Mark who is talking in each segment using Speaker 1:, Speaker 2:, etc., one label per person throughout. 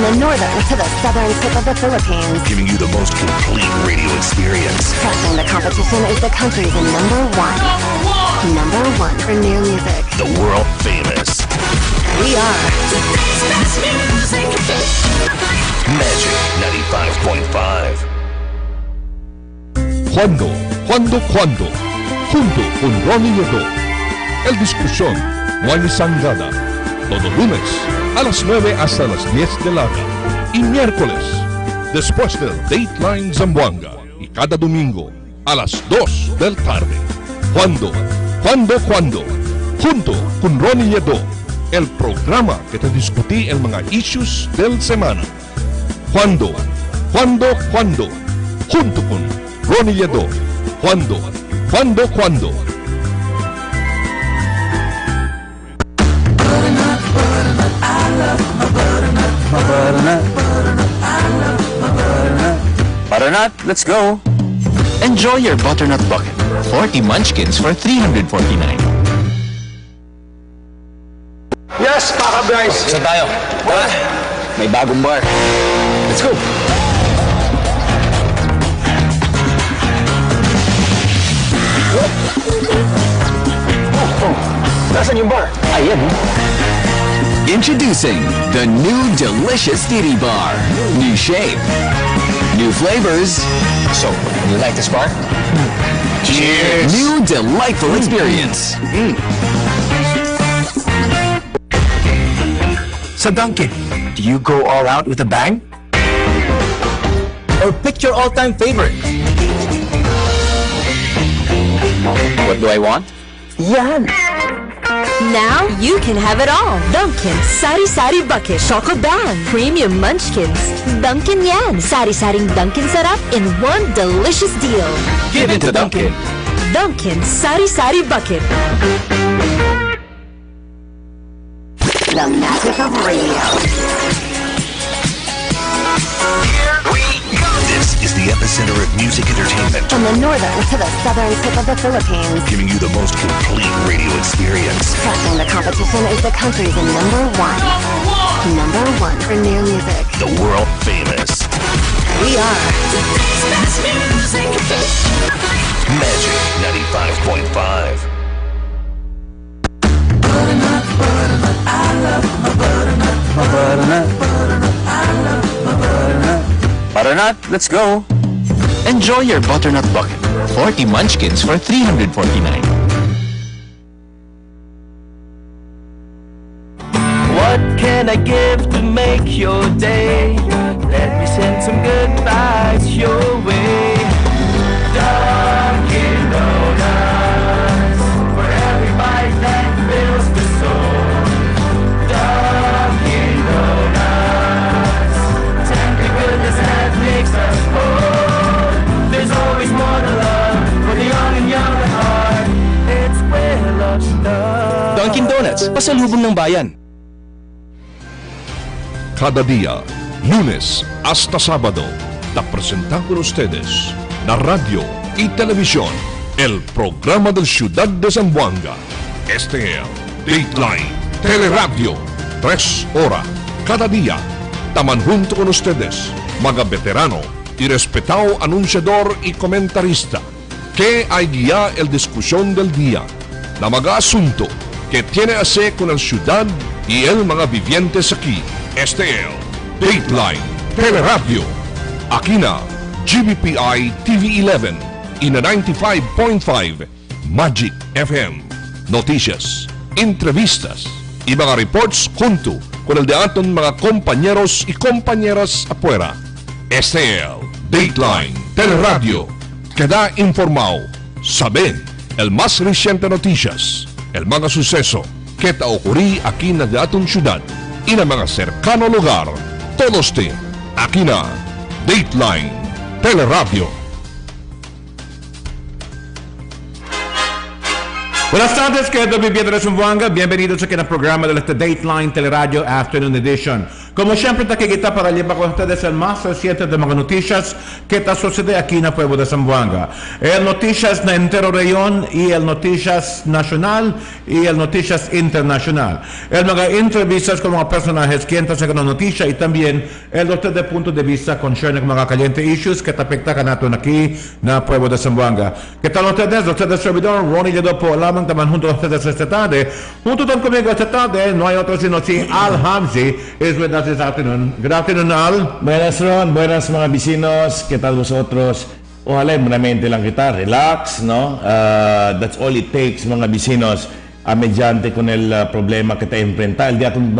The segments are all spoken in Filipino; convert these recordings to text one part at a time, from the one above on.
Speaker 1: the northern to the southern tip of the Philippines.
Speaker 2: Giving you the most complete radio experience.
Speaker 1: Crushing the competition is the country's number one. Number one for new music.
Speaker 2: The world famous.
Speaker 1: We are
Speaker 3: today's best music.
Speaker 2: Magic 95.5.
Speaker 4: Cuando, junto con Ronnie Yodo, el discusión no hay sangada, todo lunes a las 9 hasta las 10 de la noche y miércoles después del Dateline Zamboanga y cada domingo a las 2 del tarde. Cuando, junto con Ronnie Yodo, el programa que te discutí en mga issues del semana. Cuando, junto con Ronnie Yodo. Cuando.
Speaker 5: Butternut, let's go. Enjoy your butternut bucket. 40 munchkins for $349.
Speaker 6: Yes, baka guys.
Speaker 5: Saan tayo? May bagong bar. Let's go.
Speaker 6: Nasaan yung bar?
Speaker 5: Ayan. Introducing the new delicious Titty Bar. New shape, new flavors. So, you like this bar?
Speaker 6: Cheers!
Speaker 5: New delightful experience.
Speaker 6: Sa Dunkin', do you go all out with a bang? Or pick your all-time favorite?
Speaker 5: What do I want?
Speaker 6: Yan!
Speaker 7: Now you can have it all. Dunkin' Sari Sari Bucket, Choco Bang, Premium Munchkins. Dunkin' yan. Sari-saring Dunkin' sarap in one delicious deal.
Speaker 5: Give it to Dunkin'.
Speaker 7: Dunkin' Sari Sari Bucket.
Speaker 1: the magic of radio.
Speaker 2: This is the epicenter of music entertainment.
Speaker 1: From the northern to the southern tip of the Philippines.
Speaker 2: Giving you the most complete radio experience.
Speaker 1: Crushing the competition is the country's number one. Number one for new music.
Speaker 2: The world famous.
Speaker 1: We are
Speaker 3: Today's best music.
Speaker 2: Magic 95.5.
Speaker 5: Butternut, let's go. Enjoy your butternut bucket. 40 munchkins for $349.
Speaker 8: What can I give to make your day? Let me send some good vibes your way. Dunkin' Donuts, for everybody that fills the soul. Dunkin' Donuts, tender goodness that makes us whole. There's always more to love for the young and young at heart. It's where love starts.
Speaker 6: Dunkin' Donuts, pasalubong ng bayan.
Speaker 4: Cada día, lunes hasta sábado, te presentan con ustedes la radio y televisión, el programa del Ciudad de Zamboanga. Este es Dateline, Teleradyo, 3 horas, cada día. Taman junto con ustedes, mga veterano y respetado anunciador y comentarista, que hay guía el discusión del día, la mga asunto que tiene a hacer con el ciudad y el mga vivientes aquí. Este es Dateline, Teleradyo. Aquí na GBPI TV 11 y na 95.5 Magic FM. Noticias, entrevistas y mga reports junto con el de aton mga compañeros y compañeras afuera. Este es Dateline, Teleradyo. Queda informado, sabe el más reciente noticias, el mga suceso que te ocurrí aquí na de aton ciudad y na mga cercano lugar. Todos te, aquí na Dateline, Teleradyo.
Speaker 9: Buenas tardes, queridos vivientes de Zamboanga. Bienvenidos aquí al programa de este Dateline Teleradyo Afternoon Edition. Como siempre, takikita para llevar con ustedes el más reciente de las noticias que está sucediendo aquí en el pueblo de Zamboanga. El noticias na entero región y el noticias nacional y el noticias internacional. El mga entrevistas con mga personajes que entran sa noticia y también el otro de punto de vista concerning mga caliente issues que tapektakan natin aquí na pueblo de Zamboanga. ¿Qué tal ustedes? Ustedes servidor Ronnie Ledo po lamang taman junto a ustedes esta tarde. Junto con conmigo esta tarde no hay otro sino si Al Hamzi is with us this afternoon. Good afternoon, Al.
Speaker 10: Buenas, Ron. Buenas, mga vecinos. ¿Qué tal vosotros? Ojalá meramente lang kita. Relax, no? That's all it takes, mga vecinos. Mediante con el problema que te enfrenta el de atong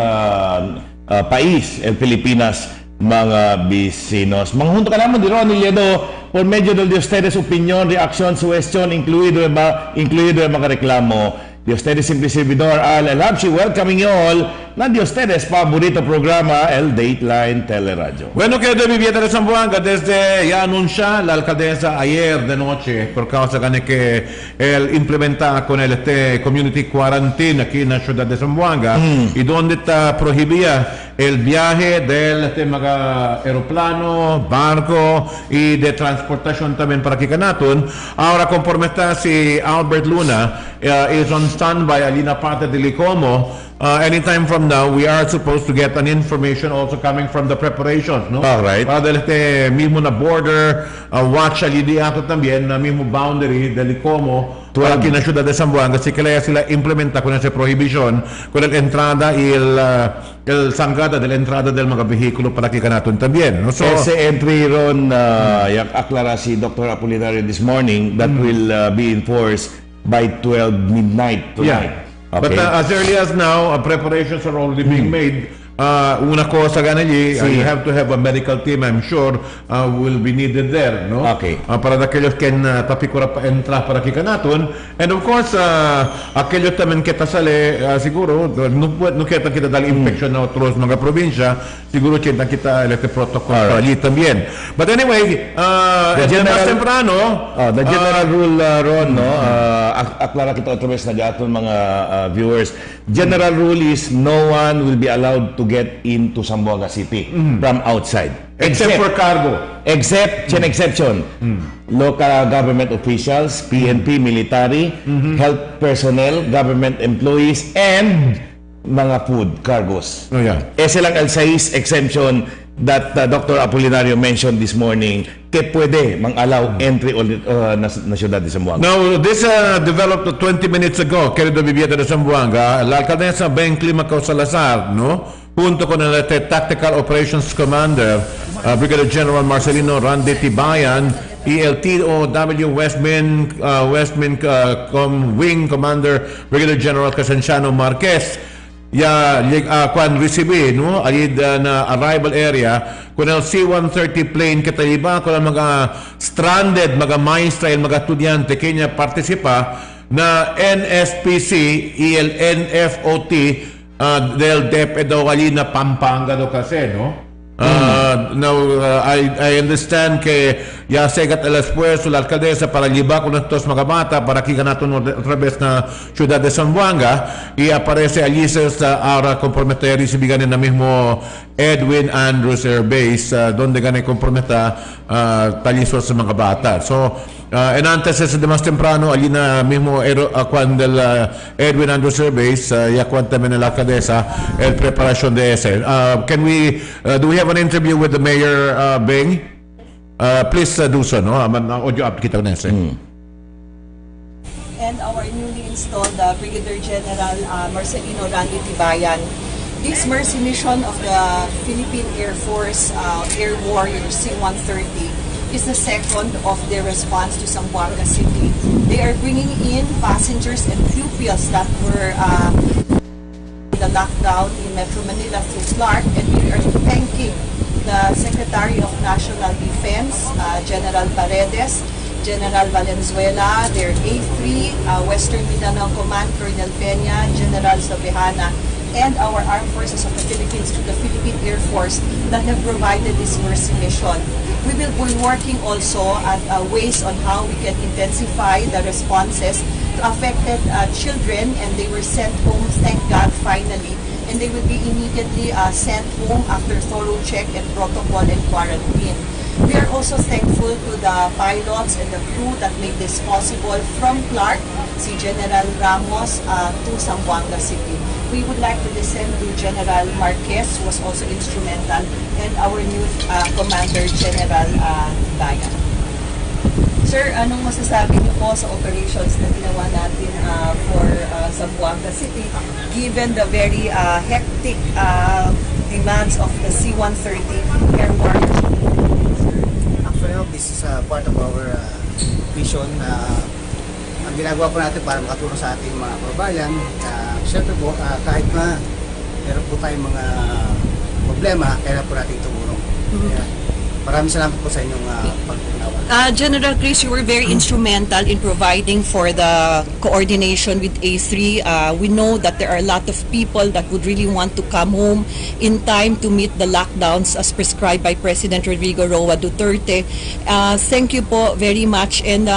Speaker 10: país, el Pilipinas, mga vecinos. Manghunto ka naman di Ron Ledo por medio de ustedes opinión, reacción, suggestion, incluido el mga reklamo. De ustedes simple servidor Al Elabshi, welcoming you all na de ustedes favorito programa, el Dateline Teleradyo.
Speaker 9: Bueno, que de Vivienda de Zamboanga, desde ya anuncia la alcaldesa ayer de noche, por causa de que él implementa con el community quarantine aquí en la ciudad de Zamboanga, y donde está prohibía el viaje del mga aeroplano, barco y de transportación también para aquí Canatón. Ahora, conforme está si Albert Luna is on standby allí na parte de Licomo, anytime from now, we are supposed to get an information also coming from the preparations, no?
Speaker 10: All right.
Speaker 9: Para del mismo na border, watch allí di ato también, na mismo boundary de Licomo, para aquí na ciudad de Zamboanga, si kaya sila implementa con esa prohibition, con la entrada y el sangada de la entrada del mga vehículo para aquí Canatón también, no? So,
Speaker 10: ese entry ron, aklara si Dr. Apolinario this morning, that will be enforced by 12 midnight tonight.
Speaker 9: yeah.
Speaker 10: Okay.
Speaker 9: But as early as now, preparations are already being made. Una cosa ganali, you have to have a medical team, I'm sure, will be needed there, no?
Speaker 10: Okay.
Speaker 9: Para aquellos que tapikura pa entrar para aquí Canatón. And of course, aquellos también que tasale, siguro, no kita kita dali infection na otros mga probinsya, siguro kita el protocol allí también. But anyway, más temprano,
Speaker 10: the general rule, Ron, no? Aklara kita otra vez na diaton mga viewers. General rule is no one will be allowed to get into Zamboanga City from outside.
Speaker 9: Except for cargo.
Speaker 10: Exception. Local government officials, PNP, military, health personnel, government employees, and mga food cargos.
Speaker 9: Oh, yeah.
Speaker 10: Ese lang el 6 exemption that Dr. Apolinario mentioned this morning que pwede mang-allow entry na ciudad de Zamboanga.
Speaker 9: Now, this developed 20 minutes ago, querido Vivienda de Zamboanga. La alcaldesa Ben Climaco Salazar, no? Junto con el Tactical Operations Commander, Brigadier General Marcelino Randy Tibayan, y el TOW Westmin Wing Commander, Brigadier General Casenciano Marquez. Kwan receive, no? Allí na arrival area, kung el C-130 plane kataliba, kung ang mga stranded, mga maestra, mga estudyante, kanya participa na NSPC y el NFOT del DEP daw allí na Pampanga daw kasi, no? Now, I understand que ya segat el esfuerzo la alcaldesa para llevar con estos mga bata para aquí natin otra vez na ciudad de Zamboanga y aparece allí ahora compromete recibigan na mismo Edwin Andrews Air Base donde gane comprometa taliso sa mga bata. So, en antes de más temprano allí na mismo cuando el Edwin Andrews Air Base ya cuenta en la alcaldesa el preparación de ese. Can we do we have an interview with the Mayor Beng? Please do so, no? Audio up kita na ese.
Speaker 11: And our newly installed Brigadier General Marcelino Randy Tibayan. This mercy mission of the Philippine Air Force Air Warrior C-130 is the second of their response to Zamboanga City. They are bringing in passengers and pupils that were in the lockdown in Metro Manila through Clark, and we are thanking the Secretary of National Defense, General Paredes, General Valenzuela, their A3, Western Mindanao Command, Colonel Peña, General Sabehana, and our Armed Forces of the Philippines to the Philippine Air Force that have provided this mercy mission. We will be working also at ways on how we can intensify the responses to affected children, and they were sent home, thank God, finally. and they will be immediately sent home after thorough check and protocol and quarantine. We are also thankful to the pilots and the crew that made this possible from Clark, si General Ramos, to Zamboanga City. We would like to listen to General Marquez, who was also instrumental, and our new Commander General Bayan. Sir, anong masasabi niyo po sa operations na ginawa natin for Zamboanga City given the very hectic demands of the C-130 Air Warrior?
Speaker 12: Actually, this is part of our vision. Ang ginagawa po natin para makatulong sa ating mga kababayan. Siyempre po, kahit na meron po tayong mga problema, kailan po natin tumulong. Maraming salamat po sa inyong pagpunawa.
Speaker 11: General Chris, you were very instrumental in providing for the coordination with A3. We know that there are a lot of people that would really want to come home in time to meet the lockdowns as prescribed by President Rodrigo Roa Duterte. Thank you po very much, and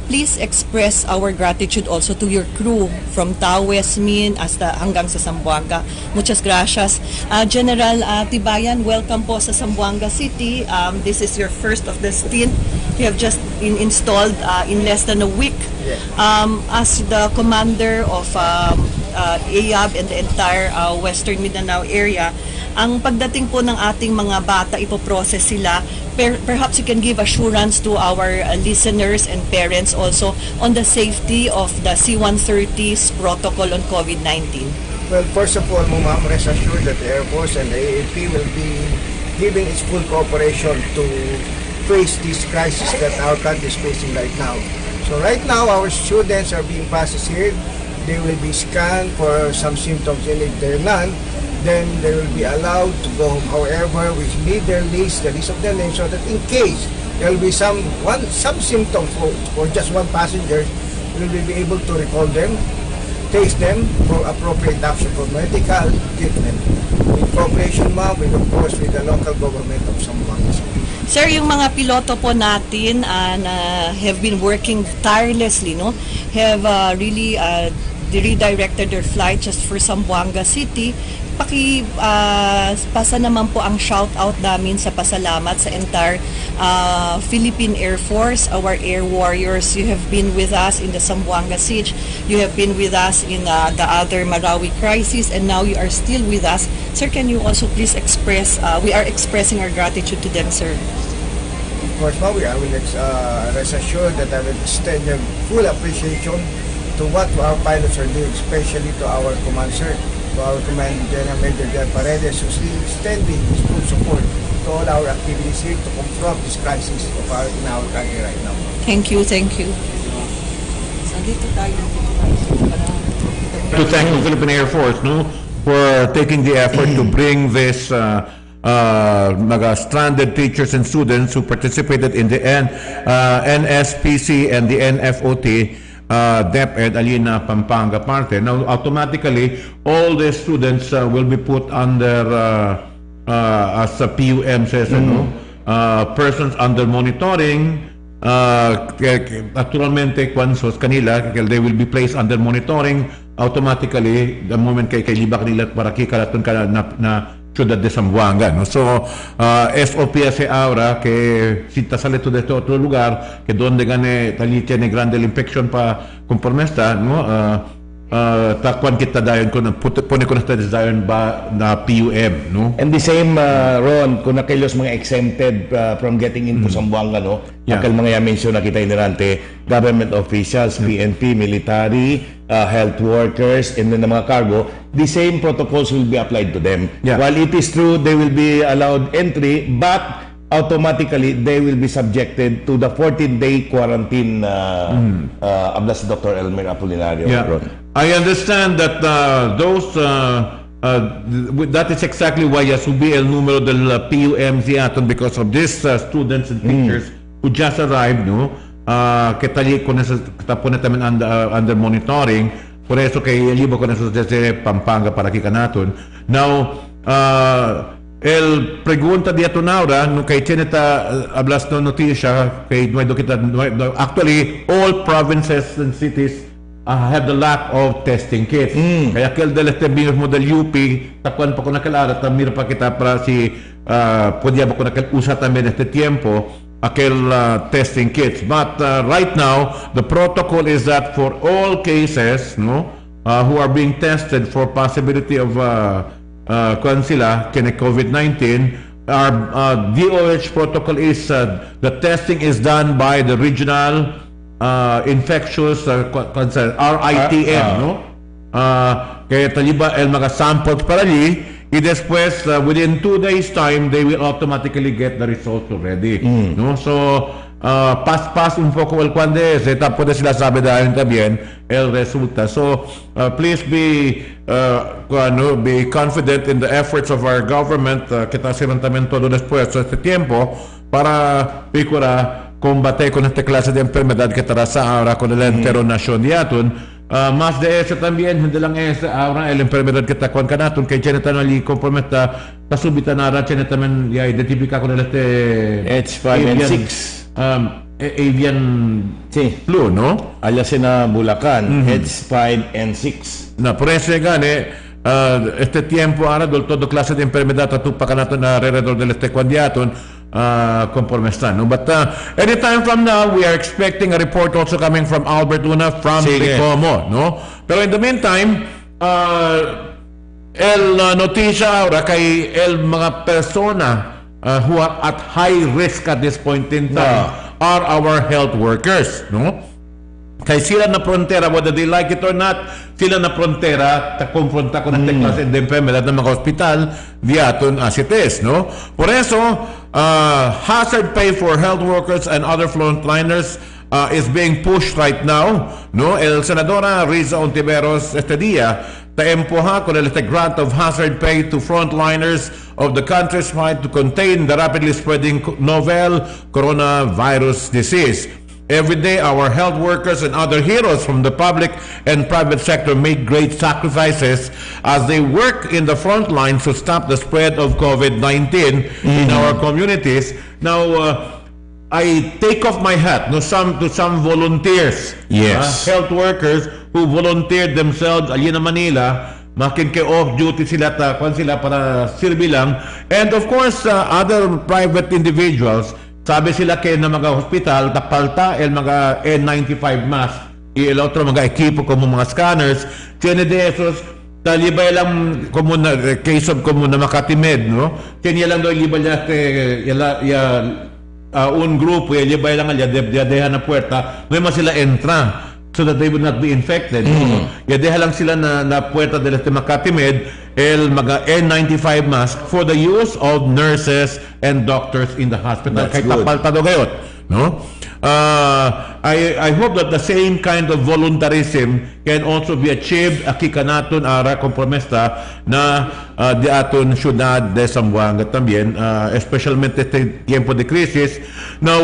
Speaker 11: please express our gratitude also to your crew from Taoes, Min, hasta hanggang sa Zamboanga. Muchas gracias. General Tibayan, welcome po sa Zamboanga City. This is your first of the stint. You have just been installed in less than a week. As the commander of AYAB and the entire Western Mindanao area, ang pagdating po ng ating mga bata, ipoprocess sila. Perhaps you can give assurance to our listeners and parents also on the safety of the C-130's protocol on COVID-19.
Speaker 13: Well, first of all, ma'am, rest assured that the Air Force and the AAP will be giving its full cooperation to face this crisis that our country is facing right now. So right now, our students are being processed here. They will be scanned for some symptoms, and if there are none, then they will be allowed to go home. However, we need their list, the list of their names, so that in case there will be some symptom for just one passenger, we will be able to recall them, taste them for appropriate action for medical treatment. In cooperation, ma'am, with of course with the local government of Zamboanga City.
Speaker 11: Sir, yung mga piloto po natin na have been working tirelessly, no, have really redirected their flight just for Zamboanga City. Pasa naman po ang shout out namin sa pasalamat sa entire Philippine Air Force, our air warriors. You have been with us in the Zamboanga siege, you have been with us in the other Marawi crisis, and now you are still with us. Sir, can you also please express, we are expressing our gratitude to them, sir.
Speaker 13: Of course, ma'am, I will rest assured that I will extend your full appreciation to what our pilots are doing, especially to our commander, to our Command General Major Del Paredes, who's extending his full support to all our activities here to confront this crisis in our country right now.
Speaker 11: Thank you, thank you. So, dito tayo.
Speaker 9: To thank the Philippine Air Force, no, for taking the effort to bring this mga stranded teachers and students who participated in the NSPC and the NFOT DepEd Alina Pampanga parte. Now, automatically, all the students will be put under, as a PUM says, persons under monitoring. Naturalmente, kanila, they will be placed under monitoring automatically the moment kay liba kanila para kikalatun ka na ciudad de Zamboanga, no? So, SOP hace ahora que si te sale tú de este otro lugar, que donde gane tali tiene grande la infección pa conforme está, no? Takwan kita dayon ko pone ko na studies dayon ba na PUM, no?
Speaker 10: And the same, Ron, kung nakilos mga exempted from getting into Zamboanga, no? Akal mga mention na kita inirante, government officials, PNP, military, health workers, and then the mga cargo, the same protocols will be applied to them. While it is true they will be allowed entry, but automatically they will be subjected to the 14-day quarantine ablas Dr. Elmer Apolinario.
Speaker 9: I understand that that is exactly why subi el numero del PUMs yaton because of these students and teachers who just arrived, no? Ketali ko na tamin under monitoring, por eso kay libo ko na desde Pampanga para kikanaton. Now, el pregunta di atunawra no kay cheneta ablas no notisya kay nuedo kita actually all provinces and cities have the lack of testing kits. Kaya kel del este binus mo del UP, takuan pa ko nakalara, tamir pa kita para si podya ba ko nakalusa también este tiempo, aquel testing kits. But right now, the protocol is that for all cases, no, who are being tested for possibility of kuan sila kene COVID-19, our DOH protocol is the testing is done by the regional infectious concern RITM, no? Kaya taliba el mga samples para li, y después within 2 days time they will automatically get the results already, no? So pas un poco el cuando es tapos de sila sabe dahil también el resulta. So please be confident in the efforts of our government, kita silang también todo después de este tiempo para pikura combate con esta clase de enfermedad que traza ahora con el entero nación de atun. Más de eso también, hindi lang esa ahora el enfermedad que takuan ka natin kay cheneta na li comprometa kasubita na ra cheneta men ya identifika con el este
Speaker 10: H5N6
Speaker 9: avian flu, no?
Speaker 10: Alias na Bulacan, H5N6.
Speaker 9: Na por eso gane este tiempo ahora del todo clase de enfermedad tatupa ka natin na alrededor del este kwandiaton conforme están, no? But anytime from now, we are expecting a report also coming from Albert Luna from Picomo, no? Pero in the meantime, el noticia ahora kay el mga persona who are at high risk at this point in time are our health workers, no? Kay sila na frontera, whether they like it or not, sila na frontera ta konfronta con esta clase de enfermedad ng mga hospital diaton as it is, no? Por eso, hazard pay for health workers and other frontliners is being pushed right now, no? El senadora Riza Ontiveros este día ta empuja con el grant of hazard pay to frontliners of the country's fight to contain the rapidly spreading novel coronavirus disease. Every day, our health workers and other heroes from the public and private sector make great sacrifices as they work in the front lines to stop the spread of COVID-19 in our communities. Now, I take off my hat to some volunteers, health workers who volunteered themselves ali na Manila, makin ke off duty sila sila para silbi lang, and of course other private individuals. Sabi sila kay na mga hospital tapalta el mga N95 mask y el otro mga equipo como mga scanners tiene de esos talibay lang como na case of como na makatimed, no? Tiene lang do libay un grupo y libay lang alya deha na puerta no mas sila entra so that they would not be infected. Ya deha lang sila na puerta del este makatimed el mga N95 mask for the use of nurses and doctors in the hospital. Kay tapalta do gayot, no? I hope that the same kind of voluntarism can also be achieved aki kanaton ara kompromesta na di aton syudad de Zamboanga también, especialmente este tiempo de crisis. Now,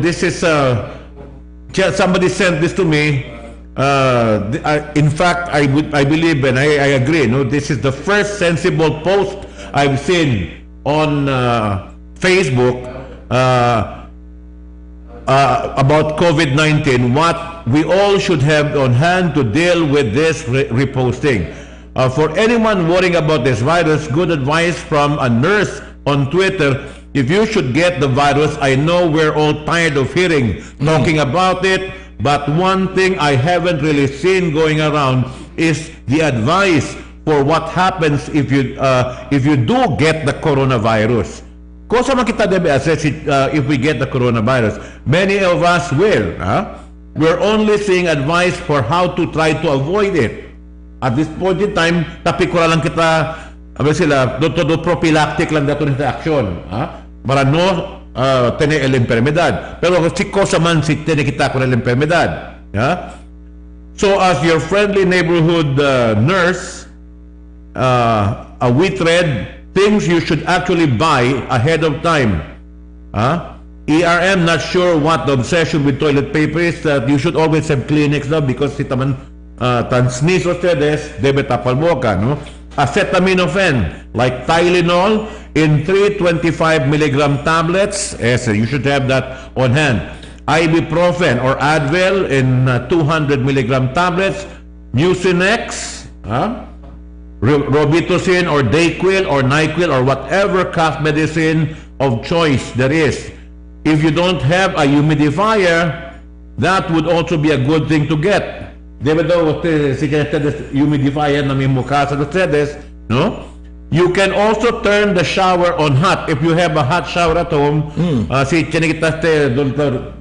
Speaker 9: this is somebody sent this to me. In fact, I believe and I agree. No, this is the first sensible post I've seen on Facebook about COVID-19. What we all should have on hand to deal with this reposting. For anyone worrying about this virus, good advice from a nurse on Twitter. If you should get the virus, I know we're all tired of talking about it. But one thing I haven't really seen going around is the advice for what happens if you do get the coronavirus. Kosa makita debe assess if we get the coronavirus. Many of us will. We're only seeing advice for how to try to avoid it. At this point in time, tapikura lang kita, sila, do prophylactic lang dato nita aksyon. Para no tener el enfermedad. Pero si cosa man si tiene kita con el enfermedad. So as your friendly neighborhood nurse, we read things you should actually buy ahead of time. ERM not sure what the obsession with toilet paper is. That you should always have Kleenex now because si taman transmis ustedes debe tapal boca, no? Acetaminophen like Tylenol in 325 milligram tablets. Yes, you should have that on hand. ibuprofen or Advil in 200 milligram tablets, Mucinex, Robitussin or Dayquil or Nyquil or whatever cough medicine of choice there is. If you don't have a humidifier, that would also be a good thing to get. Di ba daw si humidifier na may mukha sa ustedes, no? You can also turn the shower on hot. If you have a hot shower at home, si Chinikitaste,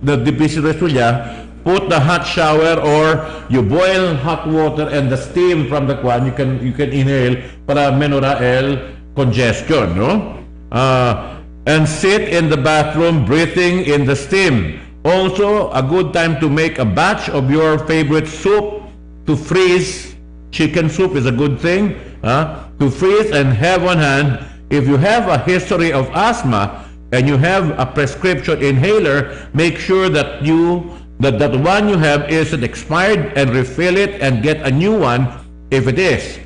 Speaker 9: the Dipisio Suya, put the hot shower or you boil hot water and the steam from the kwan, you can inhale para menurael congestion, no? And sit in the bathroom breathing in the steam. Also, a good time to make a batch of your favorite soup to freeze. Chicken soup is a good thing. To freeze and have on hand. If you have a history of asthma and you have a prescription inhaler, make sure that that one you have isn't expired and refill it and get a new one if it is.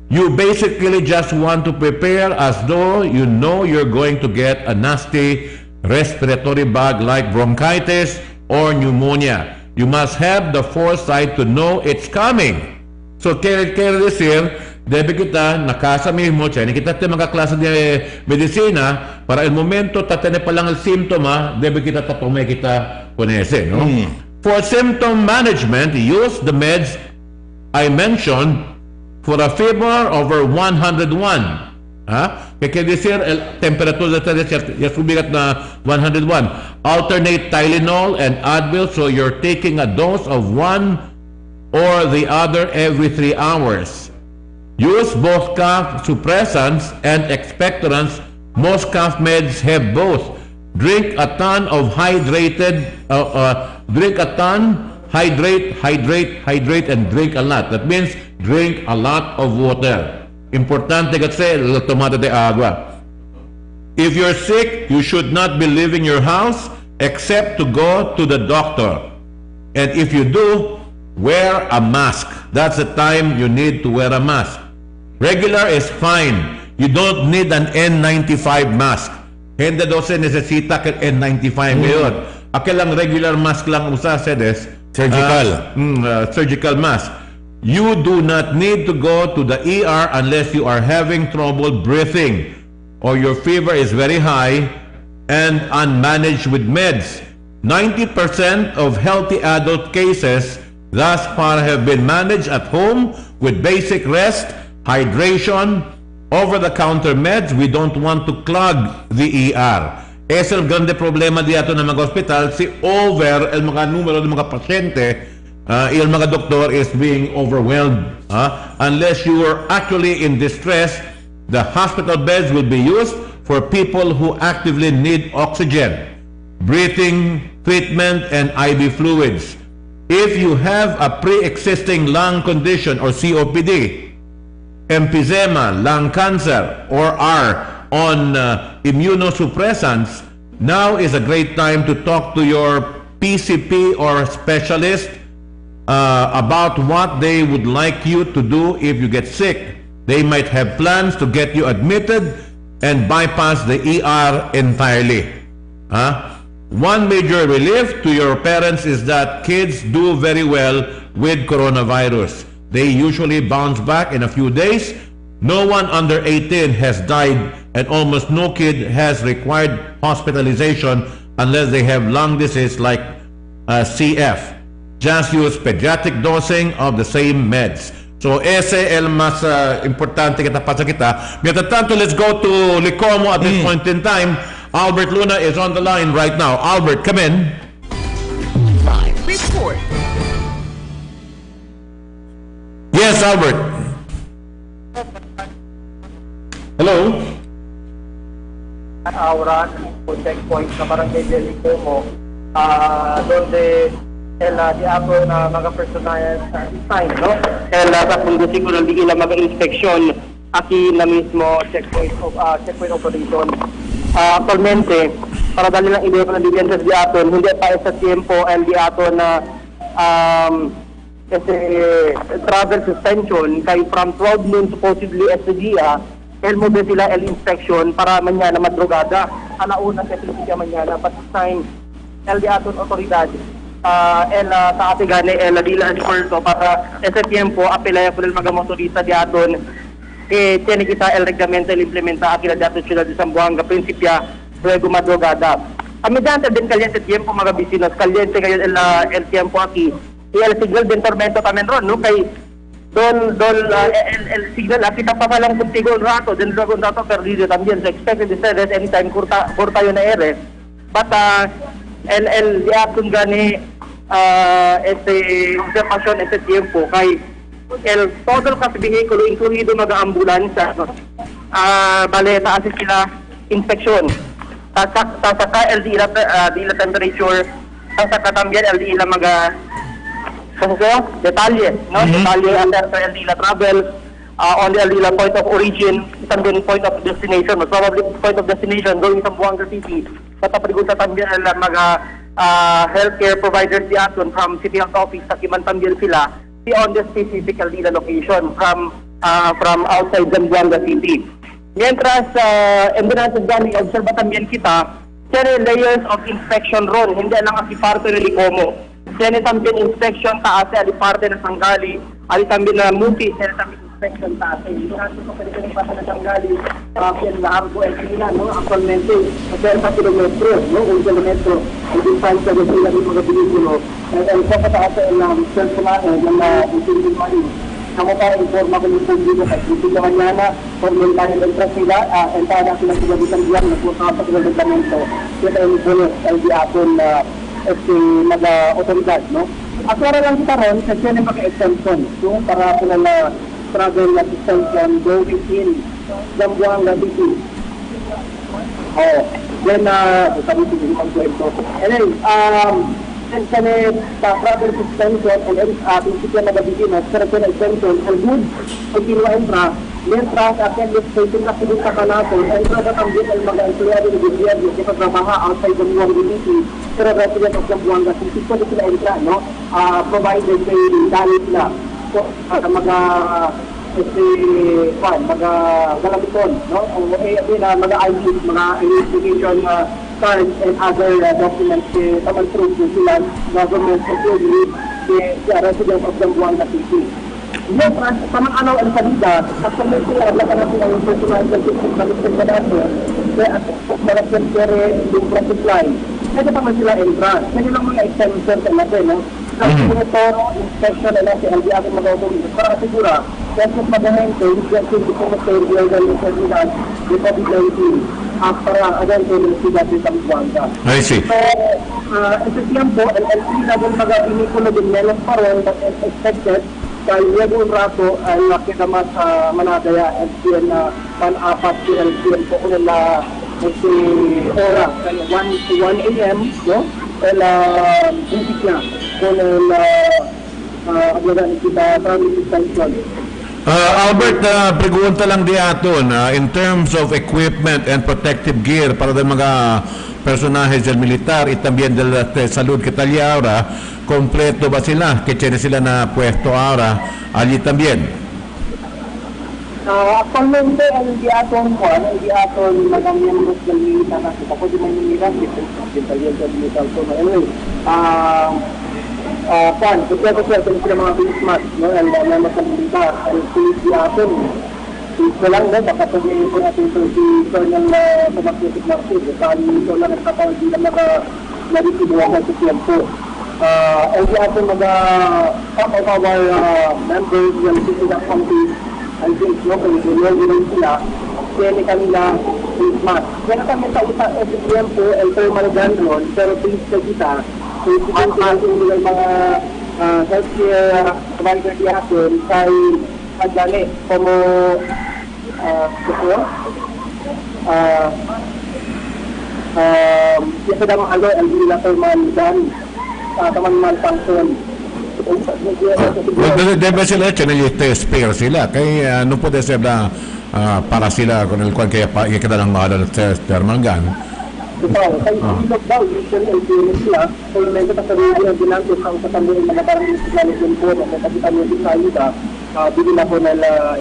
Speaker 9: You basically just want to prepare as though you know you're going to get a nasty respiratory bug like bronchitis or pneumonia. You must have the foresight to know it's coming. So, kaya this year, debe kita nakasa mismo, chani kita te mga klase de medicina, para el momento tatene pa lang el simptoma, debe kita tatome kita konese, no? For symptom management, use the meds I mentioned for a fever over 101. Kaya decir, el temperatura ya subigat na 101. Alternate Tylenol and Advil, so you're taking a dose of one or the other every 3 hours. Use both cough suppressants and expectorants. Most cough meds have both. Drink a ton of hydrate, and drink a lot. That means drink a lot of water. Importante kasi tomate de agua. If you're sick, you should not be leaving your house except to go to the doctor. And if you do, wear a mask. That's the time you need to wear a mask. Regular is fine. You don't need an N95 mask. Hindi daw se necesita ka N95 ngayon. Akilang regular mask lang usa sedes.
Speaker 10: Surgical.
Speaker 9: Surgical mask. You do not need to go to the ER unless you are having trouble breathing or your fever is very high and unmanaged with meds. 90% of healthy adult cases thus far have been managed at home with basic rest, hydration, over-the-counter meds. We don't want to clog the ER. Es el grande problema diato ng mga hospital, si over el mga numero ng mga pasyente, el mga doktor is being overwhelmed. Unless you are actually in distress, the hospital beds will be used for people who actively need oxygen, breathing treatment, and IV fluids. If you have a pre-existing lung condition or COPD, emphysema, lung cancer, or are on immunosuppressants, now is a great time to talk to your PCP or specialist about what they would like you to do if you get sick. They might have plans to get you admitted and bypass the ER entirely. One major relief to your parents is that kids do very well with coronavirus. They usually bounce back in a few days. No one under 18 has died and almost no kid has required hospitalization unless they have lung disease like CF. Just use pediatric dosing of the same meds. So, ese el mas importante kita pa sa kita. Mientras tanto, let's go to Licomo at this point in time. Albert Luna is on the line right now. Albert, come in.
Speaker 3: Live report.
Speaker 9: Yes, Albert. Hello.
Speaker 14: Ahora, po checkpoint sa Barangay del Licomo, donde di ako na mga personayan sign, no? Sa pundusin ko na di ila mag-inspeksyon aki na mismo checkpoint operation. Actualmente, para dali lang ideya ko na diligence di aton, hindi pa sa tiempo and di aton na travel suspension kay from 12 noon supposedly at the dia, mo ba sila inspection para manyana madrugada. Alauna sa Pilipinas manyana, but this time el di aton otoridad sa ate gani dila esfuerzo para ese tiempo apelaya por el mga motorista di aton tiene kita el reglamento el implementa aquí la datos ciudad de Zamboanga principia luego madrugada. A mediante din caliente tiempo mga vecinos, caliente kayo el tiempo aquí. Y el signal de tormento también ron, no? Kay el signal aquí tapasalang contigo un rato, then luego un rato perdido también. So expected ustedes anytime corta yun na ere. But el diapon gani observasyon ese tiempo kay el total kasi vehikulo incluido mag-ambulansya bale taas sila inspeksyon sasaka el dila temperature sasaka también el dila detalye no detalye under el dila travel on the el dila point of origin también point of destination probably point of destination going to Zamboanga City pataprigusa también el healthcare providers di aton from city health office takiman también sila on the specific Aldila location from outside Zamboanga City. Mientras en natin gani obserba también kita tiene layers of inspection ron hindi lang asi parte ng Licomo tiene también inspection taas ali parte ng Sangali ali también na multi tiene también inspection taas hindi natin ko pwede ng parte ng Sangali yan na arco el sila no actualmente sa kilometro no 1 kilometro ang distansya ng sila ng mga binigulo ang kapataas ng personal ng busing mali kamo para informa ko nito dito kay dito mañana por mental del sila entrada sila sa bisan diyan na po sa reglamento kita yung puno el diapon mga otoridad no asara lang kita ron kasi yung mga-exemption no para sila na travel assistance going in Zamboanga City then sabi ko yung mga kwento anyway and kami sa travel suspension and prinsipyo na gabiginas pero kung exemption ang good continue entra mientras at least pwede na sa kanato entra na también ang mga empleyado ng gobyerno kasi trabaha outside the Zamboanga City pero resident of Zamboanga City pwede sila entra no provided may dali sila so mga mga galabiton no mga ID mga identification cards and other documents naman proof ng sila government security the resident of Zamboanga City. Yung tamang anaw ang salida at kung may sila na natin ang personal statistics na listed na natin at marasensere yung process line pwede pa man sila entra pwede lang mga exemption sa natin no kasi monitoro inspection na natin ang di aking mag-automate para sigura kasi magamente hindi ko mag-automate yung servidad yung COVID-19 para again to the ciudad de Zamboanga.
Speaker 9: I see.
Speaker 14: So, ese tiempo, el level mag-inikulo din menos pa rin but expected dahil luego un rato ay nakita mas manadaya LCN na pan-apat si LCN po kung nila ora 1 a.m. no? El basic na kung nila aglagan kita travel suspension.
Speaker 9: Albert, pregunta lang di aton in terms of equipment and protective gear para ng mga personajes del militar y también del salud que tal ahora, completo ba sila? Que tiene sila na puesto ahora allí también?
Speaker 14: Actualmente, el di aton mga miyembros del militar kasi ako di man yung militar del militar ko anyway kasi sila mga Christmas, no? And naman sa militar, ang police natin, ito lang na, baka pag-iin po natin ito si Colonel Tomakitik Marcos, saan ito lang ang kapal, hindi na nag-isibuhan sa tiempo. Ang di atin mga top of our members, yung city committee, and things, no? Kung ginagawa sila, pwede kanila Christmas. Kaya kami sa isang tiempo, el thermal gun ron, pero please ka kita, at natin yung mga healthcare provider natin kay Adjane como yung sadamang ang bilaterman dan taman malfunction.
Speaker 9: Debe sila hecho na yung spare sila kaya no puede ser na para sila con el cual kaya queda ng mahal ng thermal gun.
Speaker 14: Ito, kay ilog daw, usually ang pinis sila, kung medyo kasabihin ang ginamit ang katambuhin mga parang installation po na kapitan yung design bigyan na po nila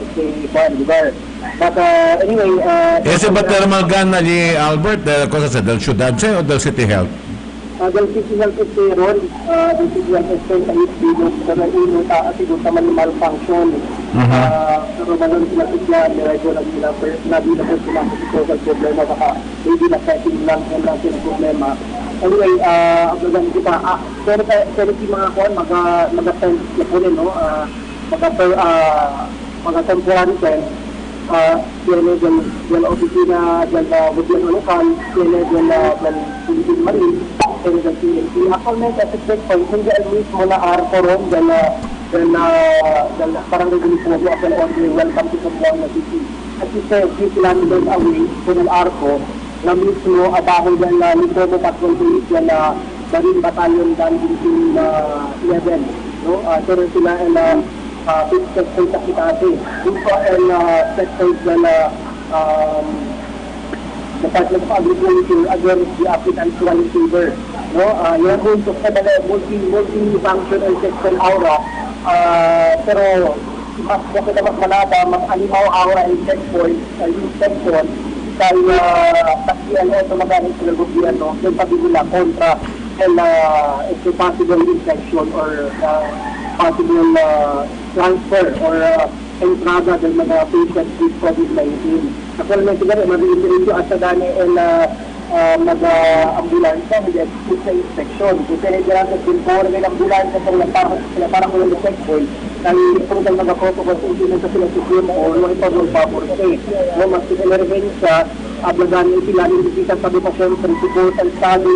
Speaker 14: lugar. But anyway...
Speaker 9: Ese ba thermal gun allí, Albert, cosa sa del ciudad o del city health?
Speaker 14: Dahil physical test ron, dahil physical test sa isbino, sa nainot, at siguro sa malfunction. Pero nalang sila sila, medyo lang sila, nabila po sila sa problema, baka hindi na setting lang sila problema. Anyway, ablagan kita. Pero yung mga kuhan, mag-attend na po rin, no? Mag-temporary test. Yan dyan opisina, dyan gobyerno lokal, yan Philippine Marine, yan dyan PNP. Actualmente, at the checkpoint, hindi ang mismo na ARCO ron, dyan parang regulismo mo, at the welcome to Zamboanga City. At least 3 kilometers away from ang ARCO, na mismo dahil dyan na Litrobo Patrol Police, dyan na Marine Battalion dyan Philippine 11. Pero sila big checkpoint sa Kitati. Dito ang checkpoint na Department of Agriculture against the African swine fever. Yan po ito sa multi-functional checkpoint aura. Pero mas malaba, mas alimaw aura yung checkpoint, kaya takiyan o tumagamit sa gobyerno yung pabigila kontra a possible infection or possible transfer or entrada ng mga patients with COVID-19. Actually, siguro, mag-i-interview at sa dani mag-ambulansya, mag-execute sa inspection. Kung sinigyan natin kung puro ng ambulansya kung parang walang checkpoint, dahil ito ng mga protocol kung sino sa sila supreme o ito ng favorite. Mas sinirevenge siya, ablagan yung sila, hindi kita sabi pa siya, principal, ang sabi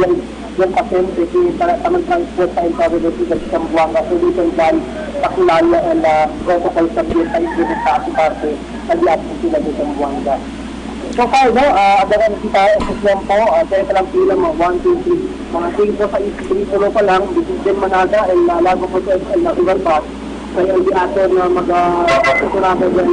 Speaker 14: yung pasyente, tamang transport sa encouragement sa Zamboanga, so dito dahil pakilala ang protocol sa implement sa ating parte, nag-iap po sila sa Zamboanga. So far, abangan kita, SSM po, kaya palang pila mo, 1, 2, 3, mga 5 sa isipin pa lang, decision Managa, and lago po sa SL na River Pass, kaya hindi ato na mag-susurado dyan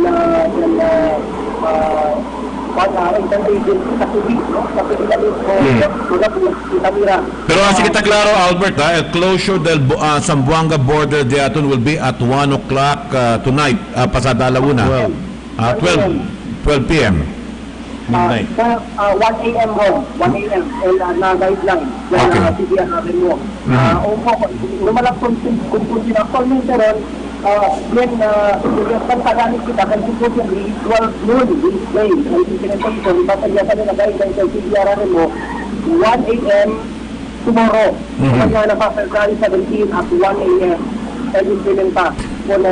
Speaker 9: Pero así kita claro, Albert, el closure del Zamboanga border de Aton will be at 1 o'clock tonight, pasada la 1. 12 p.m. Midnight.
Speaker 14: 1 a.m. home, 1 a.m. na guideline.
Speaker 9: Okay.
Speaker 14: CBR natin mo. Lumalak kung sinaktualmente ron, then, yung tagamit kita, kasi po yung 12 noon, this day, ay sinintay ko, ipapagyasan nila guideline sa CBR natin mo, 1 a.m. tomorrow. Kaya napapagkali 17 at 1 a.m. ay implementa po na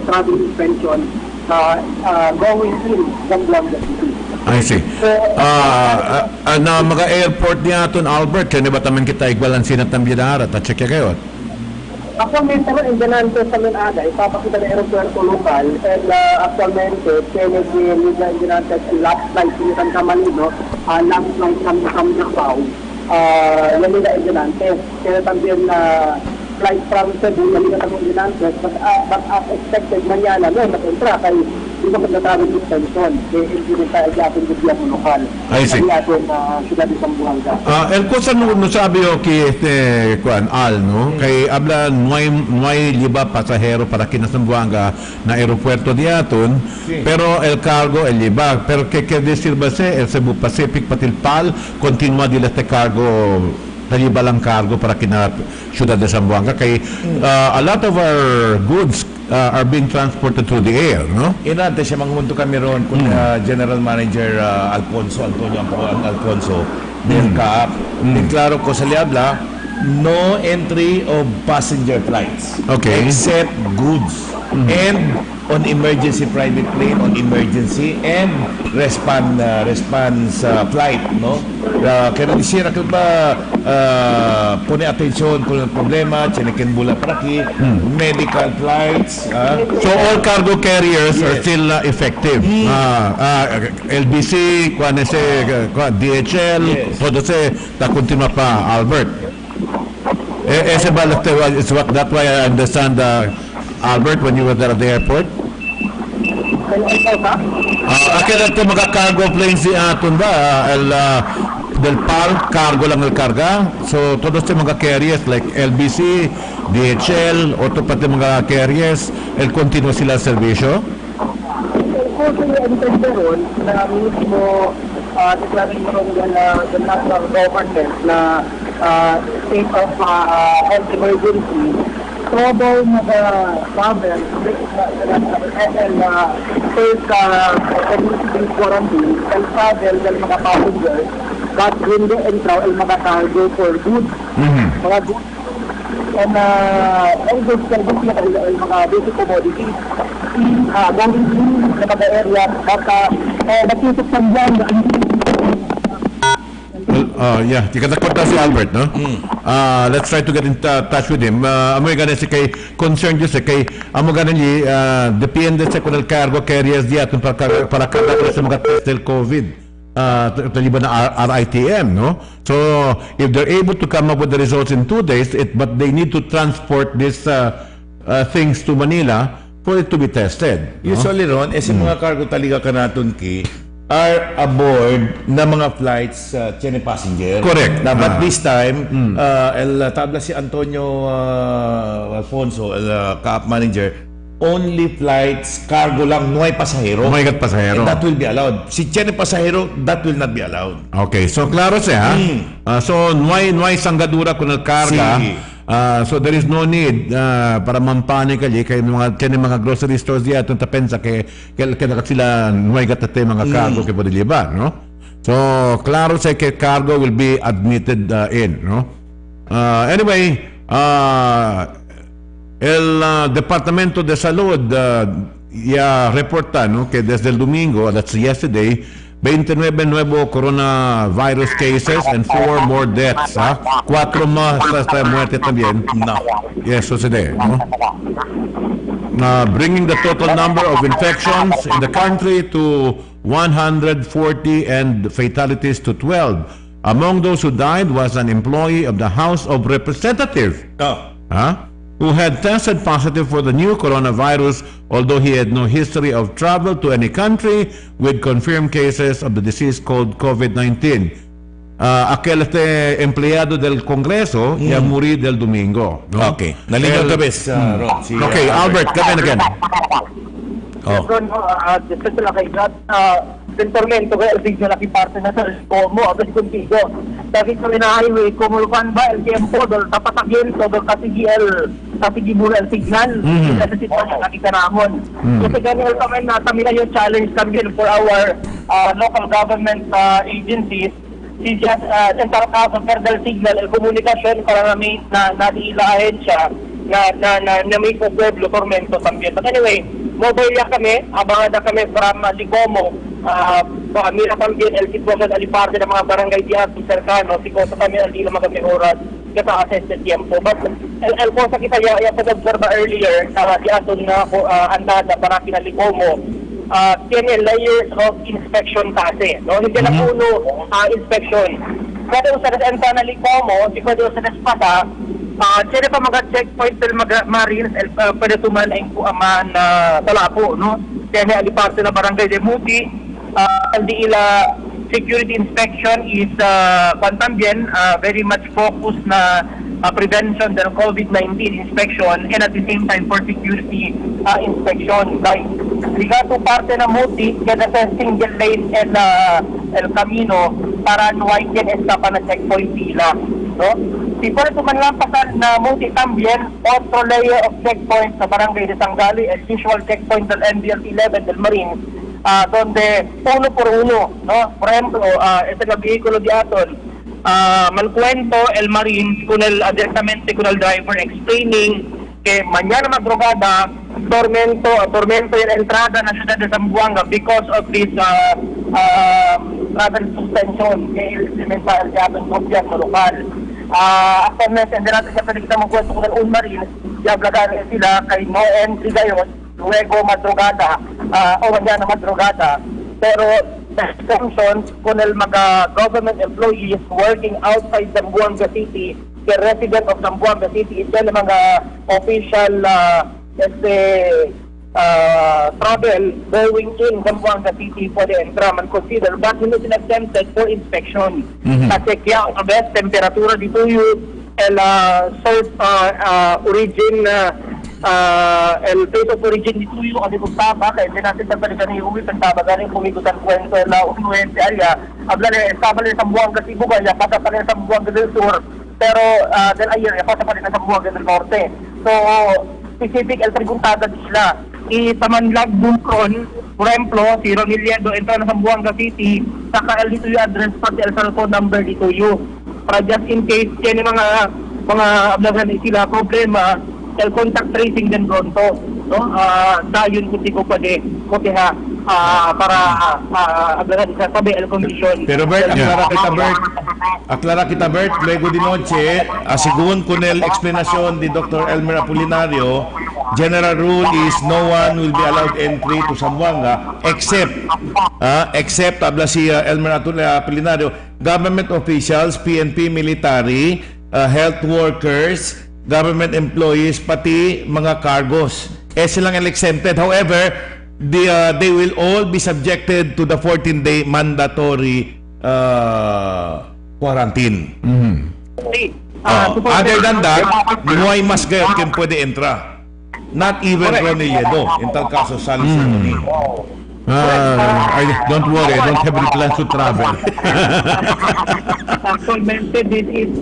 Speaker 14: travel suspension going in Zamboanga City.
Speaker 9: I see. Na mga airport niya ito, Albert, kaya ba taman kita igbalansin at tambiyadara at check kayo?
Speaker 14: Actualmente, enganante sa Menada, ipapakita na aeropuerto lokal, and actualmente, Kennedy, enganante sa last flight, sinitan ka Manido, last flight kami Nakao, yan nila enganante. Kaya también na flight from Cebu, yan nila kami enganante, but as expected, mañana, matuntra, kay hindi ko pagkatawag suspension, kaya hindi tayo ating gobyerno lokal.
Speaker 9: I see.
Speaker 14: Kaya ating sila di Zamboanga.
Speaker 9: El cosa no sabi yo que Al, no? Kay habla no hay liba pasajero para aquí na Zamboanga na aeropuerto de Aton, pero el cargo el liba, pero que decir ba el Cebu Pacific patilpal continua dile este cargo taliba lang cargo para kina ciudad de Zamboanga kay a lot of our goods are being transported through the air, no?
Speaker 10: Inante siya mangmunto kami ron kung General Manager Antonio Alfonso del CAAP. Klaro ko sa liabla, no entry of passenger flights.
Speaker 9: Okay.
Speaker 10: Except goods. And on emergency private plane, on emergency and response flight, no? Kaya nisira ka ba pone atensyon kung ang problema, chinikin bula para ki, medical flights.
Speaker 9: So all cargo carriers are still effective. LBC, DHL, todo se ta continua pa, Albert. Ese ba is what that why I understand Albert when you were there at the airport? Akala ito mga cargo planes si Aton ba? Del PAL, cargo lang el carga. So, todos yung mga carriers like LBC, DHL, o to pati mga carriers, el continuo sila servisyo?
Speaker 14: Kung sila ron na mismo declaring mo ron the national government na state of health emergency, trouble mag-travel and first community quarantine and travel del mga passengers but hindi entraw el mga cargo for goods, mga goods and goods service na el mga basic commodities going in sa mga area baka nakikita dyan
Speaker 9: yeah, tikatakorta si Albert, no? Let's try to get in touch with him. Amo ganin si kay concern just kay amo ganin depende sa kunal cargo carriers dia atong para kada sa mga test del COVID. Taliban na RITM, no? So if they're able to come up with the results in 2 days, but they need to transport these things to Manila for it to be tested.
Speaker 10: Usually ron, mga cargo talaga ka natin are aboard na mga flights chene passenger.
Speaker 9: Correct.
Speaker 10: But this time, el tabla si Antonio Alfonso, el CAP manager, only flights cargo lang, no hay pasahero.
Speaker 9: No hay pasahero.
Speaker 10: And that will be allowed. Si chene pasahero, that will not be allowed.
Speaker 9: Okay, so klaro siya. So no hay sanggadura kun el carga. So there is no need para mampani kay mga grocery stores diya atong tapensa kay sila nuay gatate mga cargo kay podiliba, no? So klaro sa kay cargo will be admitted in, no? Anyway, el Departamento de Salud ya reporta, no, que desde el domingo, that's yesterday, 29 nuevo coronavirus cases and 4 more deaths. 4 más hasta muerte también. No. Yes, sucede, no? Bringing the total number of infections in the country to 140 and fatalities to 12. Among those who died was an employee of the House of Representatives. Who had tested positive for the new coronavirus, although he had no history of travel to any country with confirmed cases of the disease called COVID-19. Aquel empleado del Congreso ya muri del domingo. No?
Speaker 10: Okay. Nalinaw ka bes, Ron.
Speaker 9: Okay, Albert, come in again.
Speaker 14: Dito lang kay God, Tormento kaya el na parte na sa Como, agad contigo. Dahil kami na highway, kumulukan ba el tiempo, dol tapatagiento, dol kasigi mula el signal. Sa sitwasyon nakita namon. Kasi ganyan kami kami na yung challenge kami for our local government agencies. Si Central Council Federal Signal, el komunikasyon para na nadiilahin siya na may pueblo, Tormento también. But anyway, mobile ya kami, abangan na kami from Licomo. Mira también el sitwasyon aliparte ng mga barangay diyan cercano, si Costa también al dila magami oras kita assess the tiempo. But el cosa kita ya pag-observe earlier di aton na andada para Licomo. Tiene layers of inspection kasi, no? Hindi lang uno inspection. Kada sa enta na Licomo, si kada sa Espasa, sila pa mag-checkpoint del Marines, pwede tuman ay kuaman talapo, no? Kaya aliparte na barangay de Muti, di ila security inspection is también very much focused na prevention ng COVID-19 inspection and at the same time for security inspection. Like, ligato parte na Muti, kaya sa single lane and el camino para nuwaitin esta pa na checkpoint sila, no? Si por eso manlampasan na Muti también otro layer of checkpoints sa barangay de Sangali, el usual checkpoint del NBL 11 del Marines, donde uno por uno, no? Por ejemplo, este vehículo de Aton, malcuento el Marines directamente con el driver explaining que mañana madrugada tormento yung entrada na ciudad de Zamboanga because of this travel suspension que implementar el Aton gobyerno lokal. Actualmente, hindi natin siya pwede kita magkwento kung un Marines, yablagan sila kay no entry gayon, luego madrugada, o mañana madrugada. Pero sanctions kung el mga government employees working outside Zamboanga City, the resident of Zamboanga City, ito yung mga official travel going in Zamboanga City pwede entra man consider, but hindi sila exempted for inspection. Kasi kaya ang best temperatura dito yung source origin el place of origin dito yung kung taba kaya hindi natin sa palitan yung uwi pang taba galing kumigutan kwento na unuente alya habla na estabal na Zamboanga Cebu kaya pata pa na Zamboanga del Sur pero del ayer ako sa palit sa Buwagan del Norte. So, specific el preguntada sila. Itamanlag Buncron, por ejemplo, si Roniliedo entra na sa Buanga City, saka el dito yung address pati el cellphone number dito yung. Para just in case, yan yung mga ablagan sila problema, el contact tracing din pronto. No? Dayon kuti ko pwede, kuti ha, para ablagan sa sabi el condition.
Speaker 10: Pero Bert, aclara kita Bert, luego de noche, según con el explanación de Dr. Elmer Apolinario, general rule is no one will be allowed entry to Zamboanga except habla si Elmer Apolinario, government officials, PNP military, health workers, government employees, pati mga cargos. Silang exempted. However, they will all be subjected to the 14-day mandatory quarantine. Other than that, no hay más gayon quien puede entrar. Not even Roniliedo. En tal caso, Salis
Speaker 9: Don't worry, I don't have any plans to travel.
Speaker 14: Actualmente, this is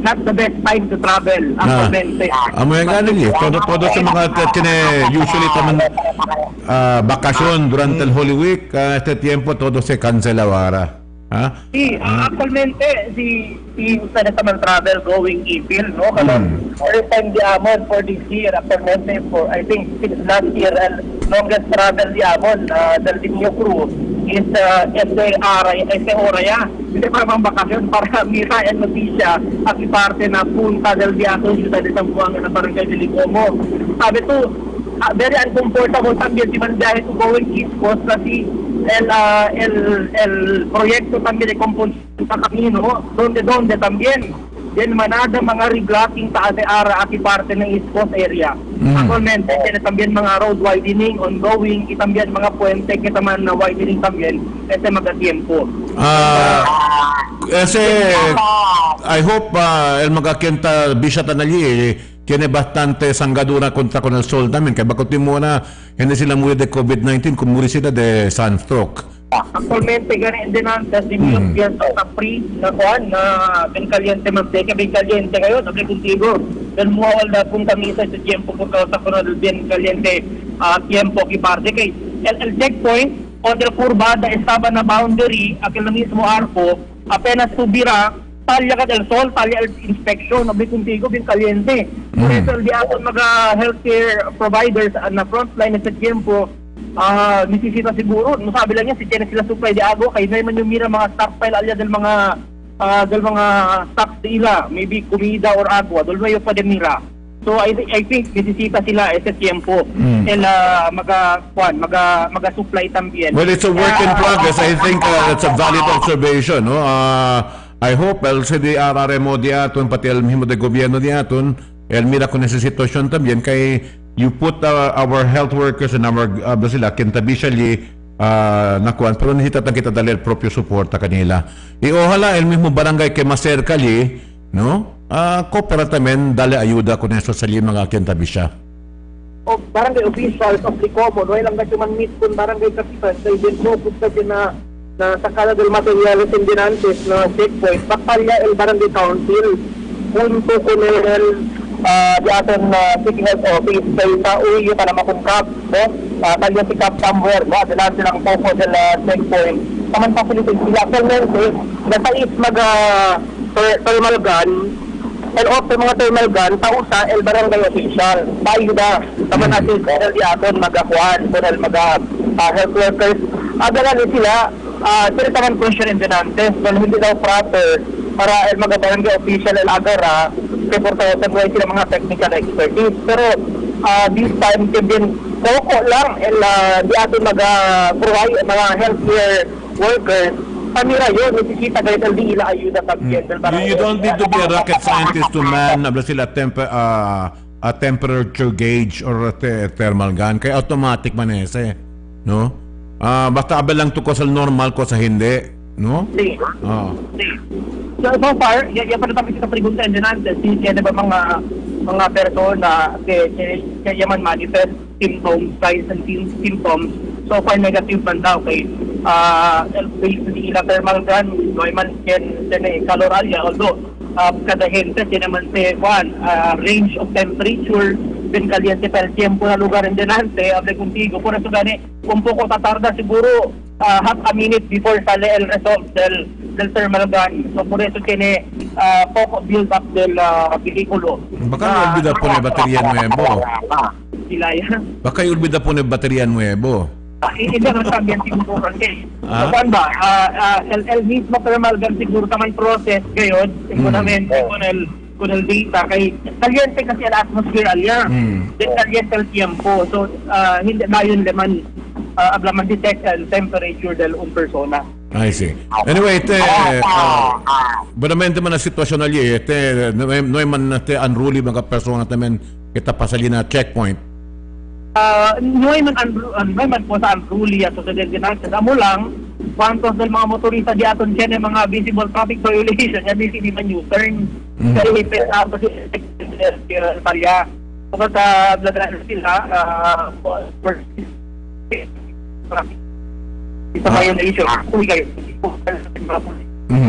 Speaker 14: not the best time to travel. Actualmente.
Speaker 9: May ganun todo sa mga usually taman bakasyon durante el Holy Week, este tiempo todo se cancela ahora.
Speaker 14: Sí, actualmente si usted está travel going April, no? First time di amon for this year, actualmente for I think since last year and longest travel di amon del Dinyo crew is este hora ya. Hindi pa mang bakasyon para mira en notisya at parte na punta del viaje ciudad de Zamboanga na barangay de Ligomo. Sabi to, very uncomfortable también si man viaje to going East Coast kasi el proyecto también de composición sa camino, donde también din manada mga reblocking sa ara at parte ng East Coast area. Actualmente, tiene también mga road widening ongoing, y también mga puente que taman na widening también este magatiempo.
Speaker 9: I hope el magakenta bisya tanali tiene bastante sangadura contra con el sol también, kaya bakit mo na hindi sila muli de COVID-19 kung muli sila de sunstroke.
Speaker 14: Actualmente ganun din ang yung sa free na kuhan na ben caliente manteca, ben caliente ngayon, okay contigo. Then muawal na kung kamisa sa tiempo po sa kunod ben caliente tiempo kiparte kay el checkpoint o del curvada estaba na boundary aquel na mismo arco apenas subira talya ka del sol, talya el inspection, okay contigo, ben caliente. Por eso el día mga healthcare providers na frontline sa tiempo nisisita siguro, sabi lang niya si tiene sila supply di ago kay naman yung mira mga stockpile alya del mga stocks nila, maybe comida or agua, dul mayo pa din mira. So I think nisisita sila ese tiempo maga supply también.
Speaker 9: Well, it's a work in progress. I think that's a valid observation, no? I hope LCD RRMO diaton pati el mismo de gobierno diaton el mira con esa situación también kay you put our health workers and our sila kintabisali nakuan pero necesita kita dali el propio suporta kanila. Y ojalá el mismo barangay que más cerca ali, no? Coopera también dale ayuda con eso sa mga kintabisya.
Speaker 14: O barangay officials of Licomo, no lang kasi man meet kun barangay kapitan sa ibig mo punta din na sacada del materiales endenantes na checkpoint, bakpalya el barangay council junto con el di aton city health office kay sa uyo para makungkap, no? Talya si Cap somewhere, no? Adelante lang po po del checkpoint. Taman facilitate sila. Actualmente, nasa is thermal gun, el offer mga thermal gun, pausa el barangay official. Bayo na, taman natin el di aton magakuan, el health workers. Adala sila, sila taman pressure endenantes, dahil hindi daw proper para el mga barangay official el agara reportado sa sila mga technical expertise. Pero this time din koko lang di ato provide mga healthcare workers pamira yun, necesita kahit di ila ayuda también.
Speaker 9: You don't need to be a rocket scientist to man sila a temperature gauge or a thermal gun kaya automatic man no? Basta abel lang to ko sa normal ko sa hindi, no?
Speaker 14: Sí. So far, yan pa natin kita pregunta endenantes, kaya ba mga persona kaya yaman manifest symptoms, signs and symptoms, so far negative man daw kay based on ila thermal gun, no man can caloralya, although kada gente naman range of temperature ben caliente pa el tiempo na lugar en delante hable contigo por eso gani un poco tatarda siguro half a minute before sale el result del thermal gun so por eso tiene poco build up del vehículo
Speaker 9: Baka olvida po na baterya nuevo.
Speaker 14: sila yan
Speaker 9: Baka olvida po na baterya nuevo.
Speaker 14: hindi naman también siguro kasi so ba el mismo thermal gun siguro tamang process gayon seguramente con el data kay caliente kasi ang atmosphere alya then caliente el tiempo so hindi na yun naman ablaman detect el temperature del un persona.
Speaker 9: I see. Anyway, veramente man na sitwasyon ali no man unruly mga persona tamen kita pasali na checkpoint.
Speaker 14: No man po sa unruly at sa degenerated. Amo lang, kwantos del mga motorista di aton dyan mga visible traffic violation, yan hindi man U-turn. Kaya ipesado si Italia. Kung sa bladaran sila, ito violation. Uy kayo.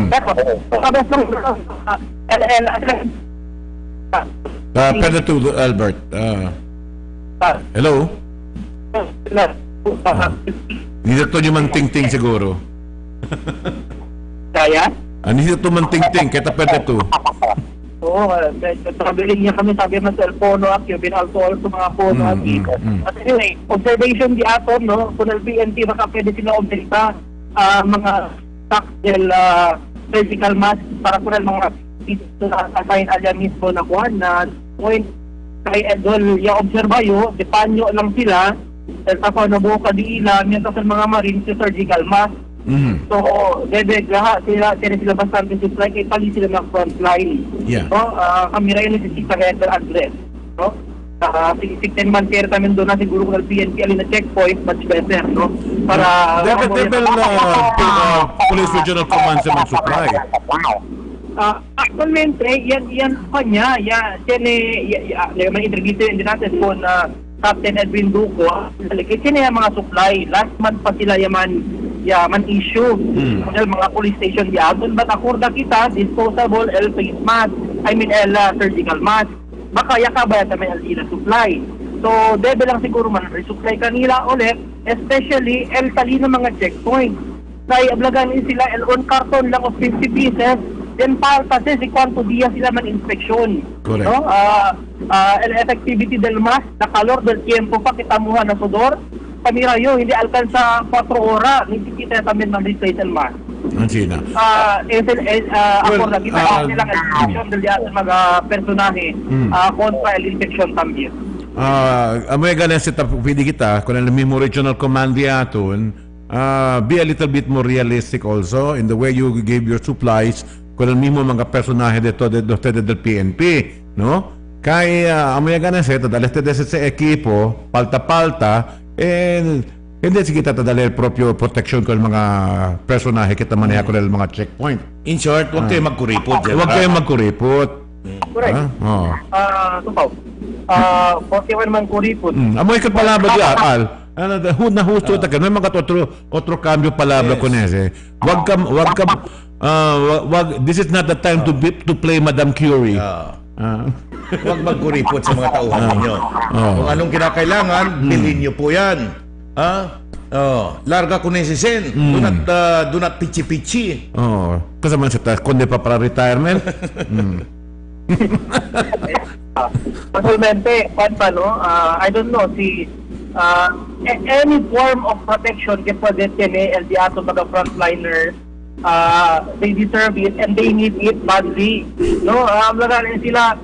Speaker 14: Pero, sabes nung
Speaker 9: Pwede to Albert. Hello? Dito to yung manting-ting siguro.
Speaker 14: Kaya?
Speaker 9: Dito to manting-ting, kaya pwede to.
Speaker 14: Oo, traveling niya kami sabi ng cellphone at yung binalto-alto mga phone at At anyway, observation di aton, no? Kung LBNT baka pwede sila observa mga tactile surgical mask para kung mga dito na assign alya mismo na kuhan na point kay Edol yung observa yun, depanyo lang sila sa paano ka di ilan yung mga marines yung surgical mask. So, debe sila bastante supply kay pali sila ng front line. So, kami rin necesita ng address. No? Sikten man kaya tamin doon na siguro kung PNP alin na checkpoint, much better, no? Para...
Speaker 9: Debe Police Regional Command sa mag-supply.
Speaker 14: Actualmente, yan pa niya. May interview din natin po na Captain Edwin Duco. Kasi na yung mga supply. Last month pa sila yaman issue. Dahil mga police station diagon. But akorda kita, disposable face mask. Surgical mask. Baka yakabaya sa may alila supply. So, debe lang siguro man resupply kanila ulit. Especially, tali ng mga checkpoint. Kaya ablagan sila, on carton lang of 50 pieces. Then kasi si kwanto diya sila man inspeksyon.
Speaker 9: Correct.
Speaker 14: No? El effectivity del mask, na calor del tiempo pa kitamuhan na sudor. Panirayo, hindi alcanza 4 oras. Hindi kita tamin ng replace el mask.
Speaker 9: Ansina.
Speaker 14: Ako na kita silang inspection del diya sa mga personahe kontra el inspection también.
Speaker 9: Amoy galing sa pwede kita, kung ang mismo regional command diyaton, be a little bit more realistic also in the way you give your supplies con el mismo mga personaje de ustedes del PNP, no? Kaya amoy ganan sa dale ustedes sa equipo, palta-palta, hindi si kita tadali el propio protection con mga personaje kita maneha con el mga checkpoint.
Speaker 10: In short, huwag kayo magkuripot.
Speaker 9: Huwag kayo magkuripot.
Speaker 14: Correct. Tupaw. Porque man kuripot.
Speaker 9: Amoy ka palabra diya, Al. Na husto ta may mga otro cambio palabra con ese. Wag this is not the time to play Madam Curie.
Speaker 10: Huwag magkuripot sa mga tauhan ninyo. Kung anong kinakailangan, bilhin nyo po yan. Larga ko nesisen. Do not pichi-pichi.
Speaker 9: Kasama sa konde pa para retirement.
Speaker 14: Personalmente, I don't know, any form of protection que pwede tiene el diato mga frontliners, they deserve it and they need it badly. No, lagarin sila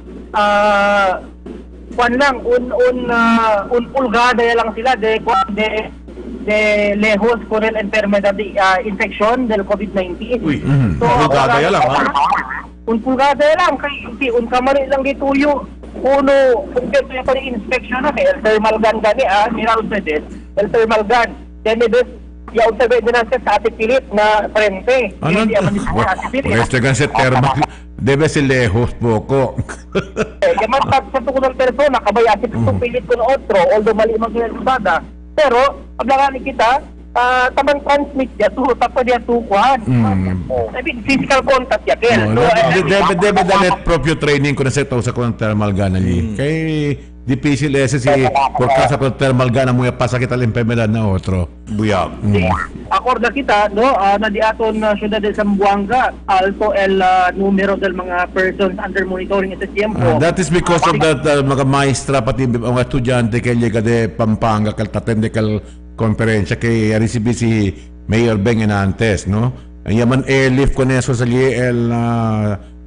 Speaker 14: un pulgada lang sila de lejos con el enfermedad de infection del COVID-19.
Speaker 10: So, pulgada lang,
Speaker 14: un pulgada lang kay un kamari lang dituyo uno kung ito yung inspection na el thermal gun gani mira ustedes el thermal gun debe ya usted din sa ate pilit na frente hindi man sa ate pilit
Speaker 9: este gan sa thermal debe ser lejos poco
Speaker 14: yaman sa tukod ng persona kabay ate pilit ko na otro although mali man kaya usada pero ablangan kita tamang transmit niya to tapos dia to kuan. I mean physical contact ya ken.
Speaker 9: Debe dalet proprio training ko na sa ito sa thermal gun ali. Kay difícil ese si por casa con thermal gun mo pasakit al enfermedad na otro. Buyag.
Speaker 14: Acorda kita na di aton syudad de Zamboanga alto el numero del mga persons under monitoring ito tiempo.
Speaker 9: That is because of that mga maestra pati mga estudyante kay llega de Pampanga kal tatende kal konferensya kay recibe si Mayor Beng Enantes, no? Yaman airlift ko neso sa el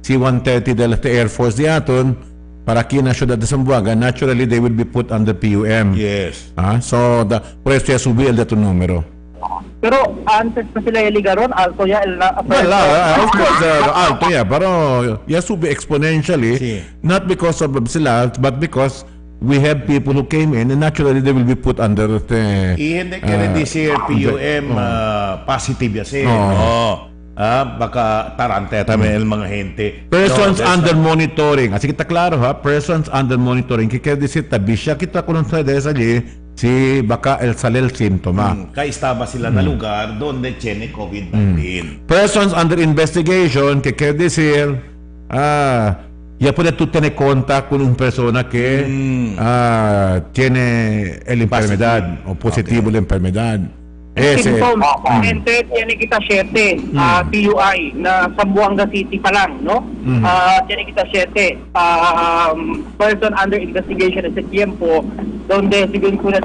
Speaker 9: C-130 del Air Force di aton para aquí na syudad de Zamboanga, naturally they will be put under PUM.
Speaker 10: Yes.
Speaker 9: So por eso ya subí el de tu número.
Speaker 14: Pero antes pa sila iligaron, alto ya el
Speaker 9: of course, alto ya, pero ya sube exponentially, not because of sila, but because we have people who came in and naturally they will be put under the...
Speaker 10: Hindi kaya decir PUM positive ya baka tarante también mga gente.
Speaker 9: Persons under monitoring. Así kita klaro persons under monitoring. Kaya decir tabi siya kita kung sa desa si baka el salel simptoma.
Speaker 10: Kaya estaba sila na lugar donde tiene COVID-19.
Speaker 9: Persons under investigation, que quiere decir, ya puede tú tener contacto con una persona que tiene la enfermedad o positivo la enfermedad.
Speaker 14: Symptoms, gente tiene kita 7 PUI na Zamboanga City pa lang, no? Tiene kita 7 person under investigation sa tiempo donde sigún con el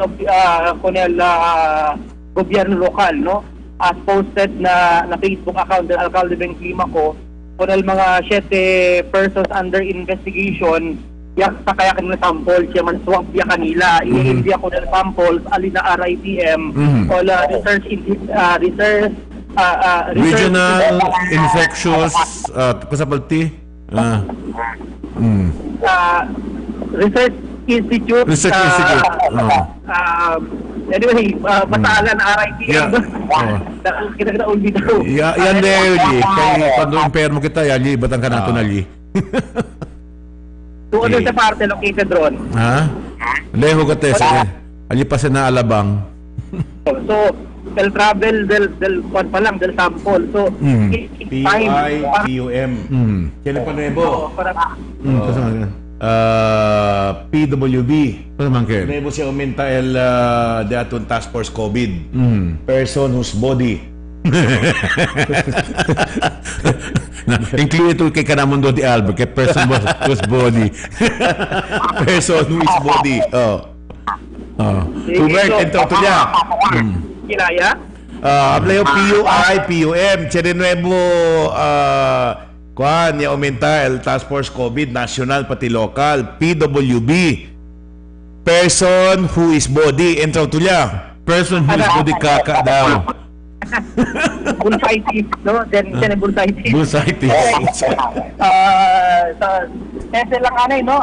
Speaker 14: gobierno lokal, no? As posted na Facebook account del alcalde Beng Climaco con el mga 7 persons under investigation yak sa kaya kanila sample siya man swab biya kanila i-envia ko ng samples alina RITM o la research
Speaker 9: regional infectious kasapalti
Speaker 14: research institute anyway batalan RITM kita ulit daw
Speaker 9: yan dahil kaya kung impermo kita yali batang ka nato nali
Speaker 14: doon sa parte located ron.
Speaker 9: Leho ka test. Ali pa sa naalabang.
Speaker 14: So, el travel del kwan pa lang, del sample. So,
Speaker 10: PUM. Kailan pa nuevo? PWB. Nuevo siya aumenta el de aton task force COVID. Person whose body
Speaker 9: include ito kay Kanamundo di Alba kay person whose body
Speaker 10: person whose body Hubert ento to niya
Speaker 14: kinaya
Speaker 10: hablayo PUI PUM tiene nuevo kuan ya aumenta el task force COVID national pati local PWB person who is body ento to niya
Speaker 9: person who is body kaka daw
Speaker 14: bursitis, no? Then bursitis.
Speaker 9: Bursitis.
Speaker 14: Kasi lang anay, no?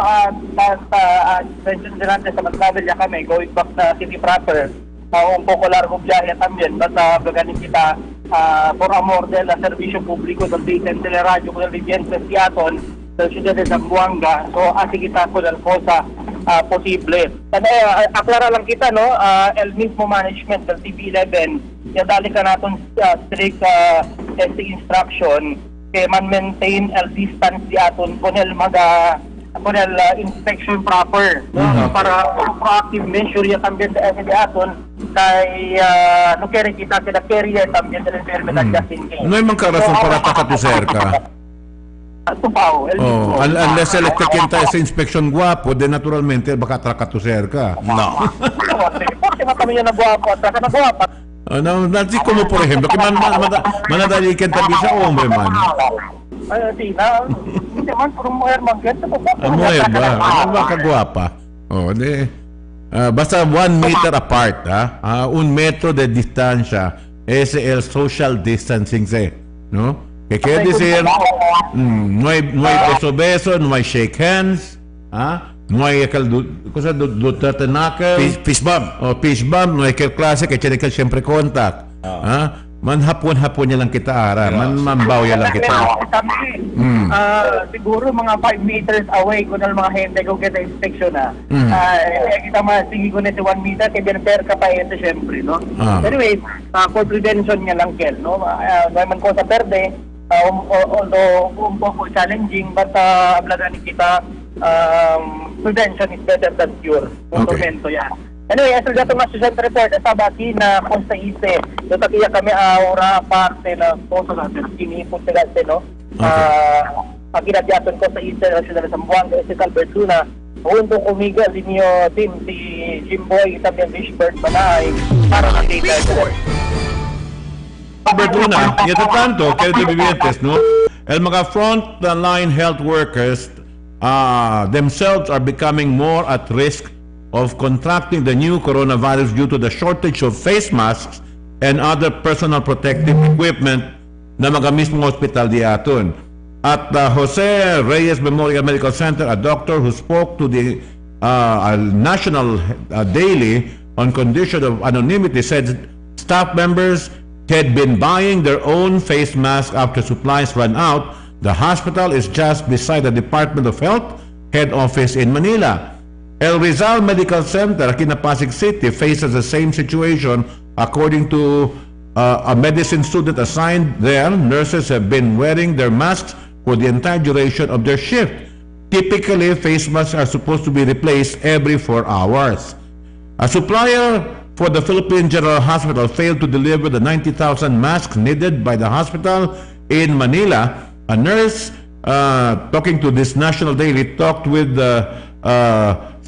Speaker 14: Mention din natin sa mag-travel ya kami, going back sa city proper. Un poco largo viaje también. Basta gaganin kita por amor de la servicio público del Teleradyo con el viviente de Aton sa ciudad de Zamboanga. So, así kita con el cosa posible. Aklara lang kita, no? El mismo management del TV11 ya dali ka natin strict testing instruction kaya man maintain el distance di aton con el inspection proper para proactive measure ya también di aton kay no kaya kita carrier también de la enfermedad
Speaker 9: no hay man karazon para takatuser ka unless el quinta esa inspection guapo de naturalmente baka takatuser ka
Speaker 14: porque kami yung nagwapo at nagwapo
Speaker 9: Nanti como por ejemplo que manadali que tabi sa hombre man.
Speaker 14: Hindi man por mujer man ganda mo.
Speaker 9: Mujer ba kagwapa. Basta 1 meter apart, 1 metro de distancia. Ese el social distancing no? Que quiere decir no hay beso, no hay shake hands, no hay cosa fist bump no hay que clase que tiene que siempre contact manhapon-hapon niya lang kita ara, manmambaw ya lang kita.
Speaker 14: Siguro mga 5 meters away kung mga hente kung kita inspeksyon na. Kita sige ko na si 1 meter, kaya binter ka pa hente syempre, no? Anyway, for prevention niya lang, Kel, no? Naman ko sa perde, although un poco challenging, but ablagan kita, prevention is better than cure. Punto yan. Anyway, as regards to my student report, sabaki na kung sa ise, tatakiya kami aura parte na poso natin, kinipot sila no? Pagkinadyaton ko sa ise, national Zamboanga, si Albert Luna, untuk kumiga linyo team, si Jimboy, sabi ang Fishbird Manay, para makita sila.
Speaker 9: Albert Luna, ito tanto, querido vivientes, no? El mga front-line health workers themselves are becoming more at risk of contracting the new coronavirus due to the shortage of face masks and other personal protective equipment na mga mismong hospital diaton. At Jose Reyes Memorial Medical Center, a doctor who spoke to the National Daily on condition of anonymity, said staff members had been buying their own face masks after supplies ran out. The hospital is just beside the Department of Health head office in Manila. El Rizal Medical Center, Pasig City, faces the same situation. According to a medicine student assigned there, nurses have been wearing their masks for the entire duration of their shift. Typically, face masks are supposed to be replaced every 4 hours. A supplier for the Philippine General Hospital failed to deliver the 90,000 masks needed by the hospital in Manila. A nurse talking to this National Daily talked with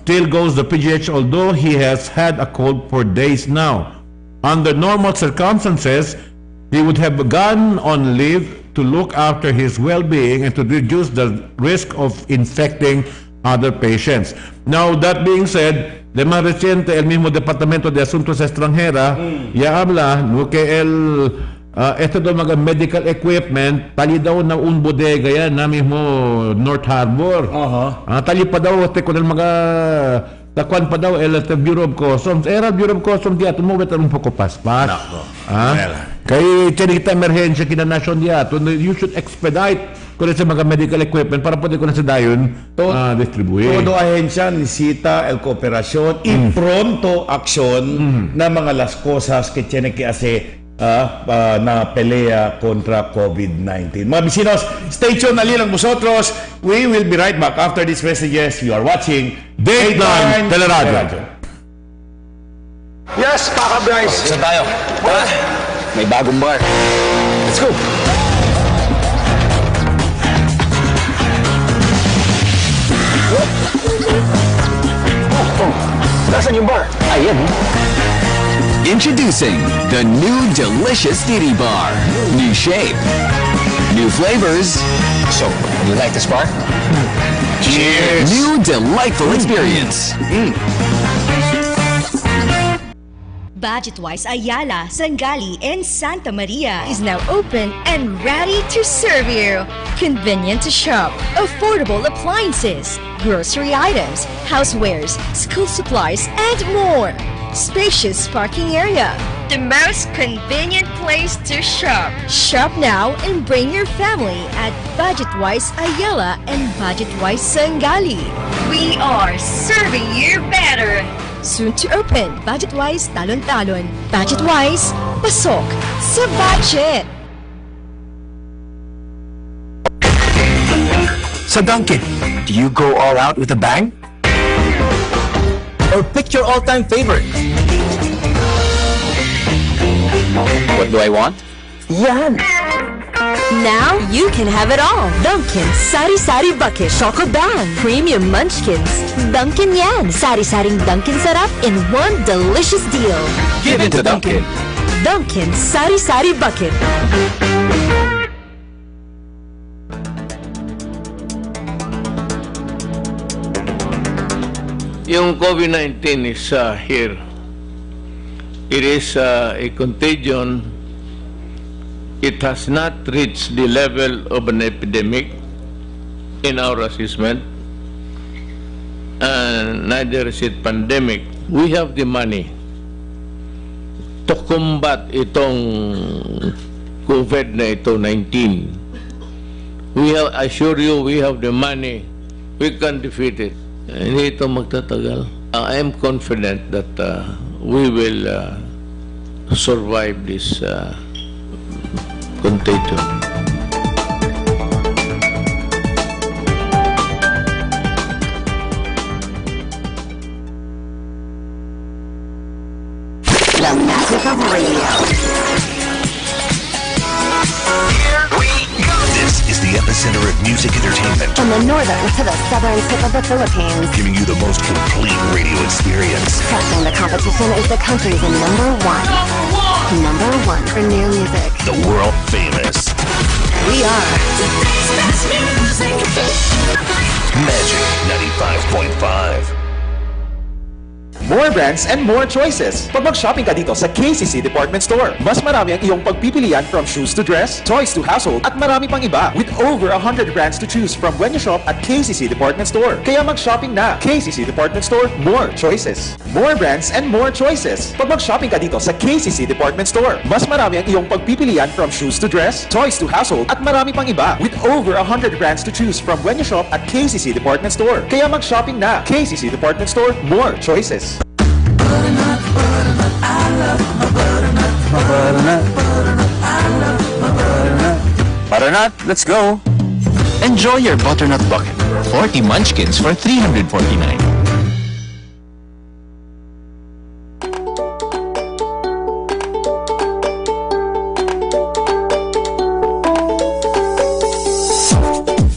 Speaker 9: still goes the PGH, although he has had a cold for days now. Under normal circumstances, he would have gone on leave to look after his well-being and to reduce the risk of infecting other patients. Now, that being said, de más reciente, el mismo Departamento de Asuntos Extranjera ya habla no, que ito daw mga medical equipment, tali daw na un bodega yan na mismo North Harbor. Tali pa daw, kung mga takuan pa daw, el Bureau of Customs. Era Bureau of Customs diya, tumubit ang poko paspas. Kaya kita emerhensya kinanasyon diya, you should expedite kung sa mga medical equipment para pwede ko na sa dayon distribuye.
Speaker 10: Todo ahensya necesita el cooperación y pronto acción na mga las cosas que tiene que hacer na pelea contra COVID-19. Mga bisinos, stay tuned ali lang vosotros. We will be right back after these messages. You are watching
Speaker 9: Dateline Teleradyo.
Speaker 6: Yes, Paka Bryce.
Speaker 5: Saan tayo? May bagong bar. Let's go!
Speaker 6: Nasaan yung bar?
Speaker 5: Ayan. Introducing the new delicious Didi Bar. New shape, new flavors. So, you like this bar?
Speaker 6: Cheers!
Speaker 5: New delightful experience.
Speaker 7: Budget-wise Ayala, Sangali, and Santa Maria is now open and ready to serve you. Convenient to shop, affordable appliances, grocery items, housewares, school supplies, and more. Spacious parking area. The most convenient place to shop. Shop now and bring your family at Budget-wise Ayala and Budget-wise Sangali. We are serving you better. Soon to open, Budget-wise Talon-Talon. Budget-wise, pasok sa budget.
Speaker 6: Sa Dunkin', do you go all out with a bang? Or pick your all-time favorite?
Speaker 5: What do I want?
Speaker 6: Yan!
Speaker 7: Now you can have it all. Dunkin' Sari Sari Bucket Choco Bang Premium Munchkins. Dunkin' yan. Sari-saring Dunkin' sarap in one delicious deal.
Speaker 5: Give it to Dunkin'.
Speaker 7: Dunkin' Sari Sari Bucket.
Speaker 15: Yung COVID-19 is here. It is a contagion. It has not reached the level of an epidemic in our assessment, and neither is it pandemic. We have the money to combat itong COVID na ito, 19. I assure you, we have the money. We can defeat it. Hindi ito magtatagal. I am confident that we will survive this contagion.
Speaker 1: The magic of radio.
Speaker 2: This is the epicenter of music entertainment.
Speaker 1: From the northern to the southern tip of the Philippines.
Speaker 2: Giving you the most complete radio experience.
Speaker 1: Crushing the competition is the country's number one. Number one for new music.
Speaker 2: The world famous
Speaker 1: We are
Speaker 2: Magic 95.5.
Speaker 16: More brands and more choices. Pag mag-shopping ka dito sa KCC Department Store, mas marami ang iyong pagpipilian from shoes to dress, toys to household, at marami pang iba. With over 100 brands to choose from when you shop at KCC Department Store. Kaya mag-shopping na. KCC Department Store, more choices. More brands and more choices. Pag mag-shopping ka dito sa KCC Department Store, mas marami ang iyong pagpipilian from shoes to dress, toys to household, at marami pang iba. With over 100 brands to choose from when you shop at KCC Department Store. Kaya mag-shopping na. KCC Department Store, more choices.
Speaker 6: Butternut, let's go. Enjoy your butternut bucket. 40 munchkins for $349.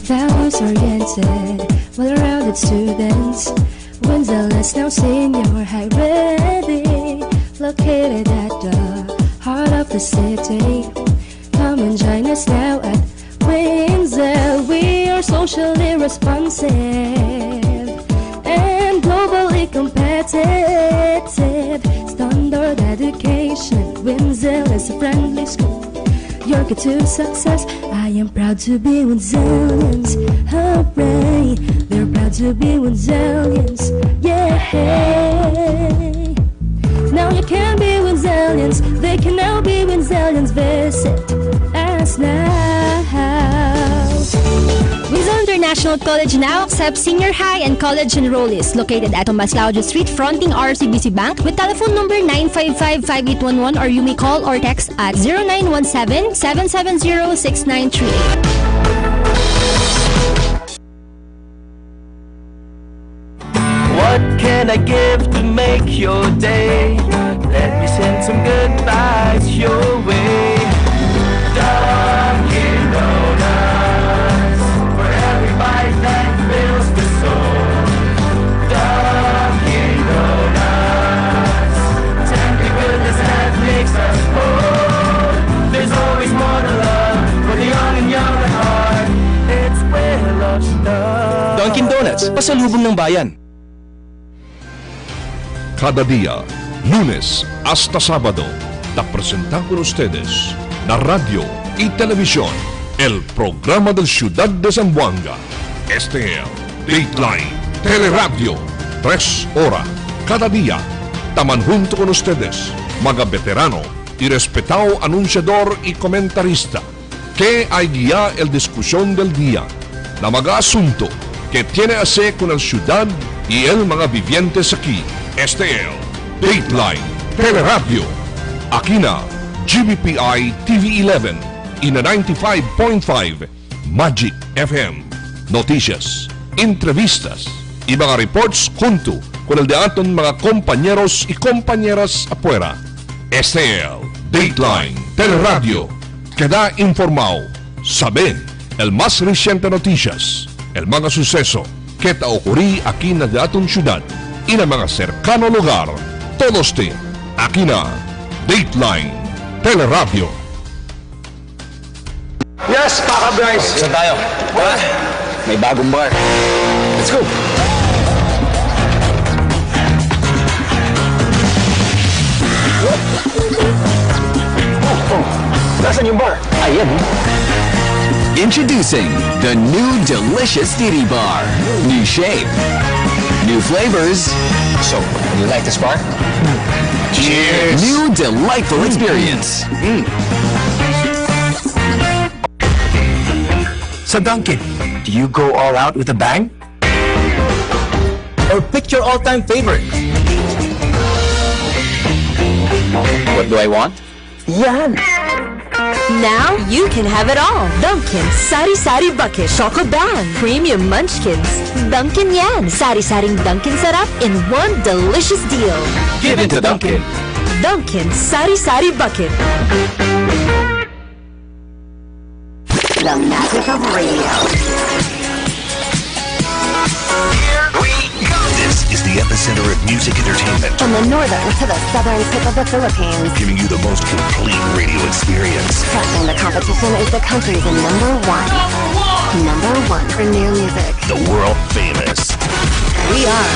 Speaker 17: Values-oriented, well-rounded students. Wenzel is now senior high ready, located at the heart of the city. Come and join us now at Wenzel. We are socially responsive and globally competitive. Standard education, Wenzel is a friendly school. Your key to success. I am proud to be Wenzelians. Hooray! We're proud to be Wenzelians. Yeah! Now you can be Wenzelians. They can now be Wenzelians. Visit us now.
Speaker 7: Wenzel International College now accepts senior high and college enrollees located at Tomas Laudio Street fronting RCBC Bank with telephone number 955-5811 or you may call or text at 0917-770-6938.
Speaker 8: What can I give to make your day? Let me send some good vibes your way. Dunkin' Donuts, for every bite that fills the soul. Dunkin' Donuts, tender goodness that makes us whole. There's always more to love for the young and young at heart. It's well of love.
Speaker 6: Dunkin' Donuts, pasalubong ng bayan.
Speaker 4: Cada día, lunes hasta sábado, te presentan con ustedes la radio y televisión, el programa del Ciudad de Zamboanga. Este es Dateline, Teleradyo, 3 horas, cada día. Taman junto con ustedes, mga veterano y respetado anunciador y comentarista, que hay guía el discusión del día, la mga asunto que tiene a hacer con el ciudad y el mga vivientes aquí. Este es Dateline, Teleradyo. Aquí na GBPI TV 11 y na 95.5 Magic FM. Noticias, entrevistas y mga reports junto con el de aton mga compañeros y compañeras afuera. Este es Dateline, Teleradyo. Queda informado, sabe el más reciente noticias, el mga suceso que te ocurrí aquí na de aton ciudad y na mga cercano lugar. Todos te aquí na Dateline, Teleradyo.
Speaker 6: Yes, Paka Bryce! Saan tayo? May bagong bar. Let's go! Nasaan yung bar? Ayan.
Speaker 5: Introducing the new delicious Diddy Bar. New shape, new flavors.
Speaker 6: So, you like this bar?
Speaker 5: Cheers! New delightful experience.
Speaker 18: Sa Dunkin', do you go all out with a bang? Or pick your all-time favorite?
Speaker 6: What do I want?
Speaker 18: Yan!
Speaker 7: Now you can have it all. Dunkin' Sari Sari Bucket Choco Bang Premium Munchkins. Dunkin' yan. Sari-saring Dunkin' sarap in one delicious deal.
Speaker 6: Give it to Dunkin'.
Speaker 7: Dunkin' Sari Sari Bucket.
Speaker 1: The magic of radio.
Speaker 2: This is the epicenter of music entertainment,
Speaker 1: From the northern to the southern tip of the Philippines.
Speaker 2: giving you the most complete radio experience.
Speaker 1: Crushing the competition is the country's number one. Number one for new music.
Speaker 2: The world famous
Speaker 1: We are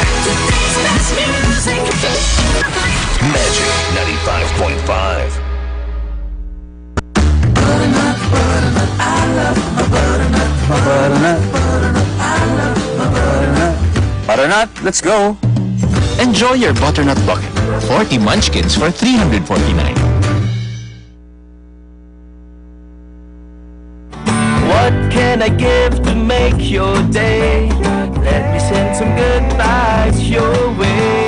Speaker 2: Magic 95.5.
Speaker 6: Butternut, let's go. Enjoy your butternut bucket. 40 munchkins for $349.
Speaker 8: What can I give to make your day? Let me send some good vibes your way.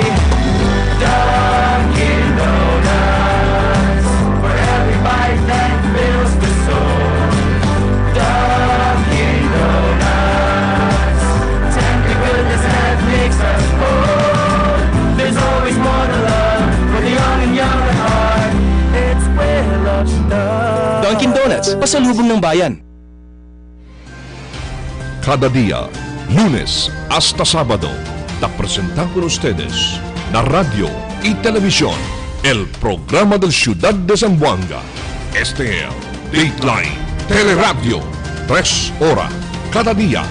Speaker 8: Dunkin' Donuts, for every bite that fills the soul. Dunkin' Donuts, tender goodness that makes us whole. There's always more to love for the young and young at heart. It's well of love.
Speaker 18: Dunkin' Donuts, pasalubong ng bayan.
Speaker 4: Cada día, lunes hasta sábado, te presentan con ustedes la radio y televisión, el programa del Ciudad de Zamboanga. Este es Dateline, Teleradyo, 3 horas, cada día.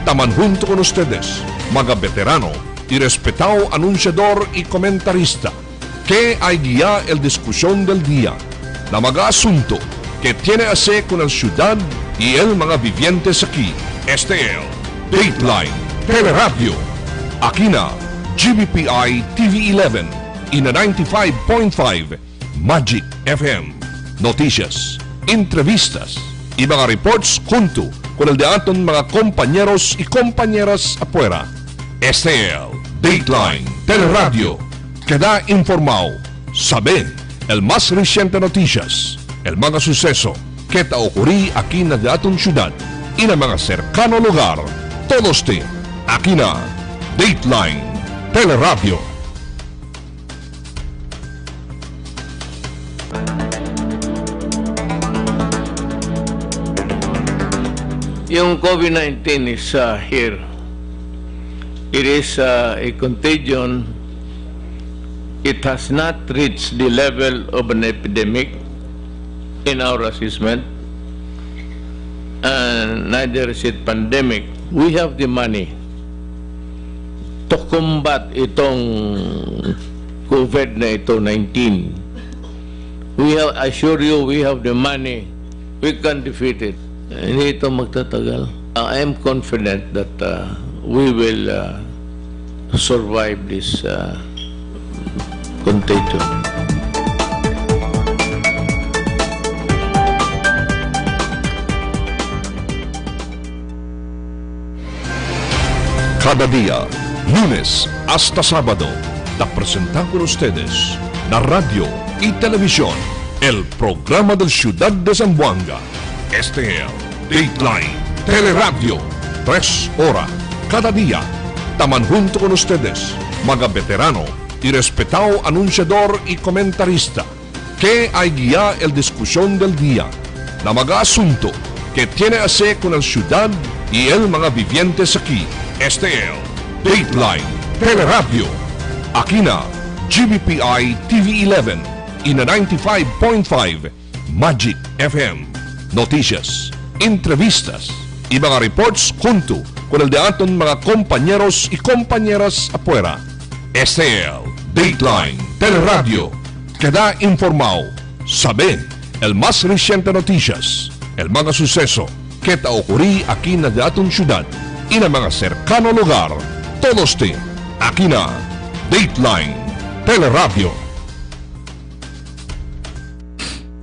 Speaker 4: Taman junto con ustedes, mga veterano y respetado anunciador y comentarista, que hay guía el discusión del día, la mga asunto que tiene a hacer con la ciudad y el mga vivientes aquí. Este es Dateline, Teleradyo. Aquí na GBPI TV11 y na 95.5 Magic FM. Noticias, entrevistas y mga reports junto con el de aton mga compañeros y compañeras afuera. Este es Dateline, Teleradyo. Queda informado, sabe el más reciente noticias, el mga suceso que te ocurrí aquí na de aton ciudad y na mga cercano lugar. Todos te aquí na Dateline, Teleradyo.
Speaker 15: Yung COVID-19 is here. It is a contagion. It has not reached the level of an epidemic in our assessment, and neither is it pandemic. We have the money to combat itong COVID na ito, 19. I assure you, we have the money. We can defeat it. Hindi ito magtatagal. I am confident that we will survive this contagion.
Speaker 4: Cada día, lunes hasta sábado, te presentan con ustedes la radio y televisión, el programa del Ciudad de Zamboanga. Este es Dateline, Teleradyo, 3 horas, cada día. Taman junto con ustedes, mga veterano y respetado anunciador y comentarista, que hay guía el discusión del día, la mga asunto que tiene a hacer con la ciudad y el mga vivientes aquí. Este es Dateline, Teleradyo. Aquí na GBPI TV11 y na 95.5 Magic FM. Noticias, entrevistas y mga reports junto con el de aton mga compañeros y compañeras afuera. Este es Dateline, Teleradyo. Queda informado, sabe el más reciente noticias, el mga suceso que te ocurrí aquí na de aton ciudad y na mga cercano lugar. Todos te aquí na Dateline, Teleradyo.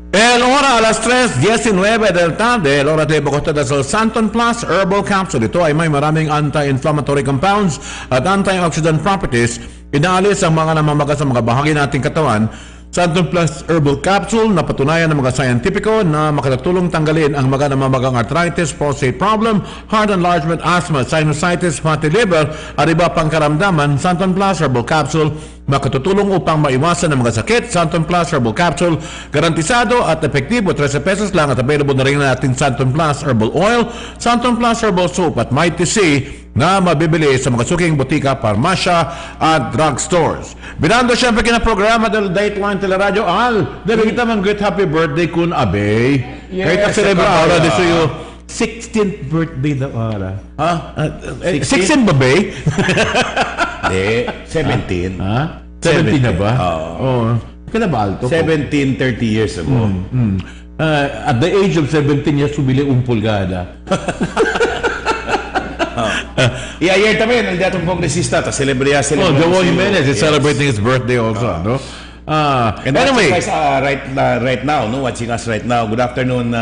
Speaker 9: El hora a las 3:19 del tarde, el hora de Bogotá del Santon Plus Herbal Capsule. Ito ay may maraming anti-inflammatory compounds at antioxidant properties. Inaalis ang mga namamaga sa mga bahagi nating katawan. Santon Plus Herbal Capsule na patunayan ng mga scientifico na makatulong tanggalin ang mga namamagang arthritis, prostate problem, heart enlargement, asthma, sinusitis, fatty liver, at iba pang karamdaman. Santon Plus Herbal Capsule makatutulong upang maiwasan ang mga sakit. Santon Plus Herbal Capsule, garantisado at epektibo, 13 pesos lang, at available na rin natin Santon Plus Herbal Oil, Santon Plus Herbal Soap at Mighty C na mabibili sa mga suking butika, parmasya at drugstores. Binando siyempre kinaprograma del Dateline Teleradyo. Al, debe kita mang great happy birthday kun Abe.
Speaker 10: Yes,
Speaker 9: Kaya ka-celebra ahora
Speaker 10: ito
Speaker 9: di sa'yo 16th birthday na ahora. Ha? 16 ba, Bay?
Speaker 10: Hindi, 17.
Speaker 9: Ha? 17 na ba?
Speaker 10: Oo.
Speaker 9: Kaya ba alto?
Speaker 10: 17, 30 years ago.
Speaker 9: At the age of 17 years, subili pulgada.
Speaker 10: Ayer también, el datong kongresista, ta celebrya sila.
Speaker 9: Joao Jimenez is celebrating his birthday also, no?
Speaker 10: And
Speaker 9: anyway,
Speaker 10: guys, right now, no, watching us right now. Good afternoon,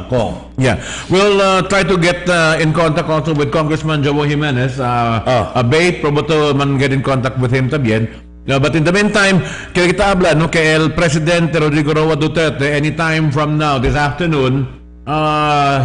Speaker 10: Kong.
Speaker 9: Yeah, we'll try to get in contact also with Congressman Joao Jimenez. Abate, promoto man get in contact with him también. But in the meantime, kita habla no kay el Presidente Rodrigo Roa Duterte anytime from now this afternoon.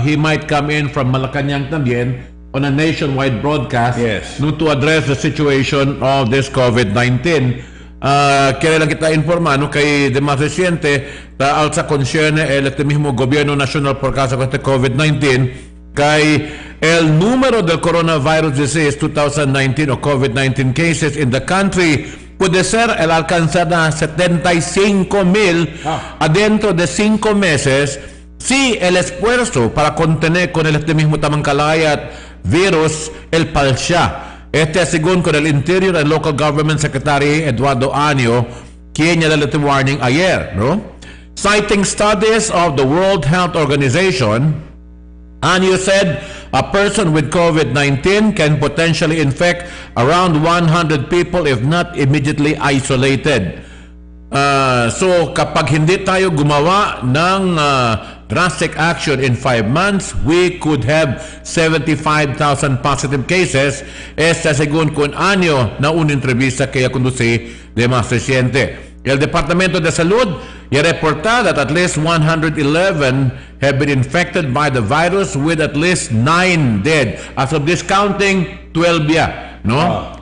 Speaker 9: He might come in from Malacanang también on a nationwide broadcast no, to address the situation of this COVID-19. Kaya lang kita informa no, kay Demás Reciente ta alza concierne el mismo gobierno nacional por causa de este COVID-19 kay el número del coronavirus disease 2019 o COVID-19 cases in the country puede ser el alcanzar na 75,000 adentro de 5 meses si el esfuerzo para contener con el mismo tamangkalayat virus el palsya. Según con el Interior and Local Government Secretary Eduardo Año, quien ya le warning ayer, no? Citing studies of the World Health Organization, Año said a person with COVID-19 can potentially infect around 100 people if not immediately isolated. So kapag hindi tayo gumawa ng drastic action in 5 months, we could have 75,000 positive cases. Según con Año na una entrevista que conducí de más reciente. El Departamento de Salud ya reporta that at least 111 have been infected by the virus with at least 9 dead. As of this counting, 12 ya. No?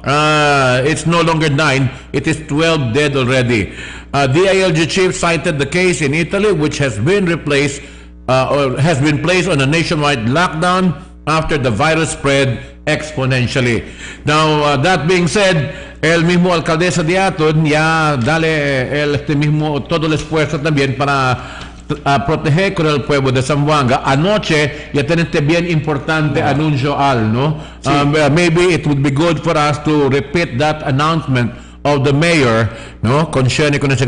Speaker 9: It's no longer 9, it is 12 dead already. DILG chief cited the case in Italy, which has been replaced or has been placed on a nationwide lockdown after the virus spread exponentially. Now, that being said, el mismo alcaldesa de Aton ya dale mismo todo el esfuerzo también para proteger con el pueblo de Zamboanga. Anoche ya tenete bien importante anuncio no? Maybe it would be good for us to repeat that announcement of the mayor, no? Concerning con ese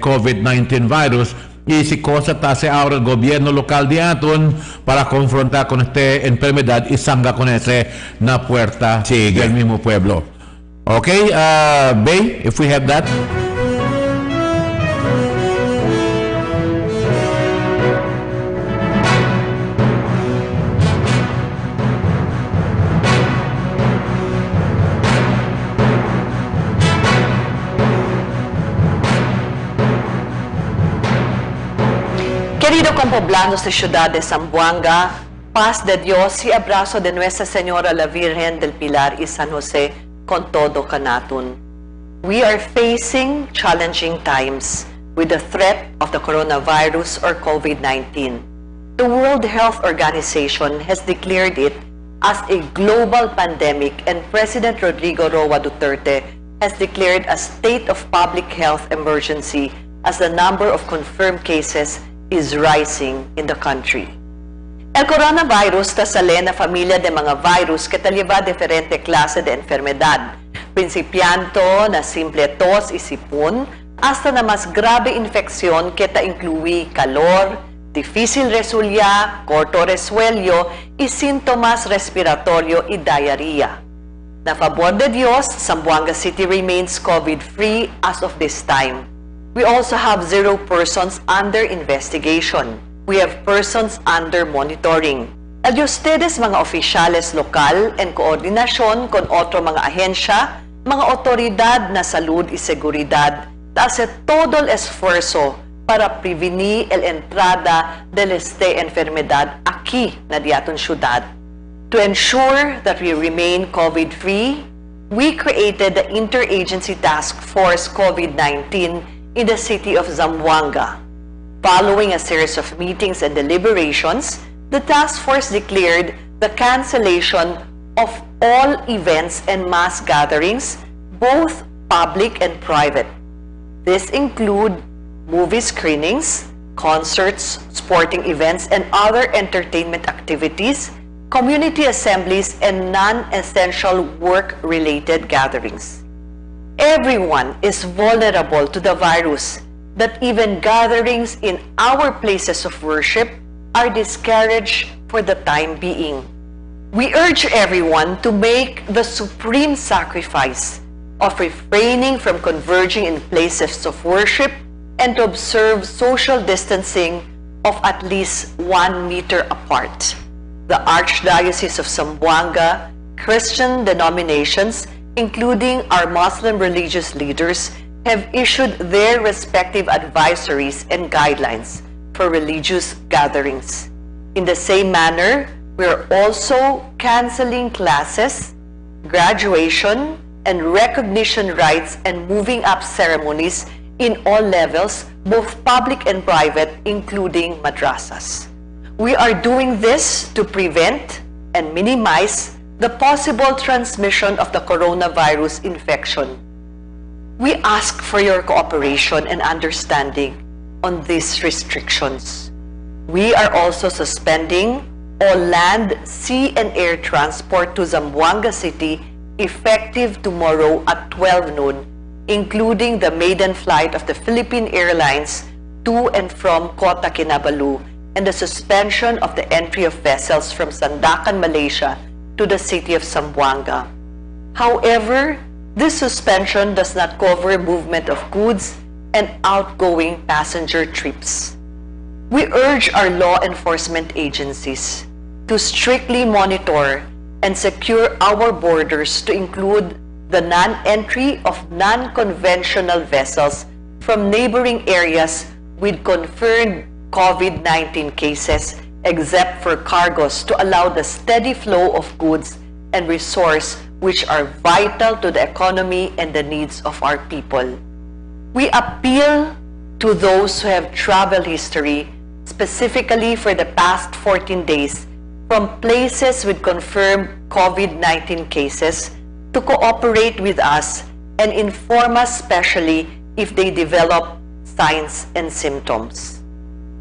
Speaker 9: COVID-19 virus. Y si cosa hace ahora el gobierno local de Aton para confrontar con esta enfermedad y sanga con ese na puerta del mismo pueblo. Okay, Bay, if we have that.
Speaker 19: Querido compoblanos de Ciudad de Zamboanga, paz de Dios y abrazo de Nuestra Señora la Virgen del Pilar y San José con todo kanatun. We are facing challenging times with the threat of the coronavirus or COVID-19. The World Health Organization has declared it as a global pandemic, and President Rodrigo Roa Duterte has declared a state of public health emergency as the number of confirmed cases is rising in the country. El coronavirus tasale na familia de mga virus que taliva diferente klase de enfermedad, principianto na simple tos y sipon, hasta na mas grabe infeksyon que ta incluye calor, difícil resulya, corto resuello y síntomas respiratorio y diarrhea. Na favor de Dios, Zamboanga City remains COVID-free as of this time. We also have 0 persons under investigation. We have persons under monitoring. El de ustedes, mga opisyales lokal, en koordinasyon con otro mga ahensya, mga otoridad na salud y seguridad, hace todo el esfuerzo para prevenir el entrada de esta enfermedad aquí na diaton syudad. To ensure that we remain COVID-free, we created the Interagency Task Force COVID-19 in the city of Zamboanga. Following a series of meetings and deliberations, the task force declared the cancellation of all events and mass gatherings, both public and private. This include movie screenings, concerts, sporting events, and other entertainment activities, community assemblies, and non-essential work-related gatherings. Everyone is vulnerable to the virus, that even gatherings in our places of worship are discouraged for the time being. We urge everyone to make the supreme sacrifice of refraining from converging in places of worship and to observe social distancing of at least 1 meter apart. The Archdiocese of Zamboanga, Christian denominations, including our Muslim religious leaders, have issued their respective advisories and guidelines for religious gatherings. In the same manner, we are also canceling classes, graduation, and recognition rites and moving up ceremonies in all levels, both public and private, including madrasas. We are doing this to prevent and minimize the possible transmission of the coronavirus infection. We ask for your cooperation and understanding on these restrictions. We are also suspending all land, sea, and air transport to Zamboanga City effective tomorrow at 12 noon, including the maiden flight of the Philippine Airlines to and from Kota Kinabalu, and the suspension of the entry of vessels from Sandakan, Malaysia to the city of Zamboanga. However, this suspension does not cover movement of goods and outgoing passenger trips. We urge our law enforcement agencies to strictly monitor and secure our borders to include the non-entry of non-conventional vessels from neighboring areas with confirmed COVID-19 cases, except for cargos, to allow the steady flow of goods and resources which are vital to the economy and the needs of our people. We appeal to those who have travel history, specifically for the past 14 days, from places with confirmed COVID-19 cases, to cooperate with us and inform us especially if they develop signs and symptoms.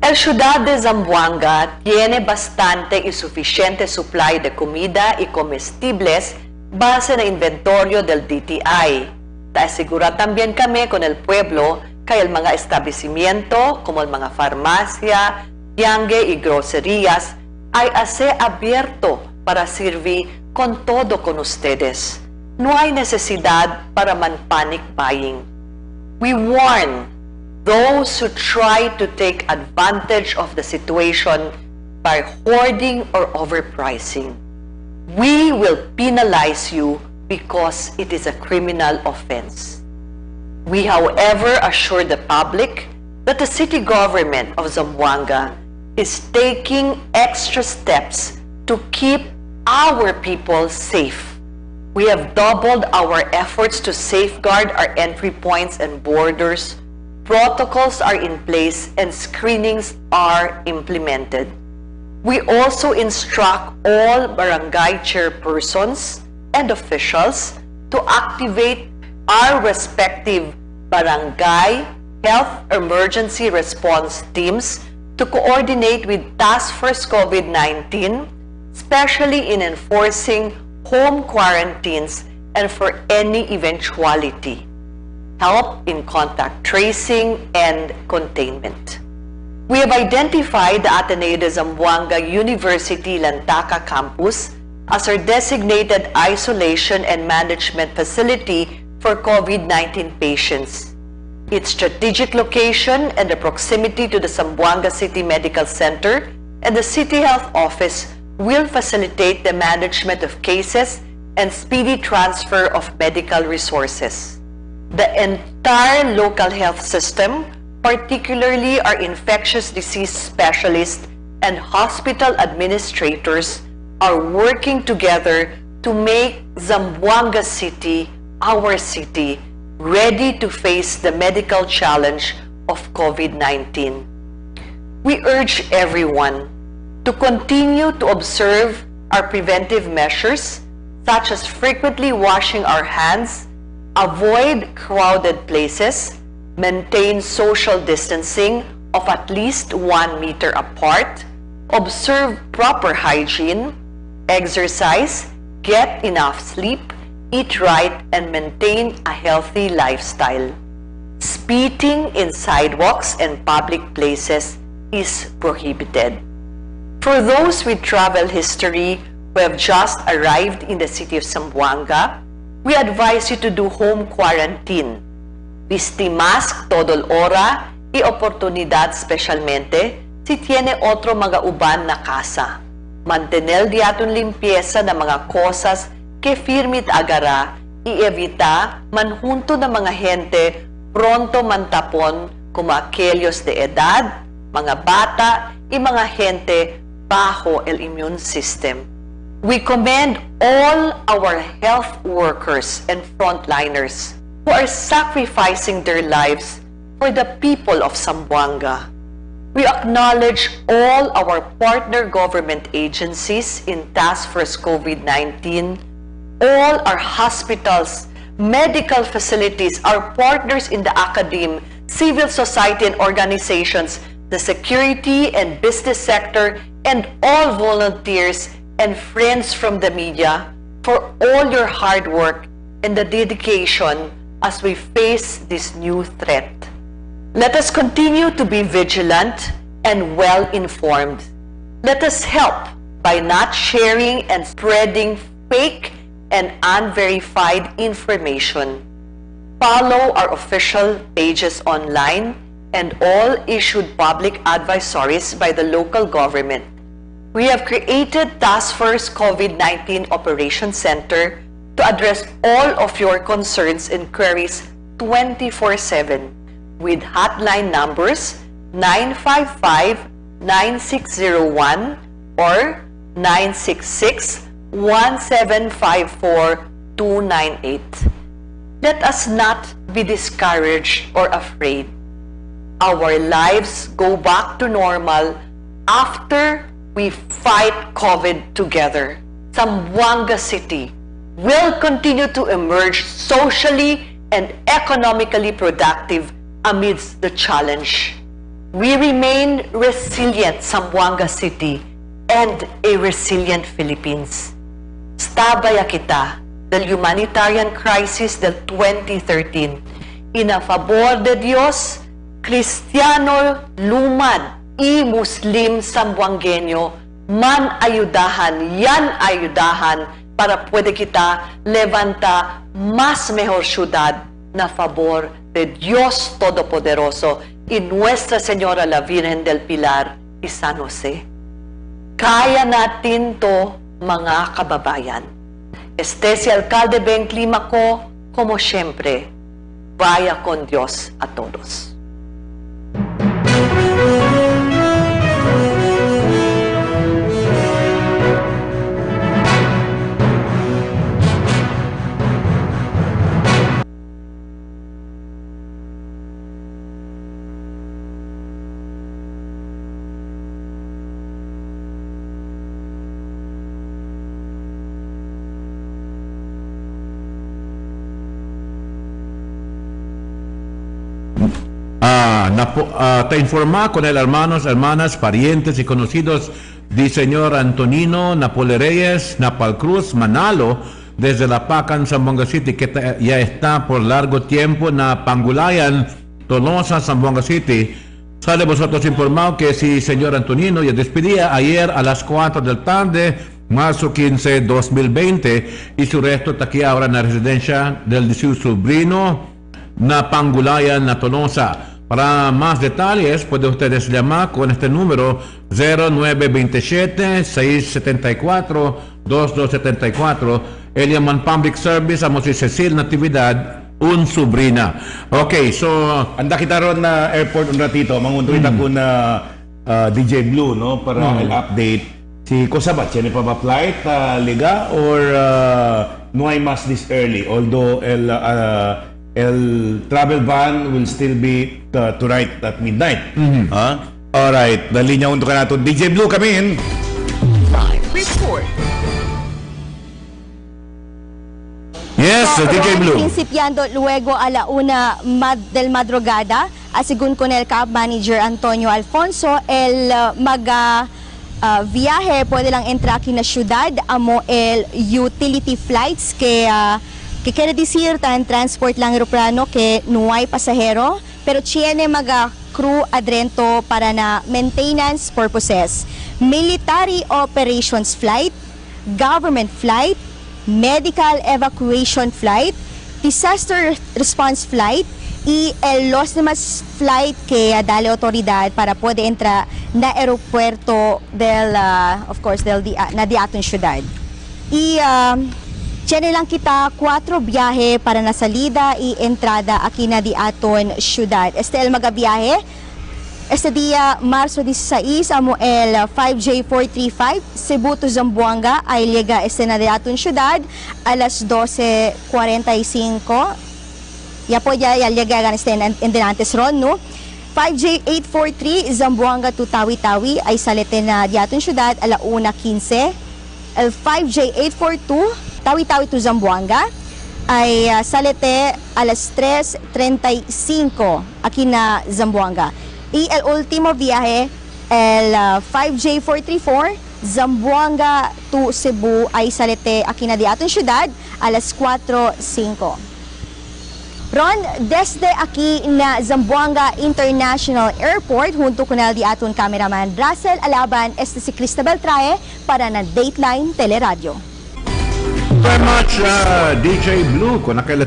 Speaker 19: El ciudad de Zamboanga tiene bastante y suficiente supply de comida y comestibles base na inventorio del DTI. Asegura también kami con el pueblo kay el mga establecimiento como el mga farmacia, tiangue y grocerías ay ase abierto para servir con todo con ustedes. No hay necesidad para man-panic buying. We warn those who try to take advantage of the situation by hoarding or overpricing. We will penalize you because it is a criminal offense. We, however, assure the public that the city government of Zamboanga is taking extra steps to keep our people safe. We have doubled our efforts to safeguard our entry points and borders. Protocols are in place and screenings are implemented. We also instruct all barangay chairpersons and officials to activate our respective barangay health emergency response teams to coordinate with Task Force COVID-19, especially in enforcing home quarantines and for any eventuality. Help in contact tracing and containment. We have identified the Ateneo de Zamboanga University Lantaca campus as our designated isolation and management facility for COVID-19 patients. Its strategic location and the proximity to the Zamboanga City Medical Center and the City Health Office will facilitate the management of cases and speedy transfer of medical resources. The entire local health system, particularly our infectious disease specialists and hospital administrators, are working together to make Zamboanga City, our city, ready to face the medical challenge of COVID-19. We urge everyone to continue to observe our preventive measures, such as frequently washing our hands, avoid crowded places, maintain social distancing of at least 1 meter apart, observe proper hygiene, exercise, get enough sleep, eat right, and maintain a healthy lifestyle. Spitting in sidewalks and public places is prohibited. For those with travel history who have just arrived in the city of Zamboanga, we advise you to do home quarantine. Vesti mask todo el hora y oportunidad specialmente si tiene otro mga uban na casa. Mantener diaton limpieza ng mga cosas que firmit agara y evita manjunto ng mga gente pronto mantapon como aquellos de edad, mga bata y mga gente bajo el immune system. We commend all our health workers and frontliners who are sacrificing their lives for the people of Zamboanga. We acknowledge all our partner government agencies in Task Force COVID-19, all our hospitals, medical facilities, our partners in the academe, civil society and organizations, the security and business sector, and all volunteers and friends from the media for all your hard work and the dedication as we face this new threat. Let us continue to be vigilant and well-informed. Let us help by not sharing and spreading fake and unverified information. Follow our official pages online and all issued public advisories by the local government. We have created Task Force COVID-19 Operations Center to address all of your concerns and queries 24/7 with hotline numbers 955-9601 or 966-1754-298. Let us not be discouraged or afraid. Our lives go back to normal after we fight COVID together. Zamboanga City will continue to emerge socially and economically productive amidst the challenge. We remain resilient, Zamboanga City, and a resilient Philippines. Stabaya kita del humanitarian crisis del 2013 in a favor de Dios, Kristiyano lumad y Muslim Zamboangueño man ayudahan, yan ayudahan para pwede kita levanta más mejor ciudad na favor de Dios Todopoderoso y Nuestra Señora la Virgen del Pilar y San Jose. Kaya natin to, mga kababayan. Este si Alcalde Ben Climaco, como siempre, vaya con Dios a todos.
Speaker 9: Te informa con el hermanos, hermanas, parientes y conocidos de señor Antonino Napole Reyes, Napal Cruz, Manalo, desde La Pacan, Zamboanga City, que ya está por largo tiempo na Pangulayan, Tolosa, Zamboanga City. Sale vosotros informado que si señor Antonino ya despedía ayer a las 4 de la tarde, marzo 15, 2020, y su resto está aquí ahora en la residencia del su sobrino, na Panggulayan na Tolosa. Para más detalles, puede ustedes llamar con este número 0927-674-2274. El llaman Public Service, amo si Cecil Natividad, un sobrina. Okay, so
Speaker 10: anda kita ron na airport un ratito, manguntuit ako na DJ Blue, no, para update si Kosabat, siya pa ba flight liga or no hay mas this early, although el travel ban will still be to right at midnight. Alright, dali niya untuk natin. DJ Blue, come in.
Speaker 3: Live report.
Speaker 9: Yes, DJ Blue.
Speaker 7: Principiando luego a la 1 del madrugada, según con el Cab Manager Antonio Alfonso, el viaje puede lang entrar aquí na ciudad, amo el utility flights que quiere decir tan transport lang aeroplano que no hay pasajero, pero tiene mga crew adrento para na maintenance purposes. Military operations flight, government flight, medical evacuation flight, disaster response flight, y los demás flight que dale autoridad para puede entrar na aeropuerto del, of course, na di aton ciudad. Y tiene lang kita 4 biyahe para na salida y entrada aquí na di aton ciudad. Este el magabiyahe. Este día, Marzo 16, amo el 5J435 Cebu to Zamboanga ay llega este na di aton ciudad alas 12:45. Ya po ya llega gan este en antes ron, no? 5J843 Zamboanga to Tawi-Tawi ay salete na di aton ciudad ala 1:15. El 5J842 Tawi-Tawi to Zamboanga ay salete alas 3:35 aquí na Zamboanga. Y el último viaje, el 5J434 Zamboanga to Cebu ay salete aquí na di aton ciudad alas 4:05. Ron, desde aquí na Zamboanga International Airport, junto con el di aton cameraman Russell Alaban, este si Cristabel Trae para na Dateline Teleradyo.
Speaker 9: Very much, DJ Blue, con aquel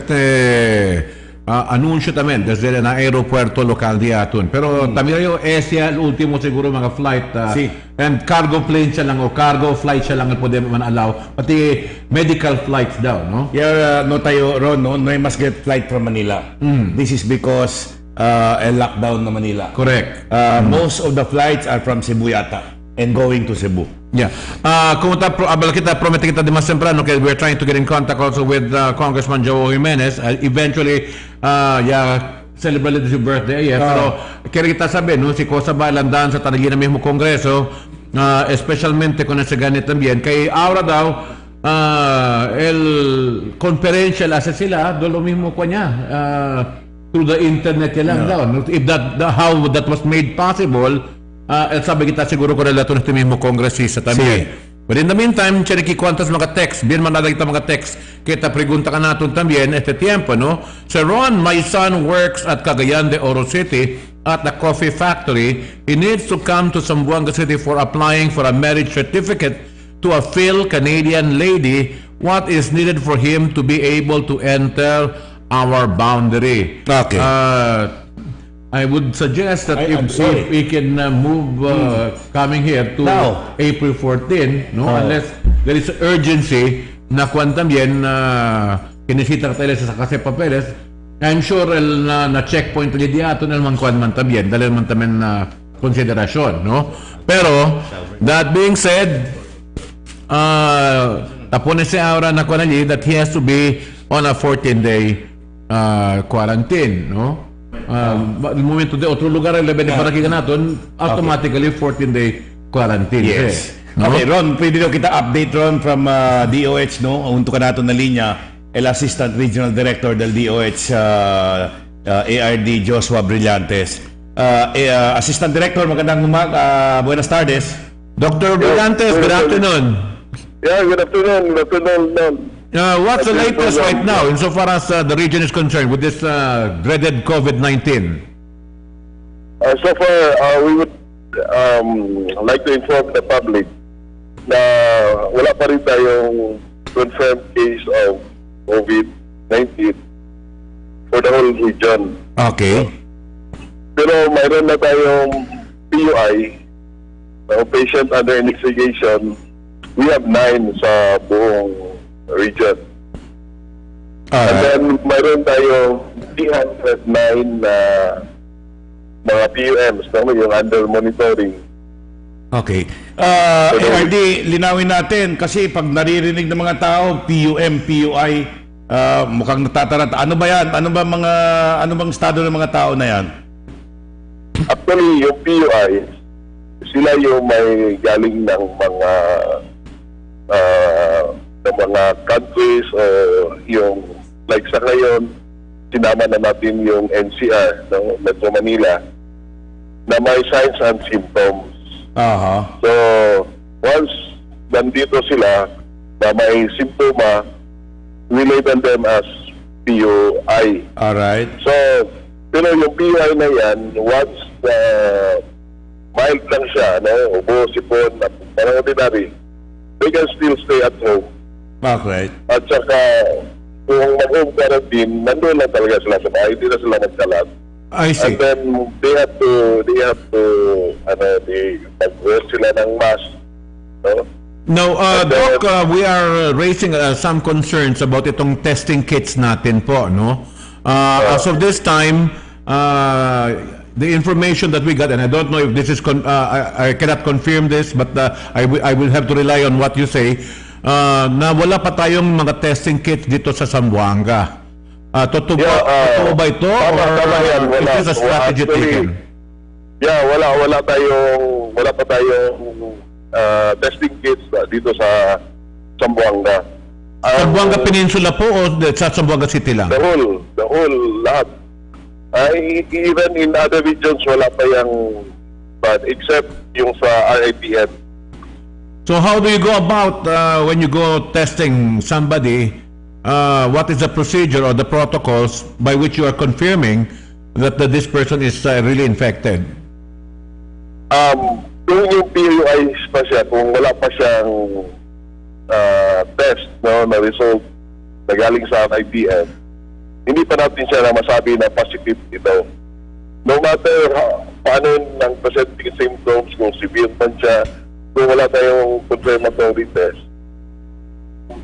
Speaker 9: anuncio también desde el aeropuerto local de Atun. Pero también ese el último seguro mga flight.
Speaker 10: Sí.
Speaker 9: And cargo plane siya lang o cargo flight siya lang ang pwede man allow. Pati medical flights daw, no?
Speaker 10: Yeah, no tayo, Ron, no hay mas get flight from Manila. This is because a lockdown na Manila.
Speaker 9: Correct.
Speaker 10: Most of the flights are from Cebu yata and going to Cebu.
Speaker 9: Yeah. Kung kita promete kita di mas temprano, okay, we're trying to get in contact also with Congressman Joe Jimenez. Eventually, celebrate his birthday. Pero kaya kita sabi, no, si Cosa ba landaan sa tanagin na mismo Kongreso, especialmente con ese ganit también. Kay ahora daw, el conferencia la hace sila, do lo mismo ko niya. Through the internet lang daw. If how that was made possible, sabi kita siguro ko relato na ito mismo kongresista también. But in the meantime, chiniki cuantas mga text, bien mandada kita mga text, kita pregunta ka natin también este tiempo, no? So Ron, my son works at Cagayan de Oro City at the coffee factory. He needs to come to Zamboanga City for applying for a marriage certificate to a Phil Canadian lady. What is needed for him to be able to enter our boundary?
Speaker 10: Okay.
Speaker 9: I would suggest that if we can move coming here to
Speaker 10: now,
Speaker 9: April 14, no, unless there is urgency na kwan también kinisita tayo sa kasi papeles, I'm sure na checkpoint ulit diato na naman kwan man también, dahil man también na konsiderasyon, no? Pero, that being said, tapon si Aura na kwan ali that he has to be on a 14-day quarantine, no? El momento de otro lugar el level para kita natin automatically 14-day quarantine.
Speaker 10: Yes.
Speaker 9: No?
Speaker 10: Okay, Ron, pwede daw kita update, Ron, from DOH, no? Unto ka natin na linya, el Assistant Regional Director del DOH, ARD Joshua Brillantes. Assistant Director, magandang buenas tardes.
Speaker 9: Dr. Brillantes, good afternoon.
Speaker 20: Yeah, good afternoon. Good afternoon.
Speaker 9: What's the latest right now insofar as the region is concerned with this dreaded COVID-19?
Speaker 20: So far, we would like to inform the public na wala pa rin tayong confirmed case of COVID-19. for the whole region.
Speaker 9: Okay.
Speaker 20: Pero mayroon na tayong PUI, patient under investigation. We have 9 sa buong region. And then mayroon tayong 309 na mga PUMs, yung under monitoring.
Speaker 9: Okay. ARD, linawin natin kasi pag naririnig ng mga tao, PUM, PUI, mukhang natataranta. Ano ba yan? Ano bang estado ng mga tao na yan?
Speaker 20: Actually, yung PUI, sila yung may galing ng mga countries o yung like sa ngayon, sinama na natin yung NCR ng Metro Manila na may signs and symptoms. So, once nandito sila na may simptoma, we label them as PUI.
Speaker 9: Alright.
Speaker 20: So, pero yung PUI na yan, once mild lang siya, ubo, sipon, parang ordinary, they can still stay at home.
Speaker 9: Okay.
Speaker 20: At saka, kung mag-home quarantine, nandun lang talaga sila sa bahay, hindi na sila magkalat.
Speaker 9: I see.
Speaker 20: And then, they have to mag-wear sila ng mask. No?
Speaker 9: No, Doc, we are raising some concerns about itong testing kits natin po, no? As of this time, the information that we got, and I don't know if this is, I cannot confirm this, but I will have to rely on what you say, na wala pa tayong mga testing kits dito sa Zamboanga. Totoo ba ito?
Speaker 20: Tama yan.
Speaker 9: Wala. It is a strategy taken?
Speaker 20: Yeah, wala pa tayong testing kits dito sa Zamboanga.
Speaker 9: Zamboanga Peninsula po o sa Zamboanga City lang?
Speaker 20: The whole lahat. Even in other regions, wala pa yung except yung sa RITM.
Speaker 9: So how do you go about when you go testing somebody? What is the procedure or the protocols by which you are confirming that this person is really infected?
Speaker 20: Kung yung PUI pa siya, kung wala pa siyang test na result na galing sa RITM, hindi pa natin siya na masabi na positive ito. No matter paano ng presenting symptoms, kung severe man siya, kung wala tayong confirmatory test,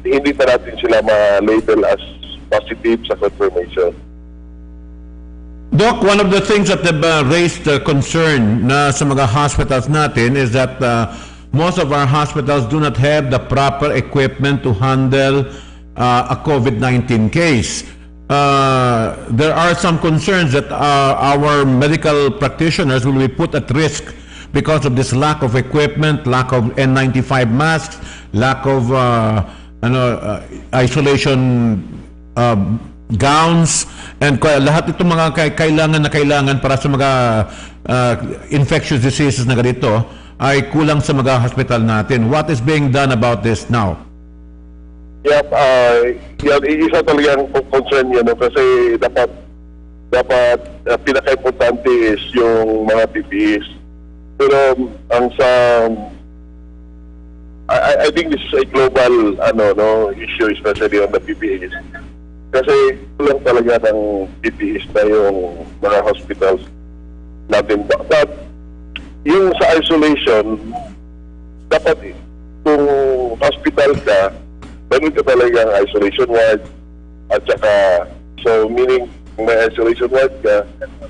Speaker 20: hindi pa natin sila ma-label as positive sa confirmation.
Speaker 9: Doc, one of the things that have raised concern na sa mga hospitals natin is that most of our hospitals do not have the proper equipment to handle a COVID-19 case. There are some concerns that our medical practitioners will be put at risk because of this lack of equipment, lack of N95 masks, lack of isolation gowns, and lahat itong mga kailangan para sa mga infectious diseases na ganito ay kulang sa mga hospital natin. What is being done about this now?
Speaker 20: Yep, isa talagang concern yun, kasi dapat pinaka-importante is yung mga PPEs. Pero I think this is a global issue, especially on the PPEs. Kasi kulang talaga ng PPEs na yung mga hospitals natin. But yung sa isolation, dapat kung hospital ka, meron ka talagang isolation ward at saka, so meaning may isolation ward ka,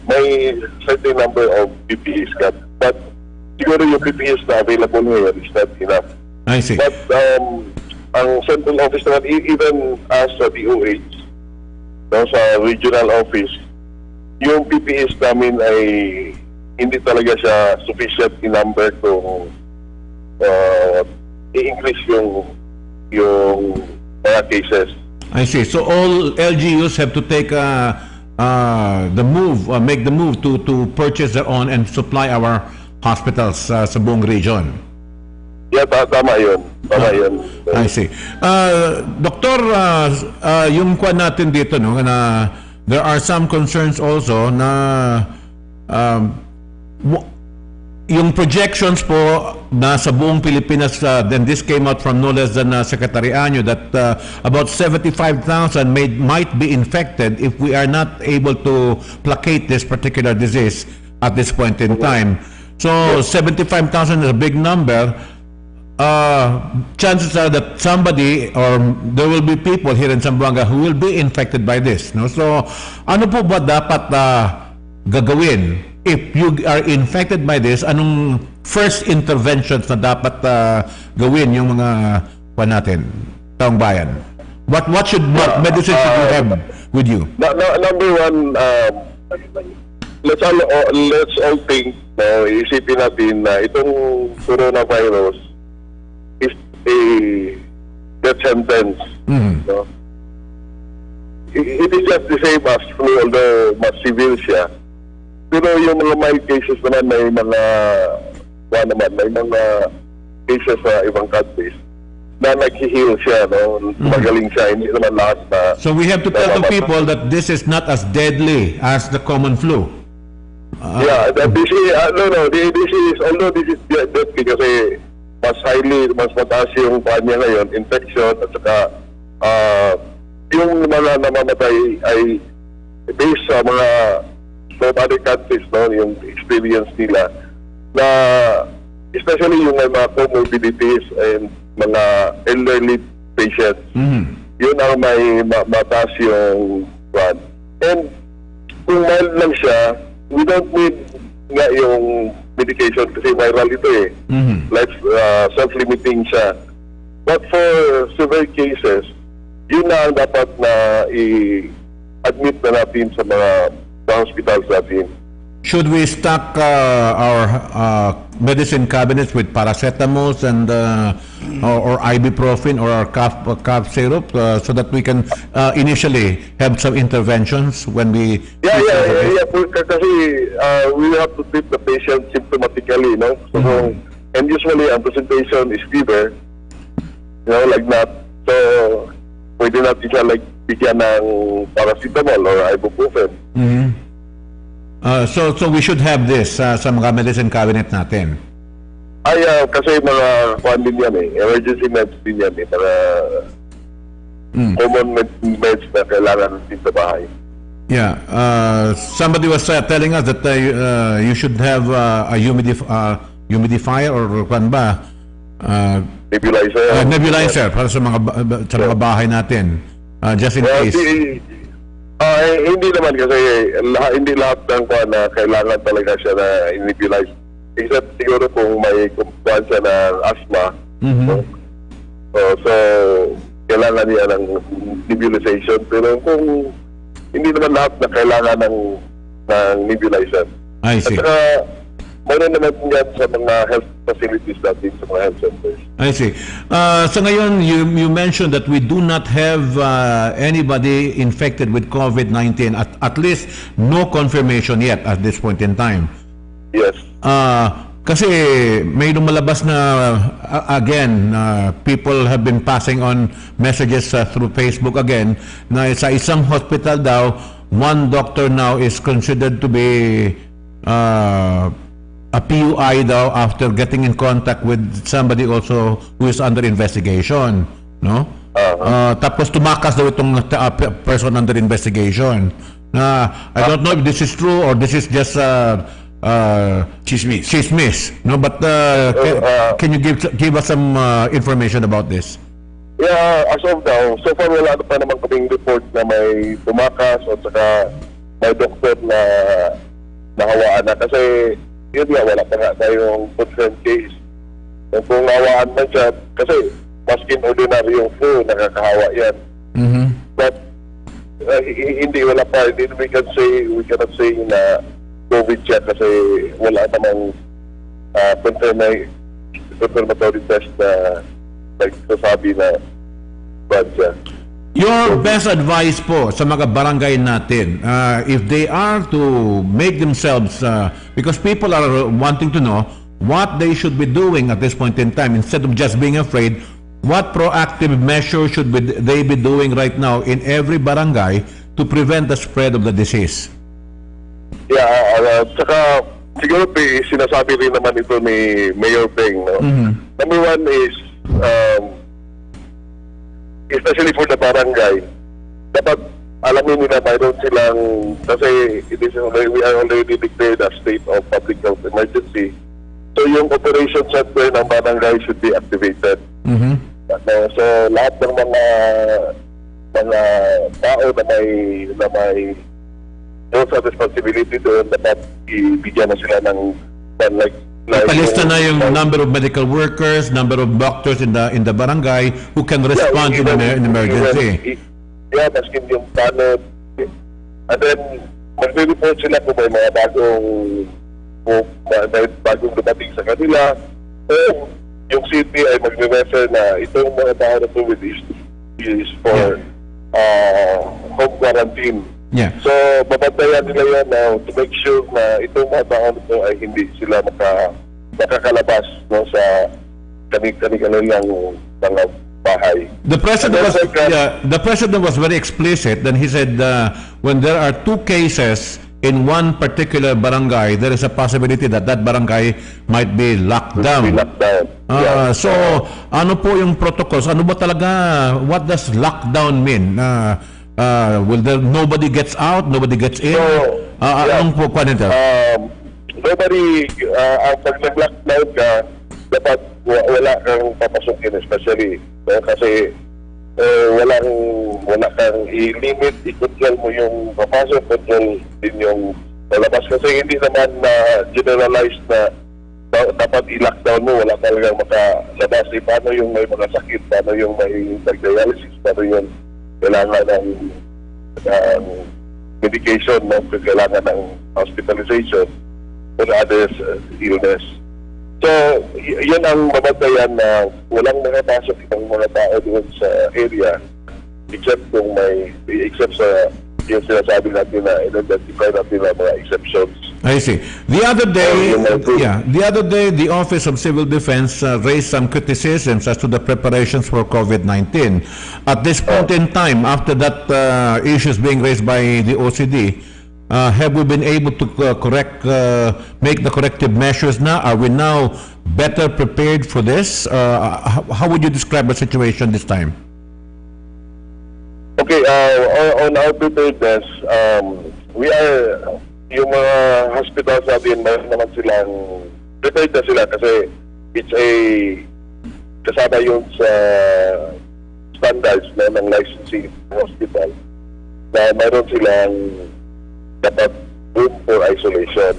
Speaker 20: may certain number of PPEs ka. But siguro yung PPEs na available ngayon is not enough.
Speaker 9: I see.
Speaker 20: But ang central office naman, even as sa DOH, sa regional office, yung PPEs namin ay hindi talaga siya sufficient in number to i-increase yung mga cases.
Speaker 9: I see. So all LGUs have to take make the move to purchase their own and supply our hospitals sa buong region.
Speaker 20: Yeah, tama yun.
Speaker 9: I see. Doktor, yung kwan natin dito, no, na yung projections po na sa buong Pilipinas, then this came out from no less than Secretary Anyo, that about 75,000 might be infected if we are not able to placate this particular disease at this point in time. So 75,000 is a big number. Chances are that somebody or there will be people here in Zamboanga who will be infected by this. No? So ano po ba dapat gagawin if you are infected by this? Anong first interventions na dapat gawin yung mga natin, taong bayan? What medicine should you have with you?
Speaker 20: Number one, let's all think, isipin natin na itong coronavirus is a death sentence. No? It is just the same as flu, although mas severe siya. Pero yung mga mild cases naman, may mga cases sa ibang countries na nag-heal siya, no? Magaling siya, hindi naman lahat na...
Speaker 9: So we have to tell the people that this is not as deadly as the common flu.
Speaker 20: Yeah, this is, although this is deadly kasi mas mataas yung kanya ngayon, infection, at saka yung mga namamatay ay based sa mga from other countries, no, yung experience nila na especially yung mga comorbidities and mga elderly patients. Yun ang may mataas yung one. And kung mild lang siya, we don't need nga yung medication kasi viral ito eh. Like self-limiting siya. But for severe cases, yun na ang dapat na i-admit na natin sa mga hospitals natin.
Speaker 9: Should we stock our medicine cabinets with paracetamols and or ibuprofen or our cough syrup so that we can initially have some interventions when we...
Speaker 20: Yeah. Kasi we have to treat the patient symptomatically, no? So, and usually ang presentation is fever, like that. So, pwede natin siya bigyan ng paracetamol or ibuprofen.
Speaker 9: So we should have this sa mga medicine cabinet natin.
Speaker 20: Kasi mga kuan din yan emergency meds din yan para common meds na kailangan natin sa bahay.
Speaker 9: Yeah, somebody was telling us that you should have a humidifier or kuan ba? Nebulizer para sa mga bahay natin, just in case.
Speaker 20: Hindi naman kasi hindi lahat ng kuan na kailangan talaga siya na i-nebulize. Except siguro kung may kuan siya ng asthma. So kailangan niya ng nebulization. Pero kung hindi naman lahat na kailangan ng nebulizer.
Speaker 9: I see.
Speaker 20: At mayroon naman yan sa mga health facilities natin, sa mga health centers.
Speaker 9: I see. So ngayon, you mentioned that we do not have anybody infected with COVID-19, at least no confirmation yet at this point in time.
Speaker 20: Yes.
Speaker 9: Kasi may lumalabas na, again, people have been passing on messages through Facebook again, na sa isang hospital daw, one doctor now is considered to be a PUI daw after getting in contact with somebody also who is under investigation, no? Tapos tumakas daw itong person under investigation. I don't know if this is true or this is just chismis, no? But can you give us some information about this?
Speaker 20: Yeah, as of now, so far wala pa naman kaming report na may tumakas o saka may doktor na nahawaan na kasi yun nga, wala pa nga tayong confirmed case. Kung nawaan man siya, kasi maskin ordinary yung flu, nakakahawa yan. But wala pa, we cannot say na COVID siya kasi wala namang confirmatory test na nagsasabi na bad siya.
Speaker 9: Your best advice po sa mga barangay natin, if they are to make themselves, because people are wanting to know what they should be doing at this point in time, instead of just being afraid, what proactive measures should they be doing right now in every barangay to prevent the spread of the disease?
Speaker 20: Yeah, saka siguro sinasabi rin naman ito ni Mayor Beng, no? Number one is, especially for the barangay, dapat alamin nila mayroon silang, kasi we are already declared a state of public health emergency. So yung operation center ng barangay should be activated. So lahat ng mga tao na may health responsibility doon, dapat ibigyan na sila ng like
Speaker 9: Palista na yung number of medical workers, number of doctors in the barangay who can respond to an emergency.
Speaker 20: Yeah, maskin yung tanod. And then, magre-report sila kung may mga bagong dumating sa kanila. O yung city ay magre-refer na itong mga tao na to with is for home quarantine.
Speaker 9: Yeah.
Speaker 20: So, babantayan nila yan to make sure na itong mga tao na to ay hindi sila makakalabas sa kanilang mga bahay.
Speaker 9: The president was very explicit. Then he said when there are 2 cases in one particular barangay, there is a possibility that barangay might be locked down. So, ano po yung protocols? Ano ba talaga? What does lockdown mean? Will there nobody gets out, nobody gets in? Anong po nito?
Speaker 20: Nobody, ang pag nag-lockdown ka, dapat wala kang papasukin, especially kasi wala kang i-limit, i-control mo yung papasok, control din yung lalabas, kasi hindi naman na generalized na dapat i-lockdown mo, wala talagang makalabas. Paano yung may mga sakit, paano yung may nag-dialysis, paano yung kailangan ng medication, kailangan ng hospitalization or other illness. So, yun ang mabantayan na walang nakapasok ibang mga tao doon sa area except sa yung sinasabi natin na identify natin na mga exceptions.
Speaker 9: I see. The other day, the Office of Civil Defense raised some criticisms as to the preparations for COVID-19. At this point in time, after that issues being raised by the OCD, have we been able to make the corrective measures now? Are we now better prepared for this? How would you describe the situation this time?
Speaker 20: Okay, on our preparedness, we are, yung mga hospitals natin, meron naman silang, prepared na sila kasi it's kasama yun sa standards ng licensing hospital na meron silang dapat room for isolation.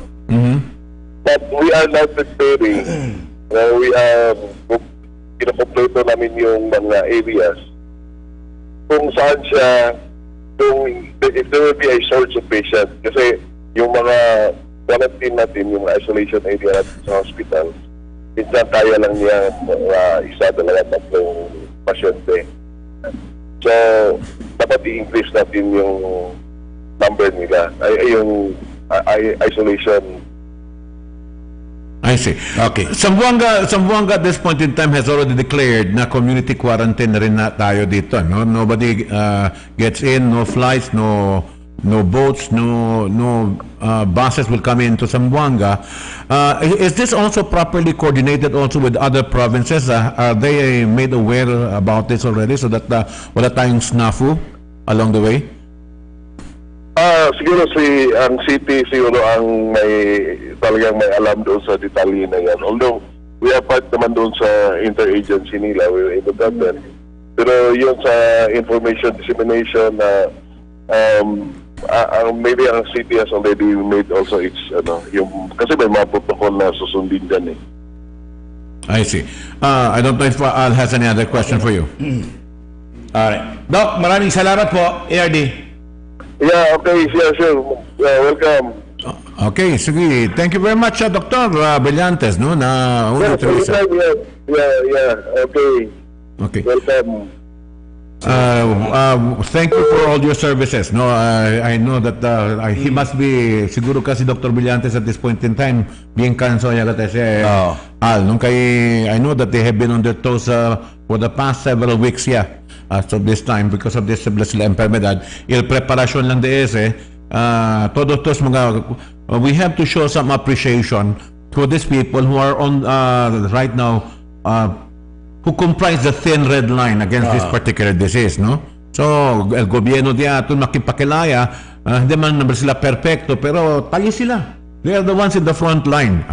Speaker 20: But we are not preparing, we are kinokompleto namin yung mga areas kung saan siya, if there will be a shortage of patients, kasi yung mga quarantine natin, yung isolation area natin sa hospital, minsan kaya lang niya isa, dalawa, tatlong pasyente. So, dapat i-increase natin yung number nila, yung isolation.
Speaker 9: I see. Okay. Zamboanga at this point in time has already declared na community quarantine na rin na tayo dito. No? Nobody gets in, no flights, no boats, no buses will come into Zamboanga. Is this also properly coordinated also with other provinces? Are they made aware about this already so that wala tayong snafu along the way?
Speaker 20: Siguro ang city siguro ang talagang may alam doon sa detalye na yan. Although we are part naman doon sa interagency nila, we were able to attend. Pero yun sa information dissemination na maybe ang city has already made also its kasi may mga protocol na susundin dyan eh.
Speaker 9: I see. I don't know if Al has any other question for you.
Speaker 10: Alright. Doc, maraming salamat po, ARD.
Speaker 20: Yeah, okay, yeah, sure. Welcome.
Speaker 9: Okay, sige. Thank you very much, Dr. Brillantes, no?
Speaker 20: Okay.
Speaker 9: Okay.
Speaker 20: Welcome.
Speaker 9: Thank you for all your services. No, I know that he must be siguro kasi Dr. Brillantes at this point in time being cancer niya kasi Al nung I know that they have been on their toes for the past several weeks as of this time because of this la enfermedad. Il preparación lang de ese todos mga we have to show some appreciation to these people who are on right now who comprise the thin red line against this particular disease, no? So, el gobyerno diyato makipakilaya, hindi man naman sila perfecto, pero tayo sila. They are the ones in the front line,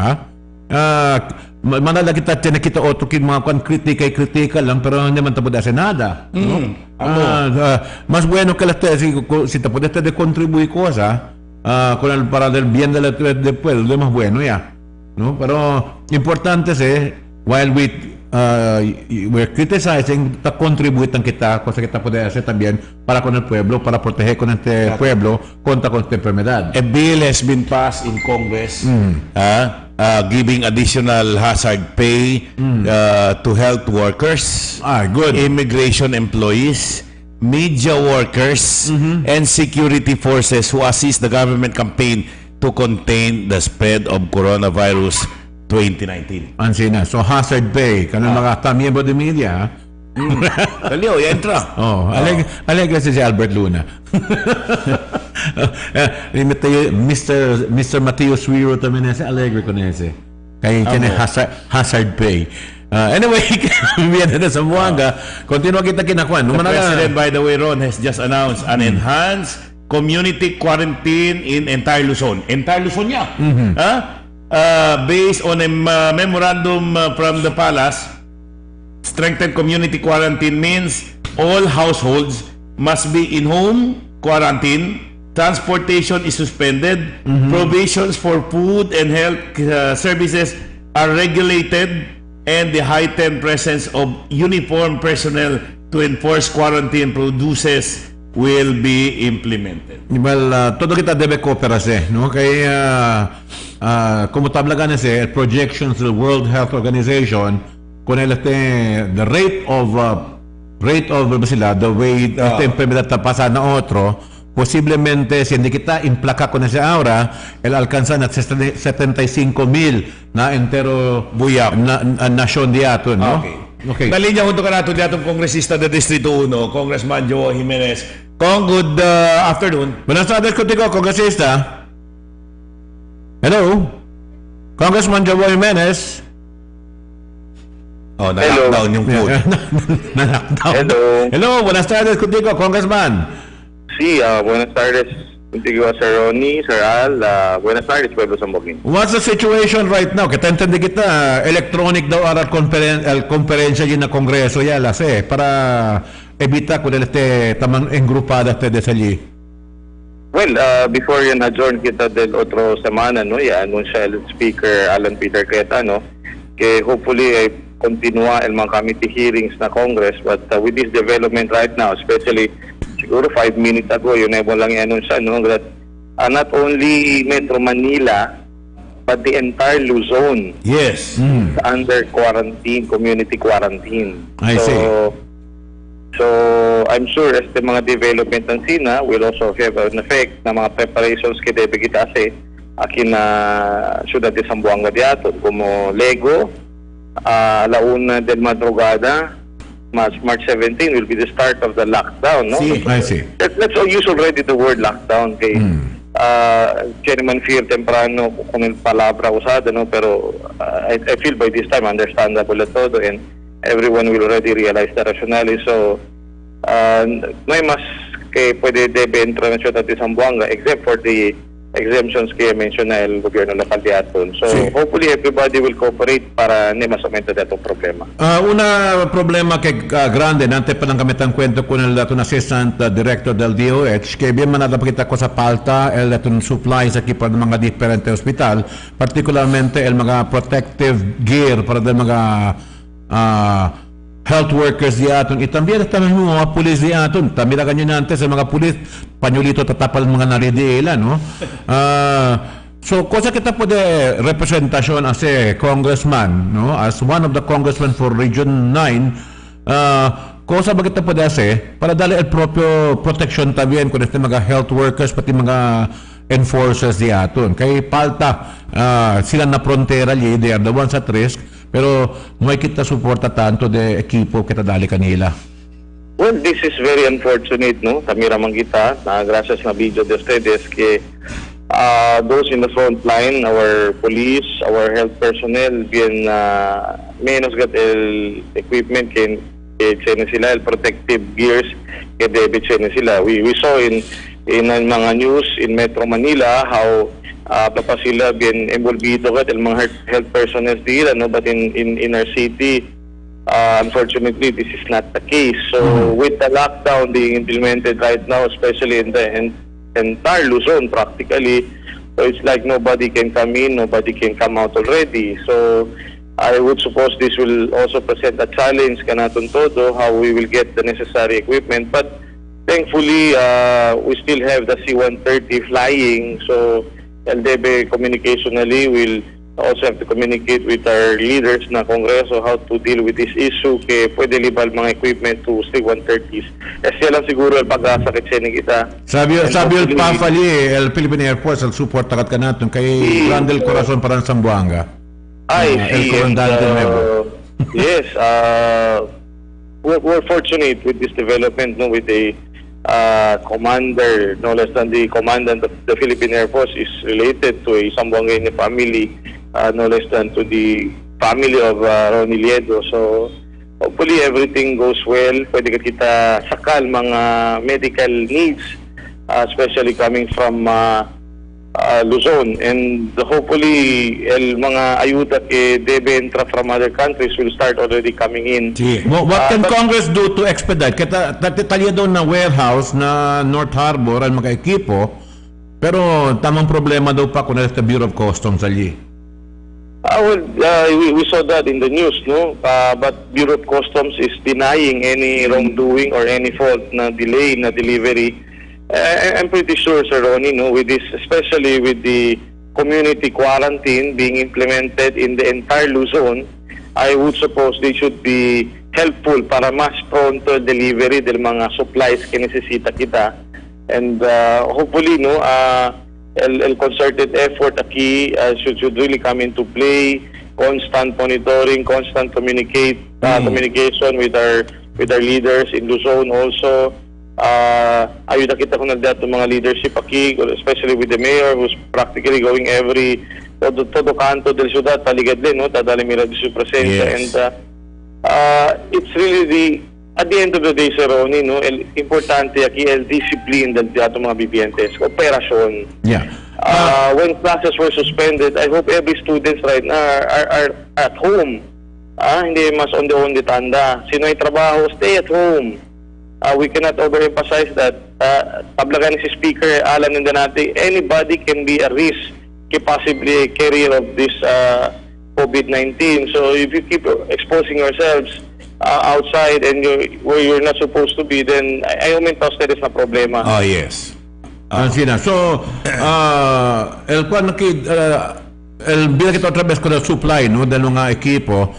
Speaker 9: manala kita tinakita otukin mga kwan kritika lang, pero hindi man tapos asa nada, no? Mas bueno que si te puedes de contribuir cosas para el bien del pueblo, es más bueno ya, ¿no? Pero importante es while we're criticizing, contributan kita, cosa que puede hacer también para con el pueblo, para proteger con este pueblo contra esta enfermedad.
Speaker 10: A bill has been passed in Congress giving additional hazard pay to health workers, immigration employees, media workers, and security forces who assist the government campaign to contain the spread of coronavirus 2019.
Speaker 9: Ansina. So hazard pay, kanang mga miyembro de media.
Speaker 10: Daliyo, entra.
Speaker 9: Alegre si Albert Luna. Mr. Mateo Suiro también es alegre con ese. Kaya tiene hazard pay. Anyway, viene na sa Zamboanga. Continua kita kinakuan.
Speaker 10: The President, by the way, Ron, has just announced an enhanced community quarantine in entire Luzon. Entire Luzon niya. Based on a memorandum from the palace, strengthened community quarantine means all households must be in home quarantine, transportation is suspended, provisions for food and health services are regulated, and the heightened presence of uniformed personnel to enforce quarantine produces will be implemented.
Speaker 9: Well, todo kita debe kooperase, no? Kaya como tablagan el projections of the World Health Organization con the rate of the way esta enfermedad pasa na otro, posiblemente si hindi kita implaka con ese ahora, el alcanza na 75,000 na entero
Speaker 10: buyap
Speaker 9: na nasyon diato, no?
Speaker 10: Okay. Nalinya junto ka nato diatong kongresista de Distrito 1, Congressman Joe Jimenez. Kong, good afternoon.
Speaker 9: Buenas tardes contigo, kongresista. Hello? Congressman Joe Jimenez.
Speaker 10: Na-lockdown yung food.
Speaker 9: Hello, buenas tardes contigo, Congressman.
Speaker 21: Sí, buenas tardes contigo, Sir Ronnie, Sir Al. Buenas tardes, Pueblo Zambogin.
Speaker 9: What's the situation right now? Kita entende kita, electronic daw ang konferensya yun na kongreso yalas para evita kung tamang engrupada de allí.
Speaker 21: Well, before yun adjourn kita del otro semana, no, anunsya el Speaker Alan Peter Cayetano que hopefully continua el mga committee hearings na Congress, but with this development right now, especially siguro 5 minutes ago, yun mo lang i-anunsya, no, that not only Metro Manila, but the entire Luzon
Speaker 10: is
Speaker 21: under quarantine, community quarantine.
Speaker 9: I see.
Speaker 21: So, I'm sure este mga development ng SINA will also have an effect na mga preparations que debe kita hacer aquí na ciudad de Zamboanga diato, como Lego, alauna del madrugada, March 17 will be the start of the lockdown, no?
Speaker 9: I see.
Speaker 21: Let's use already the word lockdown, kay Chairman Fear temprano con el palabra usada, no? Pero I feel by this time understandable na todo, and everyone will already realize the rationale. So, no hay más que debe entrar na ciudad de Zamboanga except for the exemptions que menciona el gobierno local de Aton. So, hopefully everybody will cooperate para hindi masumenta dito problema.
Speaker 9: Una problema que grande, nante pa lang kami tang kwento con el assistant director del DOH, que bien manada pa kita ko sa palta, el supplies aquí para mga diferente hospital, particularmente el mga protective gear para del mga health workers diaton, y también también mga pulis diaton, también na ganyan antes sa mga pulis, panyulito tatapal mga naridila, no? So, cosa kita puede representasyon as a congressman, no? As one of the congressmen for Region 9, cosa ba kita puede hacer para darle el propio protection también con este mga health workers, pati mga enforcers diaton. Kay palta, sila na frontera, they are the ones at risk, pero may kita suporta tanto de equipo kita dali kanila.
Speaker 21: Well, this is very unfortunate, no? Kami ramang kita, na gracias na video de ustedes que those in the front line, our police, our health personnel, bien menos gat el equipment ken na sila, el protective gears ken debit na sila. We saw in mga news in Metro Manila how papa sila bien envolvido gat el mga health personnel dila, no, but in our city unfortunately this is not the case. So with the lockdown being implemented right now, especially in the entire Luzon practically, so it's like nobody can come in, nobody can come out already. So I would suppose this will also present a challenge kanaton todo, how we will get the necessary equipment. But thankfully, we still have the C-130 flying, so LDB communicationally will also have to communicate with our leaders na Kongreso how to deal with this issue, kaya pwede libal mga equipment to C-130s. Kasi lang siguro ang pag-asa kitsin kita.
Speaker 9: Sabi el Pafali, el Philippine Air Force, el support takat ka natin kay Randel Corazon para sa Zamboanga. El Comandante Nuevo.
Speaker 21: Yes, we're fortunate with this development, no, with the commander, no less than the commandant of the Philippine Air Force is related to a Zamboangueño family, no less than to the family of Ronnie Liedo. So hopefully everything goes well. Pwede kita sakal mga medical needs, especially coming from Luzon, and hopefully el mga ayuda que debe entra from other countries will start already coming in.
Speaker 9: What can Congress do to expedite? Kita talya doon na warehouse na North Harbor ang mga-ekipo, pero tamang problema daw pa kung sa Bureau of Customs ali.
Speaker 21: We saw that in the news, no? But Bureau of Customs is denying any wrongdoing or any fault na delay na delivery. I'm pretty sure, Sir Ronnie, no, with this, especially with the community quarantine being implemented in the entire Luzon, I would suppose they should be helpful para mas pronto delivery del mga supplies que necesita kita. And hopefully, no, el concerted effort aquí should really come into play. Constant monitoring, constant communication with our leaders in Luzon also. Ayuda kita kung nagdato mga leadership aquí, especially with the mayor who's practically going every todo kanto del ciudad, paligad din, no, tadali mira di su presencia.
Speaker 9: Yes.
Speaker 21: And it's really at the end of the day, Sir Ronnie, no, importante aquí el discipline del ato mga BPNTs, operasyon.
Speaker 9: Yeah.
Speaker 21: When classes were suspended, I hope every students right now are at home. Hindi mas on the tanda. Sino ay trabaho, stay at home. We cannot overemphasize that. Tablagan si Speaker Alan Ndanati, anybody can be a risk, possibly a carrier of this COVID-19. So if you keep exposing yourselves outside and where you're not supposed to be, then ayaw mintaw na sa problema.
Speaker 9: Oh, yes. So, bilang kita otra vez con el supply, no, del mga equipo,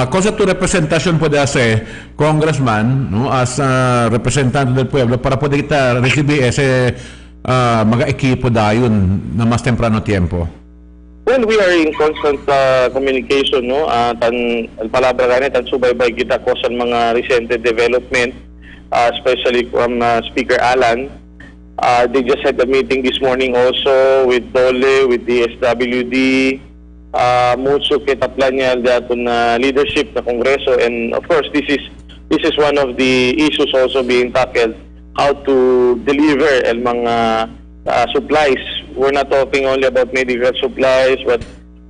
Speaker 9: cosa tu representación puede hacer, Congressman, no, as representante del pueblo, para poder kita recibir ese mga equipo dayon na mas temprano tiempo?
Speaker 21: Well, we are in constant communication, no. El palabra gani tan subaybay kita ko sa mga recent development, especially from Speaker Alan. They just had a meeting this morning also with Dole, with the SWD, Mutsu kitaplan niya dato na leadership na Kongreso, and of course this is one of the issues also being tackled, how to deliver el mga supplies. We're not talking only about medical supplies, but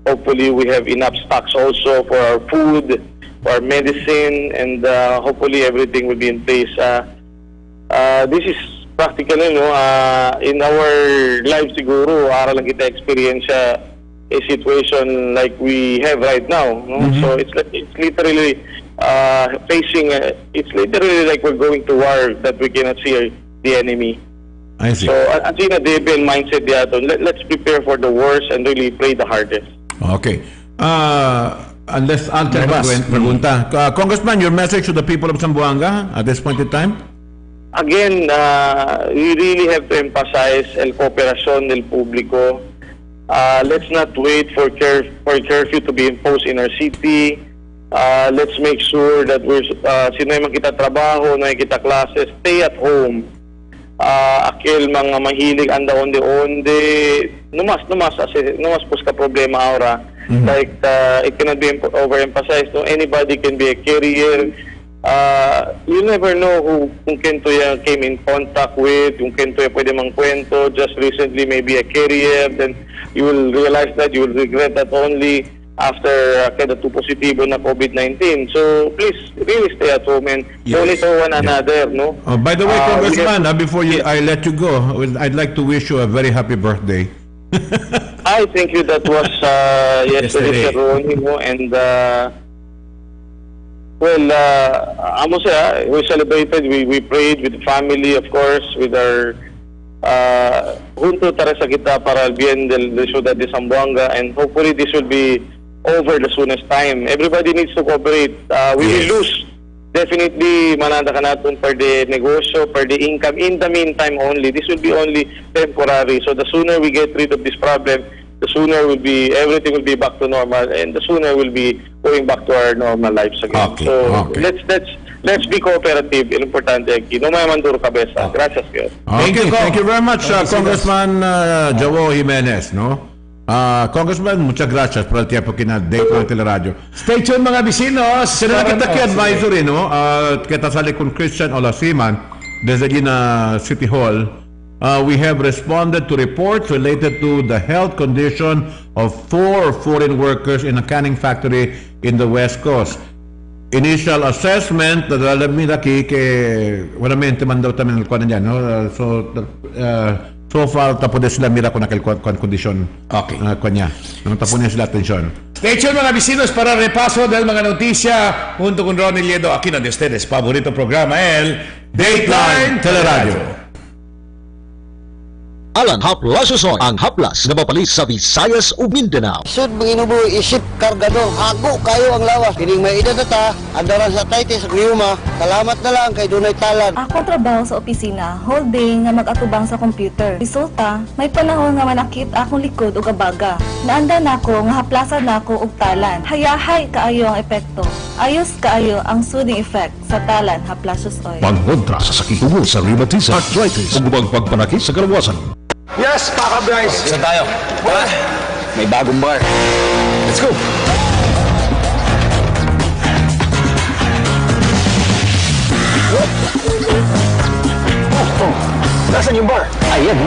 Speaker 21: hopefully we have enough stocks also for our food, for our medicine, and hopefully everything will be in place. This is practically, no, in our lives siguro, aral lang kita experience a situation like we have right now, no? So it's literally it's literally like we're going to war that we cannot see the enemy.
Speaker 9: I see.
Speaker 21: So ang sinadebe mindset diato, let's prepare for the worst and really pray the hardest.
Speaker 9: Okay. Unless Alter pregunta. Congressman, your message to the people of Zamboanga at this point in time?
Speaker 21: Again, we really have to emphasize el cooperación del público. Let's not wait for curfew to be imposed in our city. Let's make sure that we're sino man kita trabaho, na kita classes, stay at home. Aquí masikil, mga mahilig, anda onde-onde, numas pus ka problema aura. Like, it cannot be overemphasized. No? Anybody can be a carrier. You never know kung kento yan came in contact with, yung kento yan pwede mang kwento, just recently maybe a carrier, then you will realize that, you will regret that only after kada to positibo na COVID-19. So please, really stay at home and monitor one another, no?
Speaker 9: By the way, Congressman, before I let you go, I'd like to wish you a very happy birthday.
Speaker 21: I thank you. That was yesterday, Sir Ronnie, no? And amo siya, we celebrated, we prayed with the family, of course, with our junto tara sa kita para el bien de Ciudad de Zamboanga, and hopefully this will be over the soonest time. Everybody needs to cooperate. We will lose. Definitely, mananda ka natin per the negosyo, per the income. In the meantime only, this will be only temporary. So the sooner we get rid of this problem, the sooner everything will be back to normal, and the sooner we'll be going back to our normal lives again. Let's be cooperative. Importante aquí. No may manduro kabesa. Gracias, Dios.
Speaker 9: Thank you very much, Congressman Joao Jimenez, no? Congressman, muchas gracias por el tiempo que na Dateline Teleradyo.
Speaker 10: Stay tuned, mga bisinos.
Speaker 9: Sila kita ki-advisory, no? Kita sali con Christian Olasiman desde na City Hall. We have responded to reports related to the health condition of 4 foreign workers in a canning factory in the West Coast. Initial assessment, alam wala mente man daw tamin ng kuwan niyan, no? So far, tapo na sila mira kung kondisyon kanya. Tapo na sila atensyon.
Speaker 10: Stay tuned, mga bisinos, para repaso del mga notisya junto con Ronnie Liedo aquí na de ustedes favorito programa, el Dateline Teleradyo.
Speaker 12: Alang haplas usoy ang haplas na mapalis sa Visayas ug Mindanao.
Speaker 22: Sud manginubo isip kargador, hago kayo ang lawas. Kining may idadata, andaran sa Taytay sa Griuma. Salamat na lang kay dunay talan.
Speaker 23: Ako trabaho sa opisina, holding nga mag-atubang sa computer. Resulta, may panahon nga manakit akong likod ug abaga. Naanda nako nga haplasan nako og talan. Hayahay kaayo ang epekto. Ayos kaayo ang soothing effect sa talan haplas usoy.
Speaker 4: Pangontra sa sakit tungkol sa rheumatism, arthritis ug ubang pagpanakit sa kalawasan.
Speaker 18: Yes, Paka Bryce! Saan tayo? Tara! May bagong bar. Let's go! Nasaan yung bar? Ayan.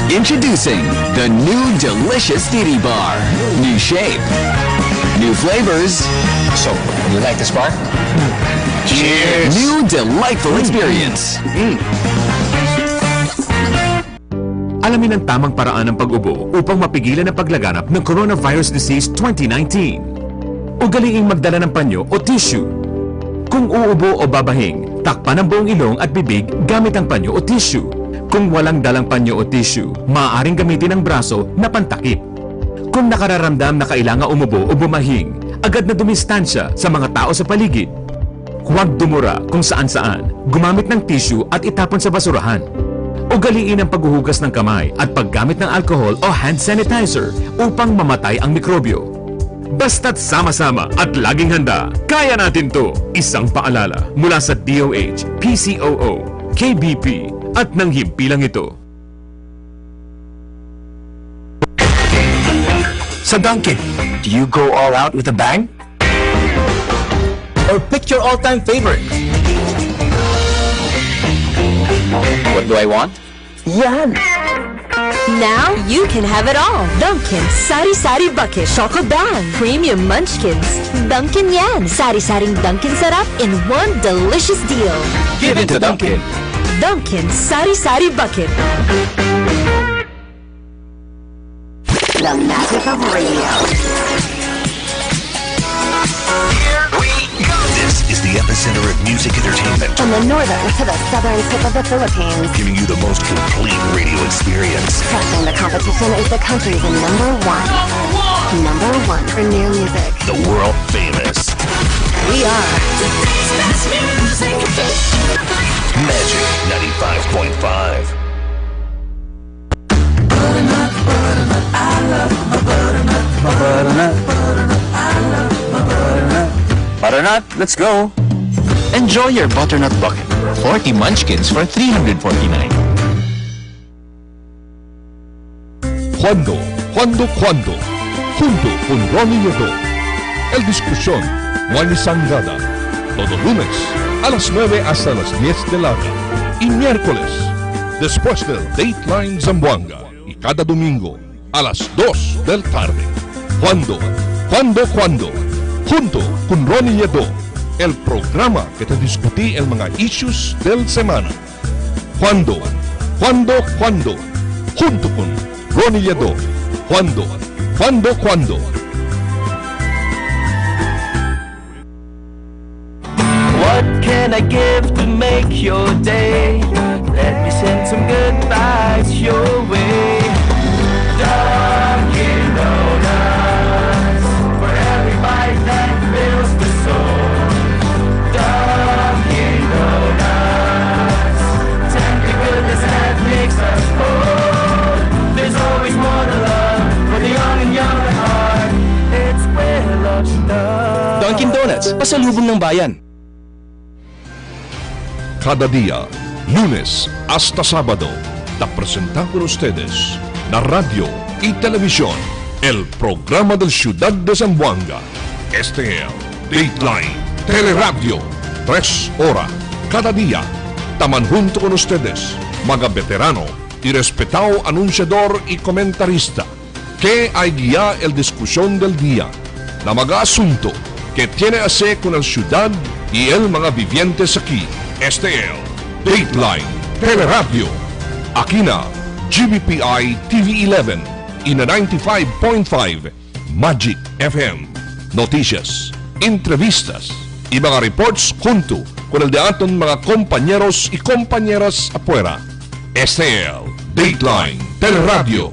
Speaker 5: Introducing the new delicious Titty Bar. New shape. New flavors.
Speaker 18: So, you like this bar?
Speaker 5: Cheers! New delightful experience.
Speaker 24: Alamin ang tamang paraan ng pag-ubo upang mapigilan ang paglaganap ng Coronavirus Disease 2019. Ugaliing magdala ng panyo o tissue. Kung uubo o babahing, takpan ang buong ilong at bibig gamit ang panyo o tissue. Kung walang dalang panyo o tissue, maaaring gamitin ang braso na pantakip. Kung nakararamdam na kailangan umubo o bumahing, agad na dumistansya sa mga tao sa paligid. Huwag dumura kung saan-saan, gumamit ng tissue at itapon sa basurahan. Ugaliin ang paghuhugas ng kamay at paggamit ng alcohol o hand sanitizer upang mamatay ang mikrobyo. Basta't sama-sama at laging handa, kaya natin to! Isang paalala mula sa DOH, PCOO, KBP at ng himpilang ito.
Speaker 18: Sa Dunkin', do you go all out with a bang? Or pick your all-time favorite?
Speaker 6: What do I want?
Speaker 7: Yan! Now you can have it all. Dunkin' Sari Sari Bucket Choco Bang Premium Munchkins. Dunkin' yan. Sari-saring Dunkin' sarap in one delicious deal.
Speaker 18: Give it to Dunkin'.
Speaker 7: Dunkin' Sari Sari Bucket.
Speaker 1: The magic of radio.
Speaker 2: This is the epicenter of music entertainment.
Speaker 1: From the northern to the southern tip of the Philippines.
Speaker 2: Giving you the most complete radio experience.
Speaker 1: Crushing the competition is the country's #1. Number one for new music.
Speaker 2: The world famous.
Speaker 1: We are
Speaker 2: Magic 95.5.
Speaker 6: Butternut, let's go! Enjoy your butternut bucket. 40 munchkins for $349.
Speaker 4: Cuando, junto con Ronnie Yedo. El discusión, Juan y Sangada. Todo lunes, a las 9 hasta las 10 de la noche. Y miércoles, después del Dateline Zamboanga. Y cada domingo, a las 2 del tarde. Cuando, junto con Ronnie Yedo. El programa que te discutí el mga issues del semana. Cuando, junto con Ronnie Yedo. Cuando.
Speaker 8: What can I give to make your day? Let me send some good vibes your way. Dunkin' Donuts, for every bite that fills the soul. Dunkin' Donuts, tender goodness that makes us whole. There's always more to love for the young and young at heart. It's where love starts.
Speaker 18: Dunkin' Donuts, pasalubong ng bayan.
Speaker 4: Cada día, lunes hasta sábado, te presentamos con ustedes la radio y televisión, el programa del Ciudad de Zamboanga. Este es Dateline, Teleradyo, 3 horas cada día. Taman junto con ustedes, mga veterano y respetado anunciador y comentarista, que hay guía el discusión del día, la mga asunto que tiene a hacer con el ciudad y el mga vivientes aquí. Este es Dateline, Teleradyo. Aquí na GBPI TV11 y na 95.5 Magic FM. Noticias, entrevistas y mga reports junto con el de aton mga compañeros y compañeras afuera. Este es Dateline, Teleradyo.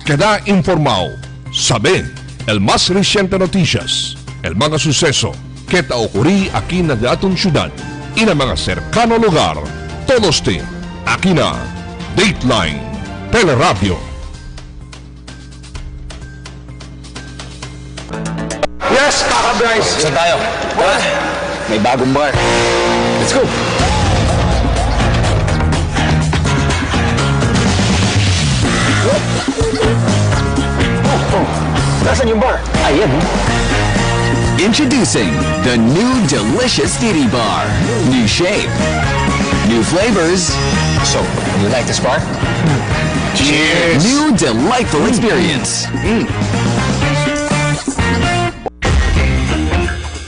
Speaker 4: Queda informado, sabe el más reciente noticias, el mga suceso que te ocurrí aquí na de aton ciudad y na mga cercano lugar. Todos te aquí na Dateline, Teleradyo.
Speaker 18: Yes, Kaka Bryce! Saan tayo? May bagong bar. Let's go! Nasaan yung bar? Ayan.
Speaker 5: Introducing the new delicious Titty Bar. New shape, new flavors.
Speaker 18: So, you like this bar?
Speaker 5: Cheers! New delightful experience.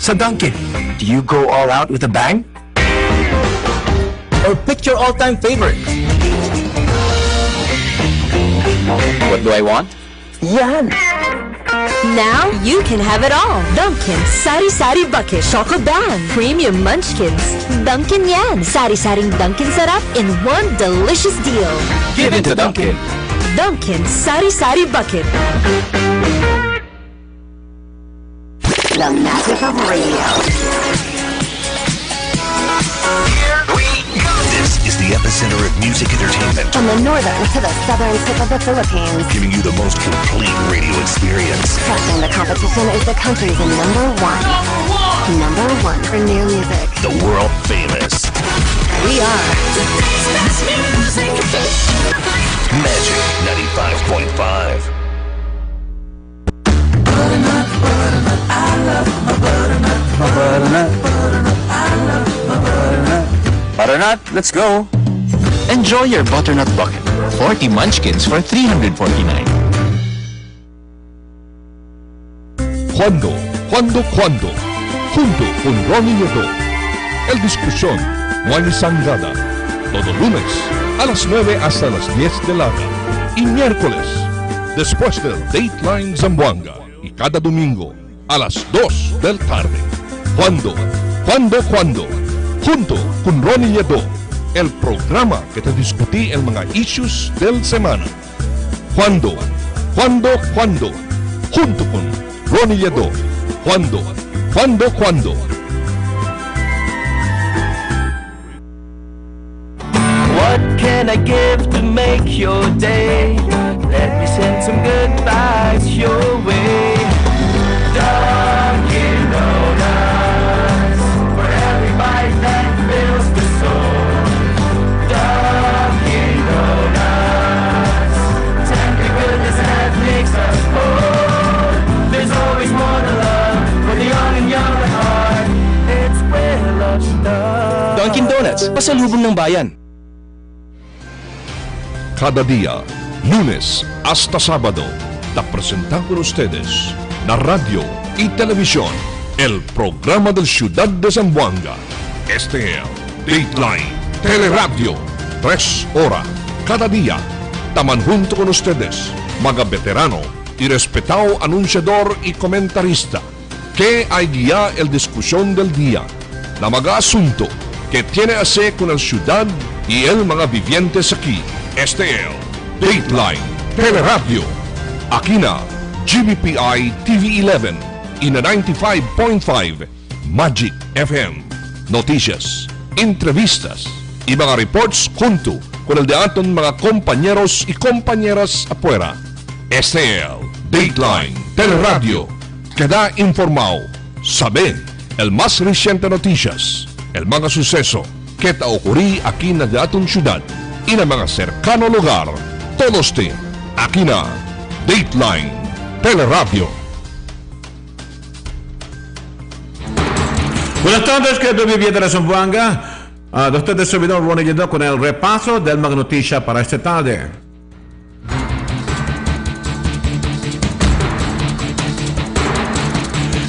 Speaker 18: Sa Dunkin', do you go all out with a bang? Or pick your all-time favorite?
Speaker 6: What do I want?
Speaker 18: Yan!
Speaker 7: Now you can have it all. Dunkin' Sari Sari Bucket Choco Bang Premium Munchkins. Dunkin' yan. Sari-saring Dunkin' sarap in one delicious deal.
Speaker 18: Give it to Dunkin'.
Speaker 7: Dunkin' Sari Sari Bucket.
Speaker 1: The magic of radio.
Speaker 2: This is the epicenter of music entertainment,
Speaker 1: From the northern to the southern tip of the Philippines.
Speaker 2: giving you the most complete radio experience.
Speaker 1: Crushing the competition is the country's number one. Number one for new music.
Speaker 2: The world famous
Speaker 1: We are
Speaker 2: Magic 95.5.
Speaker 6: Butternut, let's go. Enjoy your butternut bucket. 40 munchkins for $349.
Speaker 4: Cuando, junto con Ronnie Yedo. El discusión, Juan y Sangada. Todo lunes, a las 9 hasta las 10 de la noche. Y miércoles, después del Dateline Zamboanga. Y cada domingo, a las 2 del tarde. Cuando, junto con Ronnie Yedo. El programa que te discutí el mga issues del semana. Cuando, junto con Ronnie Yedo. Cuando.
Speaker 8: What can I give to make your day? Let me send some good vibes your way. Dunkin' Donuts, for every bite that fills the soul. Dunkin' Donuts, tender goodness that
Speaker 18: Plus, pasalubong ng bayan.
Speaker 4: Cada día, lunes hasta sábado, te presentan con ustedes la radio y televisión, el programa del Ciudad de Zamboanga. Este es Dateline, Teleradyo, 3 horas cada día. Taman junto con ustedes, mga veterano y respetado anunciador y comentarista, que hay guía el discusión del día, la mga asunto que tiene a ver con la ciudad y el mga vivientes aquí. Este es Dateline, Teleradyo. Aquí na GBPI TV 11 y na 95.5 Magic FM. Noticias, entrevistas y mga reports junto con el de aton mga compañeros y compañeras afuera. Este es Dateline, Teleradyo. Queda informado, sabe el más reciente noticias, el mga suceso que te ocurrí aquí na de aton ciudad y na mga cercano lugar. Todos te aquí na Dateline, Teleradyo.
Speaker 9: Buenas tardes, queridos vivientes de Zamboanga. De ustedes, servidor Ronnie Yeddo, con el repaso del mga noticia para esta tarde.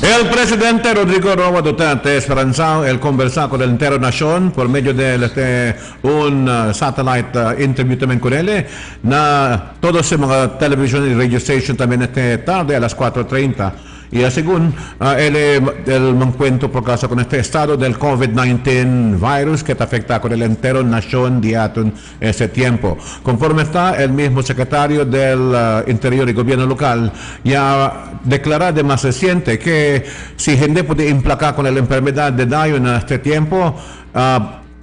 Speaker 9: El presidente Rodrigo Roa Duterte esperanzado el conversar con el entero nación por medio de un satellite interview también con él na todos los mga television y radio station también esta tarde a las 4:30. Y según el mancuento por causa con este estado del COVID-19 virus que te afecta con el entero nación de ese tiempo. Conforme está el mismo secretario del Interior y Gobierno Local, ya declara de más reciente que si gente puede implacar con la enfermedad de Dayo en este tiempo,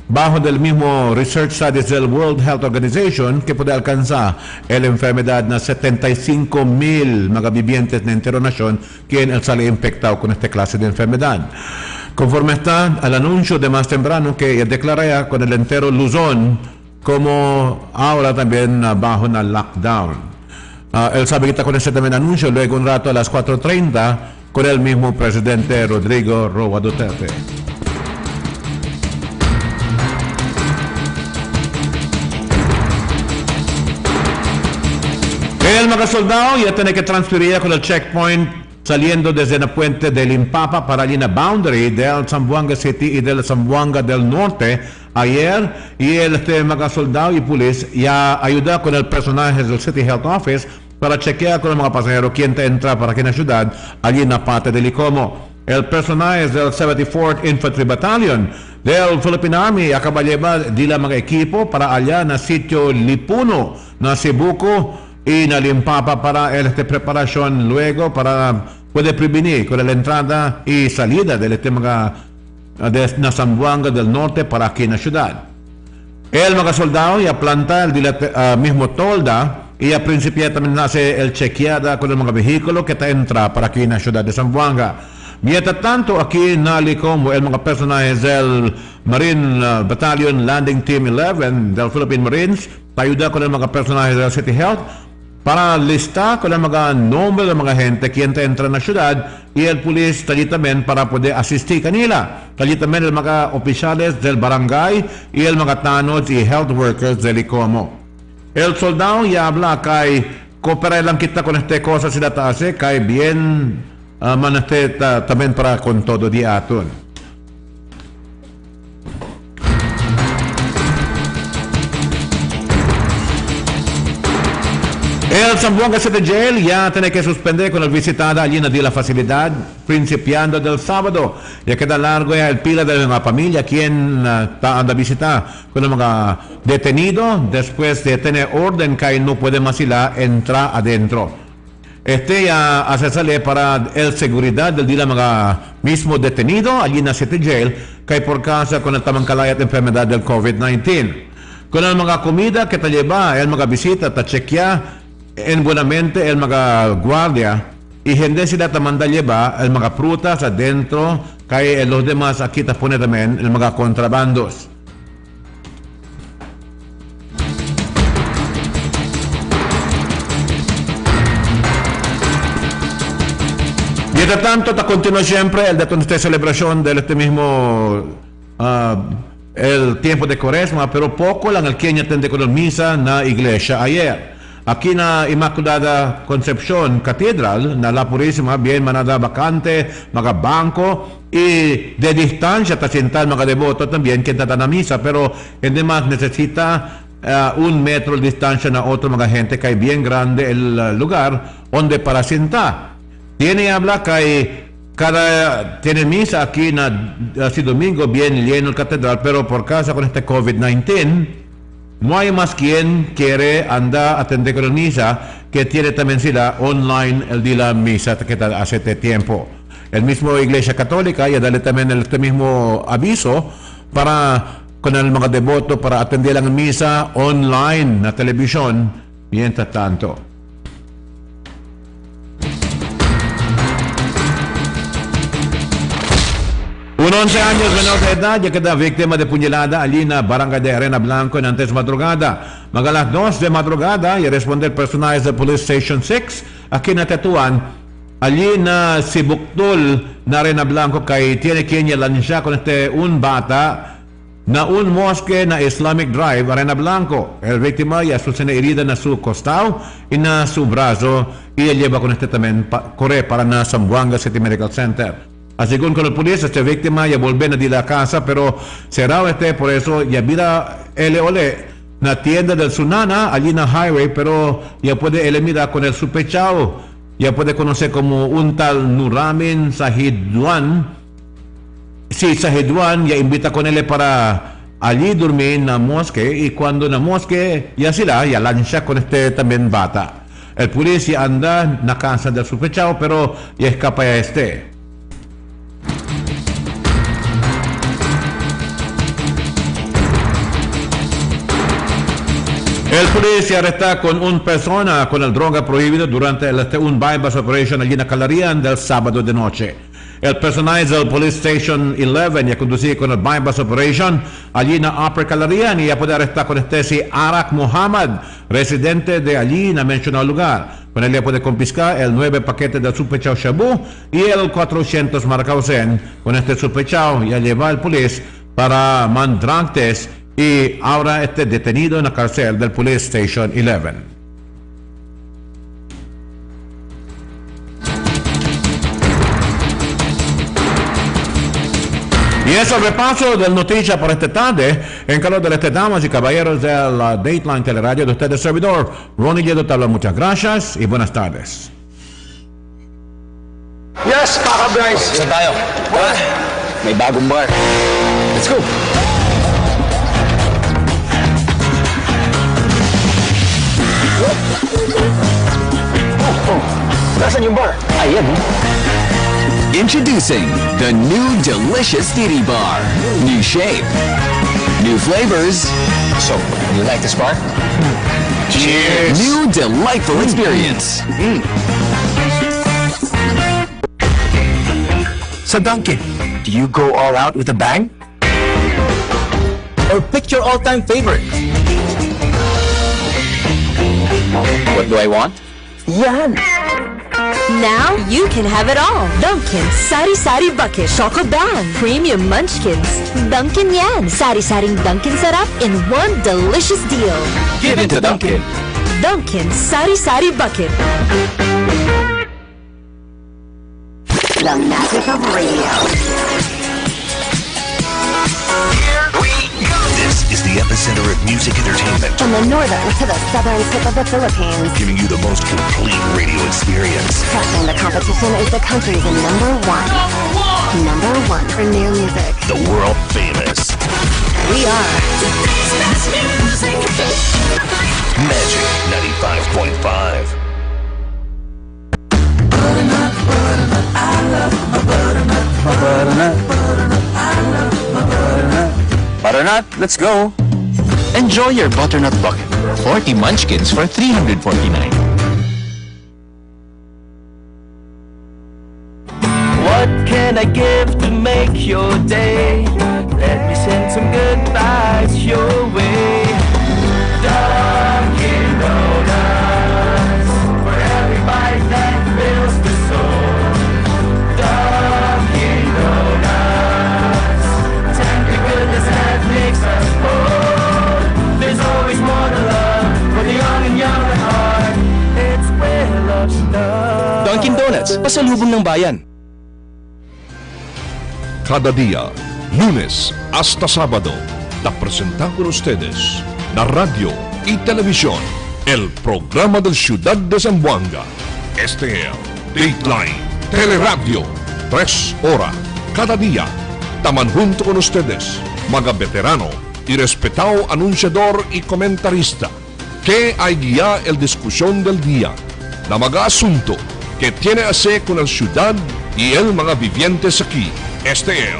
Speaker 9: bajo del mismo research studies del World Health Organization que puede alcanzar la enfermedad de 75,000 mga vivientes en entero nación quien sale infectado con esta clase de enfermedad. Conforme está al anuncio de más temprano que declara con el entero Luzón como ahora también bajo una lockdown. Él sabe que está con ese también anuncio luego un rato a las 4:30 con el mismo presidente Rodrigo Roa Duterte. El mga soldado ya tiene que transferir con el checkpoint saliendo desde la puente del Impapa para la boundary del Zamboanga City y del Zamboanga del Norte ayer, y el mga soldado y policía ya ayuda con el personaje del City Health Office para chequear con el mga pasajero quien te entra para aquí en la ciudad allí en la parte del Icomo. El personaje del 74th Infantry Battalion del Philippine Army acaba de llevar la mga equipo para allá en el sitio Lipuno na Cebuco y na Limpapa para preparación luego para poder prevenir con la entrada y salida del mga de Zamboanga del Norte para aquí en la ciudad. El mga soldado ya planta el mismo tolda y ya principia también hace el chequeada con el mga vehículo que te entra para aquí en la ciudad de Zamboanga. Mientras tanto, aquí en Nalicomo, el mga personajes del Marine Battalion Landing Team 11 del Philippine Marines ayuda con el mga personajes del City Health para listar con el mga nombre de mga gente quien te entra en la ciudad y el polis allí también para poder asistir kanila. Allí también el mga oficiales del barangay y el mga tanod y health workers del Icomo. El soldado ya habla kay cooperar lang kita con este cosa sila taase kay bien maneste también para con todo di aton. El Zamboanga City Jail ya tiene que suspender con la visitada allí en la facilidad principiando del sábado. Ya queda largo ya el pila de la familia quien está anda a visitar con el mga detenido después de tener orden que no puede más entrar adentro. Ya hace salir para el seguridad del día mga mismo detenido allí en la City Jail que por causa con el tamangkalayat enfermedad del COVID-19. Con el mga comida que te lleva, el mga visita, te chequea en buenamente el mga guardia y gente sila te manda llevar el mga frutas adentro kaya los demás aquí te pone también el mga contrabandos. Mientras tanto, te continúa siempre el de esta celebración de este mismo el tiempo de Cuaresma, pero poco lang el quien attende con la misa na iglesia ayer. Aquí na Inmaculada Concepción Cathedral, na La Purísima, bien manada bakante, mga bangko, y de distancia tasintan mga devoto también quien tata na misa, pero hindi más necesita un metro de distancia na otro mga gente, kay bien grande el lugar donde para sentar. Tiene habla kay tiene misa aquí na si domingo bien lleno el catedral, pero por causa con este COVID-19, no hay más quien quiere anda atender con la misa, que tiene también sila online el día la misa que hace este tiempo. El mismo Iglesia Católica ya dale también este mismo aviso para con el mga devoto para atender la misa online na televisión mientras tanto. Un 11 años menor de edad ya queda víctima de puñalada allí na barangay de Arena Blanco en antes madrugada. Mag alas 2 de madrugada y responder personajes de Police Station 6 aquí na Tetuan allí na si Buktol na Arena Blanco kay tiene quien ya lansya con un bata na un mosque na Islamic Drive Arena Blanco. El víctima ya sufre herida na su costado y na su brazo y él lleva con también corre para na Zamboanga City Medical Center. Según con el policía, esta víctima ya volvió a la casa, pero cerrado por eso ya vida ole na tienda del Sunana, allí en la highway, pero ya puede eliminar con el sospechado, ya puede conocer como un tal Nuramin Sahidwan. Si Sahidwan ya invita con él para allí dormir en la mosque, y cuando en la mosque ya sila, ya lancha con también bata. El policía anda en la casa del sospechado, pero ya escapa a El policía arresta con una persona con el droga prohibido durante un bypass operation allí en Calarian del sábado de noche. El personaje del Police Station 11 ya conducía con el bypass operation allí en Upper Calarian y ya puede arrestar con si Arak Muhammad, residente de allí en el mencionado lugar. Con él ya puede confiscar el 9 paquetes del sospechado Shabu y el 400 marcausen. Con sospechado ya lleva el policía para drug test y ahora detenido en la cárcel del Police Station 11. Y eso es el repaso del noticia por esta tarde en calor de damas y caballeros de la Dateline Teleradio de ustedes servidor Ronnie Yedo Tabla. Muchas gracias y buenas tardes.
Speaker 18: Yes, pack up guys! Saan tayo? May bagong bar. Let's go! Nasaan yung bar? Ayan.
Speaker 5: Introducing the new delicious Titty Bar. New shape, new flavors.
Speaker 18: So, you like this bar?
Speaker 5: Cheers! New delightful experience.
Speaker 18: Sa Dunkin', do you go all out with a bang? Or pick your all-time favorite?
Speaker 6: What do I want?
Speaker 18: Yan!
Speaker 7: Now you can have it all. Dunkin' Sari Sari Bucket Choco Bang Premium Munchkins. Dunkin' Yan. Sari-saring Dunkin' sarap in one delicious deal.
Speaker 6: Give it to Dunkin'.
Speaker 7: Dunkin' Sari Sari Bucket.
Speaker 1: The magic of radio.
Speaker 2: This is the epicenter of music entertainment.
Speaker 1: From the northern to the southern tip of the Philippines.
Speaker 2: Giving you the most complete radio experience.
Speaker 1: Cracking the competition is the country's number one. Number one for new music.
Speaker 2: The world famous.
Speaker 1: We are
Speaker 2: Magic 95.5.
Speaker 6: Butternut, let's go. Enjoy your butternut bucket. 40 munchkins for $349.
Speaker 8: What can I give to make your day? Let me send some good vibes your way. Dunkin' Donuts, for every bite that fills the soul. Dunkin' Donuts, tender goodness that makes
Speaker 18: Dunkin' Donuts, pasalubong ng bayan.
Speaker 4: Cada día, lunes hasta sábado, la presentan con ustedes la radio y televisión, el programa del Ciudad de Zamboanga. Este es Dateline, Teleradyo, 3 horas cada día. Taman junto con ustedes, mga veterano y respetado anunciador y comentarista, que hay guía el discusión del día, na mga asunto que tiene a ver con el ciudad y el mga vivientes aquí. Este es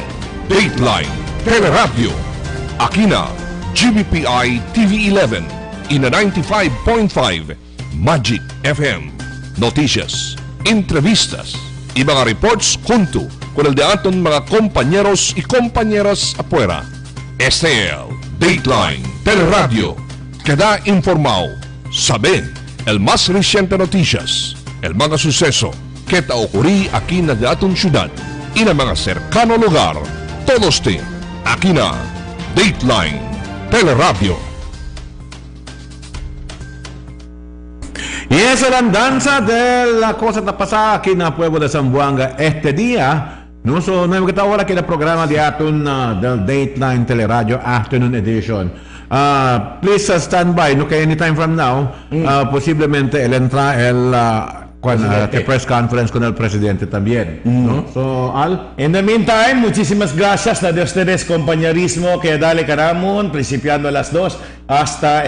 Speaker 4: Dateline, Teleradyo. Aquí na GBPI TV 11 y na 95.5 Magic FM. Noticias, entrevistas y mga reports junto con el de aton mga compañeros y compañeras afuera. Este es Dateline, Teleradyo. Queda informado, sabe el más reciente noticias, el mga suceso que ta ocurrí aquí na de aton ciudad y na mga cercano lugar. Todos te, aquí na Dateline, Teleradyo.
Speaker 9: Y esa es la andanza de la cosa que pasa aquí en el pueblo de Zamboanga este día. No hemos quedado ahora que el programa de Atun del Dateline Teleradyo Afternoon Edition. Please stand by, no, que anytime from now, posiblemente él entra el press conference con el presidente también, ¿no? So, Al?
Speaker 10: In the meantime, muchísimas gracias na de ustedes compañerismo kaya dali karamon, principiando a las 2 hasta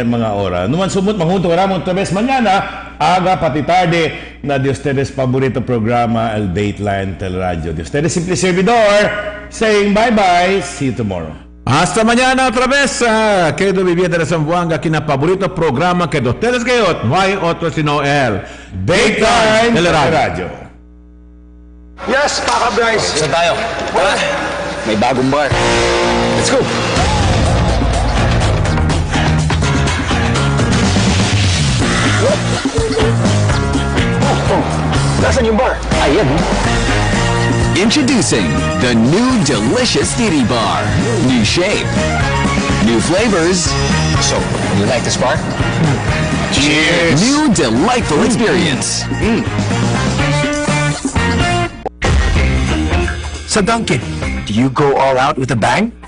Speaker 10: mga hora. Numan sumut, manghunto karamon otra vez mañana, aga pati tarde, na de ustedes favorito programa, el Dateline Teleradyo. De ustedes simple servidor, saying bye-bye, see you tomorrow.
Speaker 9: Hasta mañana otra vez, querido viviente de Zamboanga, aquí en el favorito programa que de ustedes que no hay otro sino el Dateline Teleradyo.
Speaker 18: Yes, Paka Bryce. Saan tayo? May bagong bar. Let's go. Nasaan yung bar? Ayan.
Speaker 5: Introducing the new delicious Titty Bar. New shape, new flavors.
Speaker 18: So, you like this bar?
Speaker 5: Cheers! New delightful experience.
Speaker 18: Sa Dunkin', do you go all out with a bang?